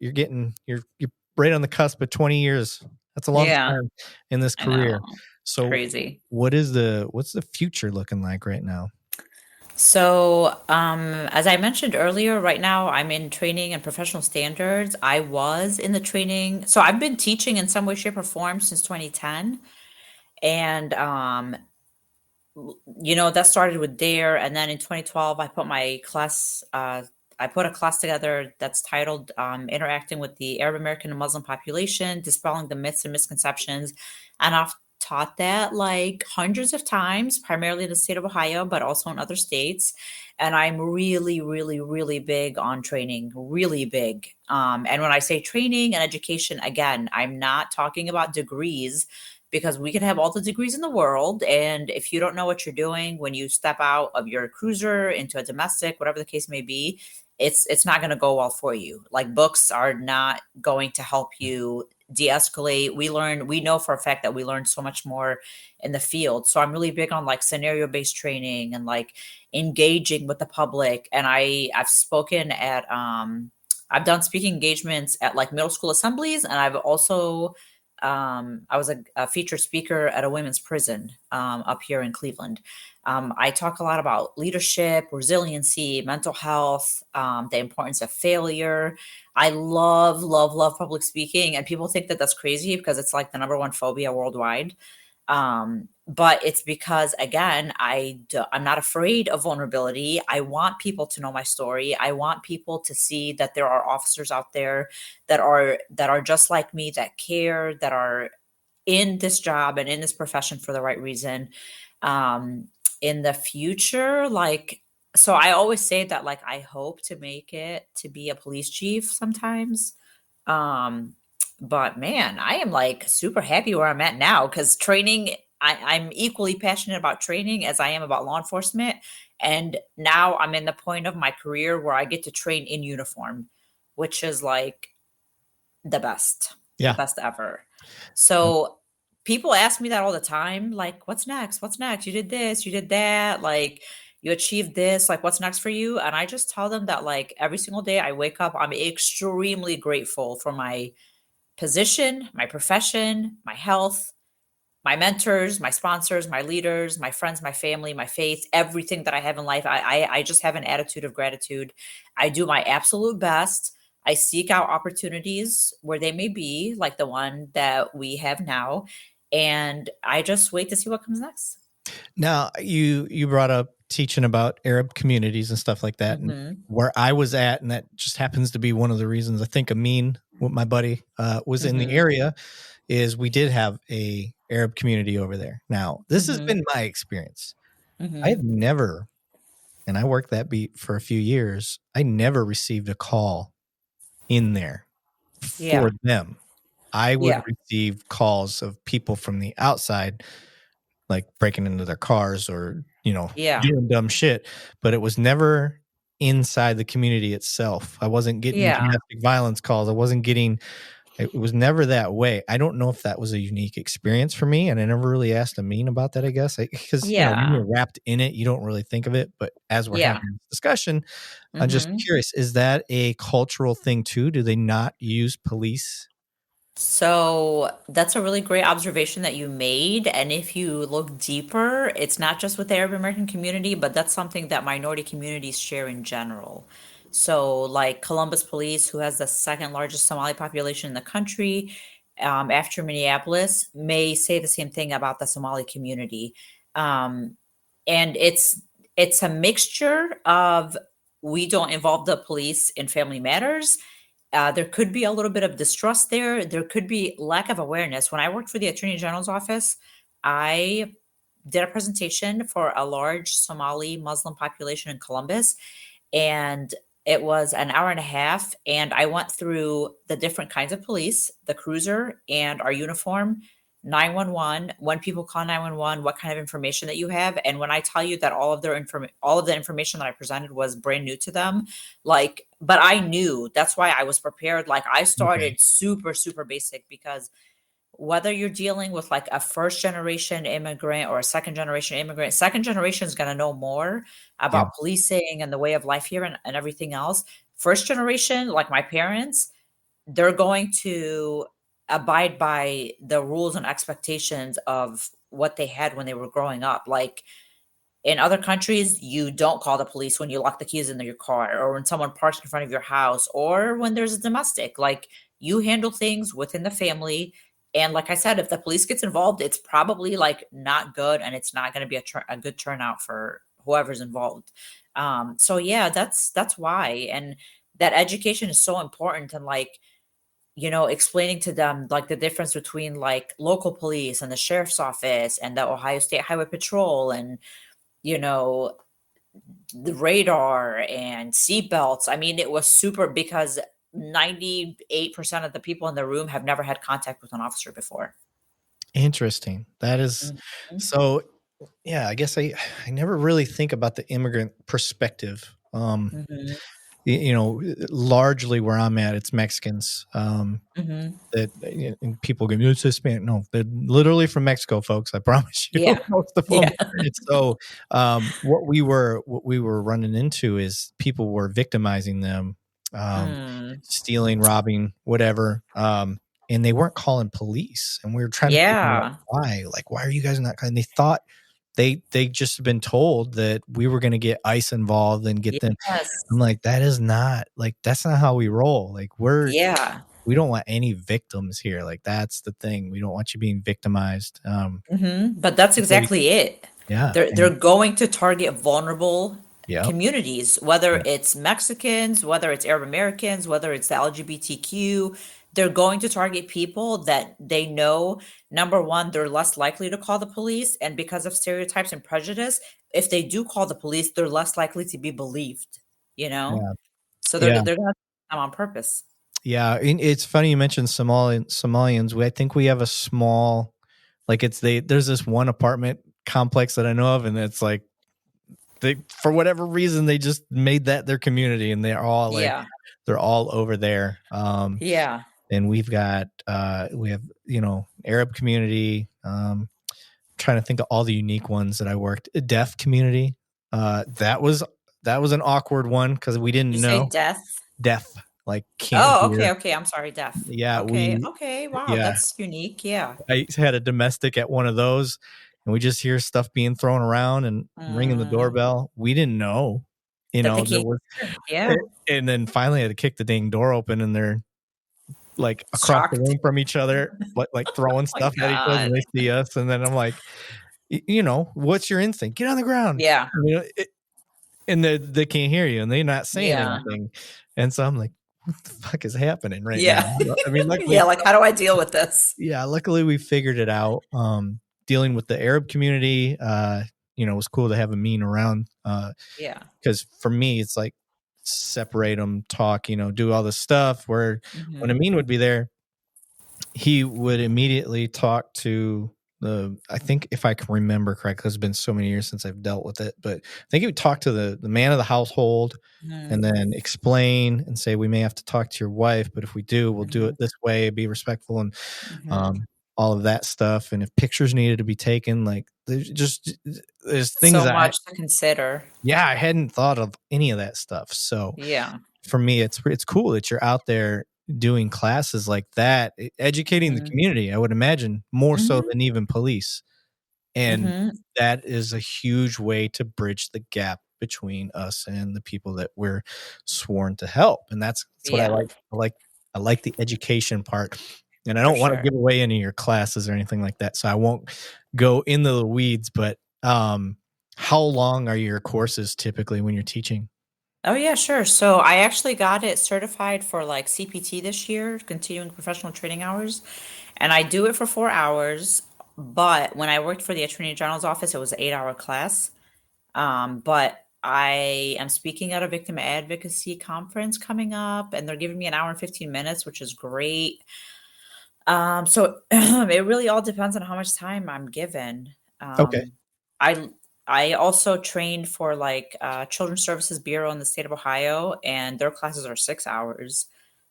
right on the cusp of 20 years. That's a long Yeah. time in this I know. career. It's So crazy. what's the future looking like right now? So, as I mentioned earlier, right now I'm in training and professional standards. I was in the training, so I've been teaching in some way, shape, or form since 2010. And that started with DARE, and then in 2012 I put a class together that's titled Interacting with the Arab American and Muslim Population, Dispelling the Myths and Misconceptions. And I've taught that like hundreds of times, primarily in the state of Ohio, but also in other states. And I'm really, really, really big on training, really big. And when I say training and education, again, I'm not talking about degrees, because we can have all the degrees in the world, and if you don't know what you're doing when you step out of your cruiser into a domestic, whatever the case may be, it's not going to go well for you. Like, books are not going to help you de-escalate. We know for a fact that we learn so much more in the field. So I'm really big on like scenario based training and like engaging with the public. And I've spoken at I've done speaking engagements at like middle school assemblies, and I've also I was a featured speaker at a women's prison up here in Cleveland. I talk a lot about leadership, resiliency, mental health, the importance of failure. I love, love, love public speaking, and people think that that's crazy because it's like the number one phobia worldwide. But it's because, again, I'm not afraid of vulnerability. I want people to know my story. I want people to see that there are officers out there that are just like me, that care, that are in this job and in this profession for the right reason. Um, in the future, like, so I always say that, like, I hope to make it to be a police chief sometimes. Um, but man, I am like super happy where I'm at now, because training, I'm equally passionate about training as I am about law enforcement. And now I'm in the point of my career where I get to train in uniform, which is like the best, the Yeah. best ever. So people ask me that all the time. Like, what's next? What's next? You did this, you did that. Like, you achieved this. Like, what's next for you? And I just tell them that, like, every single day I wake up, I'm extremely grateful for my position, my profession, my health, my mentors, my sponsors, my leaders, my friends, my family, my faith, everything that I have in life. I just have an attitude of gratitude. I do my absolute best. I seek out opportunities where they may be, like the one that we have now, and I just wait to see what comes next. Now, you brought up teaching about Arab communities and stuff like that, and Mhm. where I was at, and that just happens to be one of the reasons I think Amin, with my buddy, was in the Mhm. area, is we did have a Arab community over there. Now, this has been Mhm. my experience. I have Mhm. never, and I worked that beat for a few years, I never received a call in there for Yeah. them. I would Yeah. receive calls of people from the outside, like breaking into their cars or, Yeah. doing dumb shit, but it was never inside the community itself. I wasn't getting Yeah. domestic violence calls. I wasn't getting it was never that way. I don't know if that was a unique experience for me, and I never really asked Amin about that, I guess. Because, when Yeah. you're wrapped in it, you don't really think of it, but as we're Yeah. having this discussion, I'm just Mhm. curious, is that a cultural thing too? Do they not use police? So that's a really great observation that you made. And if you look deeper, it's not just with the Arab American community, but that's something that minority communities share in general. So, like Columbus Police, who has the second largest Somali population in the country, after Minneapolis, may say the same thing about the Somali community. Um, and it's a mixture of, we don't involve the police in family matters. There could be a little bit of distrust there. There could be lack of awareness. When I worked for the Attorney General's office, I did a presentation for a large Somali Muslim population in Columbus, and it was an hour and a half. And I went through the different kinds of police, the cruiser and our uniform, 911, when people call 911, what kind of information that you have. And when I tell you that all of the information that I presented was brand new to them, like, but I knew, that's why I was prepared. Like, I Okay. started super, super basic, because whether you're dealing with like a first generation immigrant or a second generation is going to know more Yeah. about policing and the way of life here, and everything else. First generation, like my parents, they're going to abide by the rules and expectations of what they had when they were growing up. Like, in other countries, you don't call the police when you lock the keys in your car, or when someone parks in front of your house, or when there's a domestic. Like, you handle things within the family. And like I said, if the police gets involved, it's probably like not good, and it's not going to be a good turnout for whoever's involved. So yeah, that's why. And that education is so important. And like, explaining to them like the difference between like local police and the sheriff's office and the Ohio State Highway Patrol, and you know, the radar and seat belts. I mean, it was super, because 98% of the people in the room have never had contact with an officer before. Interesting. That is Mhm. so yeah, I guess I never really think about the immigrant perspective. Mhm. Largely where I'm at, it's Mexicans. Mhm. That and people go, it's Hispanic. No, they're literally from Mexico, folks. I promise you, Yeah. most of them. Yeah. So, what we were running into is people were victimizing them, um, Mm. stealing, robbing, whatever, and they weren't calling police. And we were trying to figure out Yeah. why. Like, why are you guys not calling? They thought they just been told that we were going to get ICE involved and get them. I'm Yes. like, that's not how we roll. Like, Yeah. we don't want any victims here. Like, that's the thing. We don't want you being victimized. But that's They, exactly it. yeah, They're and going to target vulnerable yep, communities, whether yep, it's Mexicans, whether it's Arab Americans, whether it's the LGBTQ. They're going to target people that they know, number one, they're less likely to call the police. And because of stereotypes and prejudice, if they do call the police, they're less likely to be believed, you know? yeah, So yeah, they're going to them on purpose. yeah. And it's funny you mentioned Somalians. I think we have a small, like there's this one apartment complex that I know of, and it's like they, for whatever reason, they just made that their community, and Yeah. they're all over there. Yeah. And we have Arab community, Trying to think of all the unique ones that I worked. A deaf community. That was an awkward one because we You didn't say know. death? Deaf, like can't Oh, hear. okay, okay. I'm sorry, deaf. Yeah, Okay, okay. Wow, yeah. that's unique. Yeah. I had a domestic at one of those, and we just hear stuff being thrown around and ringing the Mm, doorbell. We didn't know, that they there can't was, hear. Yeah. and then finally I had to kick the dang door open, and they're like across the Shocked. room from each other, like throwing Oh my stuff at each other, and God. they see us, and then I'm like, what's your instinct? Get on the ground. Yeah. And they can't hear you, and they're not saying Yeah. anything, and so I'm like, what the fuck is happening right now? Yeah. I mean, Yeah, luckily, like how do I deal with this? yeah, luckily we figured it out. Dealing with the Arab community, it was cool to have Amin around. Yeah. Because for me, it's like separate them, talk, do all this stuff. Where when Mhm. Amin would be there, he would immediately talk to I think if I can remember correctly, it's been so many years since I've dealt with it, but I think he would talk to the man of the household and Mhm. then explain and say, we may have to talk to your wife, but if we do, we'll do it Mhm. this way, be respectful, and Mhm. um, all of that stuff. And if pictures needed to be taken, like there's things So that much to consider. I hadn't thought of any of that stuff. So Yeah. for me, it's cool that you're out there doing classes like that, educating the Mhm. community. I would imagine more so Mhm. than even police, and Mhm. that is a huge way to bridge the gap between us and the people that we're sworn to help. And that's what I Yeah, like. I like the education part. And I for don't want to sure. give away any of your classes or anything like that, so I won't go into the weeds. But how long are your courses typically when you're teaching? Oh yeah, sure. So I actually got it certified for like CPT this year, continuing professional training hours, and I do it for 4 hours. But when I worked for the Attorney General's office, it was an 8 hour class. But I am speaking at a victim advocacy conference coming up, and they're giving me an hour and 15 minutes, which is great. So it really all depends on how much time I'm given. Okay. I I also trained for like Children's Services Bureau in the state of Ohio, and their classes are 6 hours.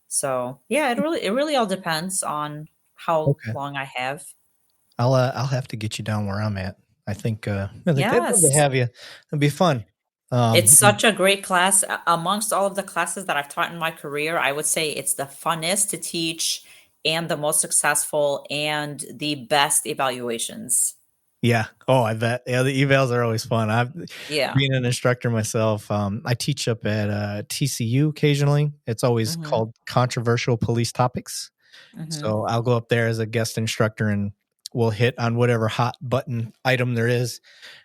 So yeah, it really all depends on how Okay. long I have. I'll have to get you down where I'm at. I think they'd love to Yes. have you. It'd be fun. It's Um, such a great class. Amongst all of the classes that I've taught in my career, I would say it's the funnest to teach and the most successful and the best evaluations. yeah. Oh, I bet. Yeah, the evals are always fun. I've Yeah. Being an instructor myself. I teach up at TCU occasionally. It's always Mhm. called controversial police topics. Mhm. So I'll go up there as a guest instructor and we'll hit on whatever hot button item there is.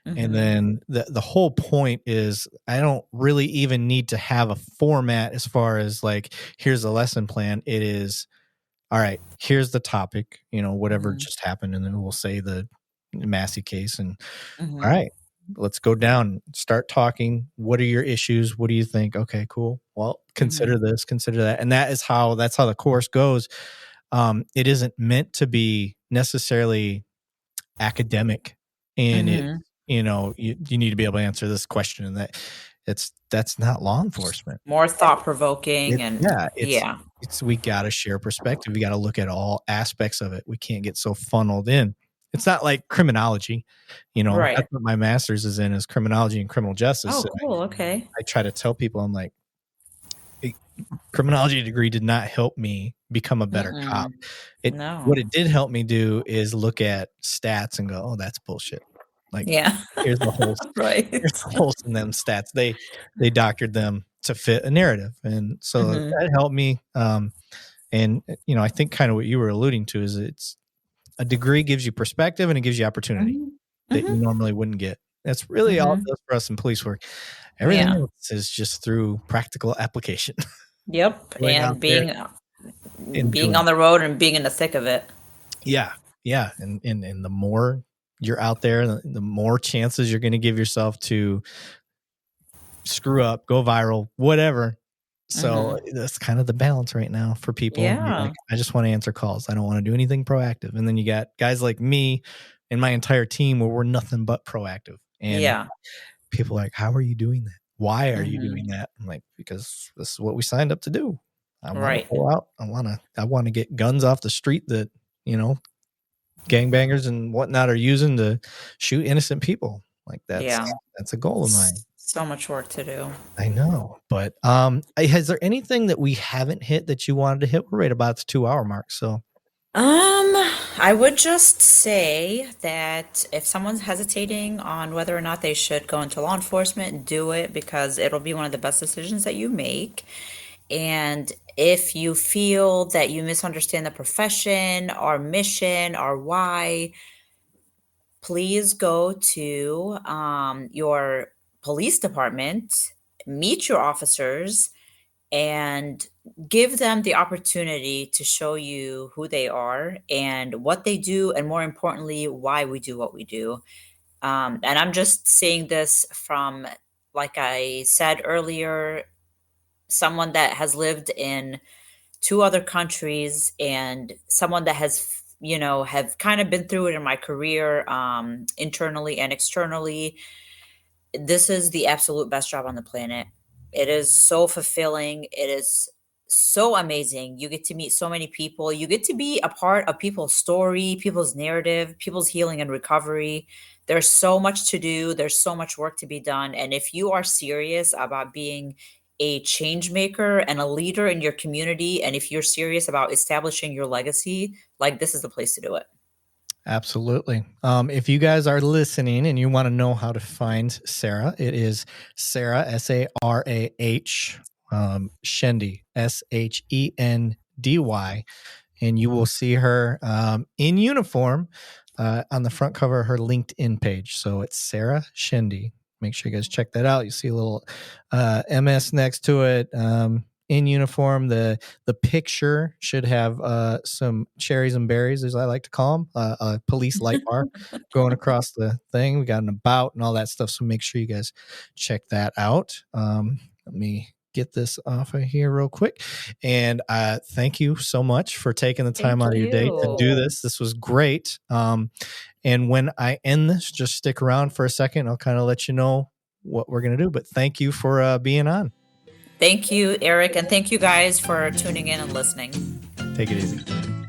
And Mhm. then the whole point is I don't really even need to have a format as far as like, here's a lesson plan. It is, all right, here's the topic, whatever Mhm. just happened. And then we'll say the Massey case. And all Mhm. right, let's go down, start talking. What are your issues? What do you think? Okay, cool. Well, consider Mhm. this, consider that. And that's how the course goes. It isn't meant to be necessarily academic, and Mhm. you need to be able to answer this question and that. That's not law enforcement. More thought provoking and It's yeah. we got to share perspective. We got to look at all aspects of it. We can't get so funneled in. It's not like criminology. Right. That's what my master's is in, is criminology and criminal justice. Oh, And cool. Okay. I try to tell people, I'm like, a criminology degree did not help me become a better cop. Mm-mm. What No. it did help me do is look at stats and go, oh, that's bullshit. Like, Yeah. here's the Right. here's the holes in them stats. They doctored them to fit a narrative, and so Mhm. that helped me. And I think kind of what you were alluding to is it's a degree gives you perspective and it gives you opportunity Mhm. that you Mhm. normally wouldn't get. That's really all it Mhm. does for us in police work. Everything Yeah. else is just through practical application, Yep. going out And there and being doing on it. the road and being in the thick of it. Yeah, yeah, and the more you're out there, the more chances you're going to give yourself to screw up, go viral, whatever. So Mhm. that's kind of the balance right now for people. You're like, Yeah. I just want to answer calls. I don't want to do anything proactive. And then you got guys like me and my entire team where we're nothing but proactive. And Yeah. people are like, how are you doing that? Why are you doing Mhm. that? I'm like, because this is what we signed up to do. I want to Right. go out. I want to get guns off the street that, you know, gangbangers and whatnot are using to shoot innocent people. Like that's a goal of mine. So much work to do. I know, but has there anything that we haven't hit that you wanted to hit? We're right about the 2 hour mark, so. I would just say that if someone's hesitating on whether or not they should go into law enforcement, do it because it'll be one of the best decisions that you make. And if you feel that you misunderstand the profession, our mission, our why, please go to your police department, meet your officers, and give them the opportunity to show you who they are and what they do, and more importantly, why we do what we do. And I'm just saying this from, like I said earlier, someone that has lived in two other countries and someone that has, have kind of been through it in my career, internally and externally. This is the absolute best job on the planet. It is so fulfilling. It is so amazing. You get to meet so many people. You get to be a part of people's story, people's narrative, people's healing and recovery. There's so much to do. There's so much work to be done. And if you are serious about being a change maker and a leader in your community, and if you're serious about establishing your legacy, like, this is the place to do it. Absolutely. If you guys are listening and you want to know how to find Sarah, it is Sarah, Sarah, Shendy, Shendy, and you will see her in uniform on the front cover of her LinkedIn page. So it's Sarah Shendy. Make sure you guys check that out. You see a little MS next to it. In uniform, the picture should have some cherries and berries, as I like to call them, a police light bar going across the thing. We got an about and all that stuff, so make sure you guys check that out. Let me get this off of here real quick. And thank you so much for taking the time out of your day to do this. This was great. And when I end this, just stick around for a second. I'll kind of let you know what we're going to do. But thank you for being on. Thank you, Eric. And thank you guys for tuning in and listening. Take it easy.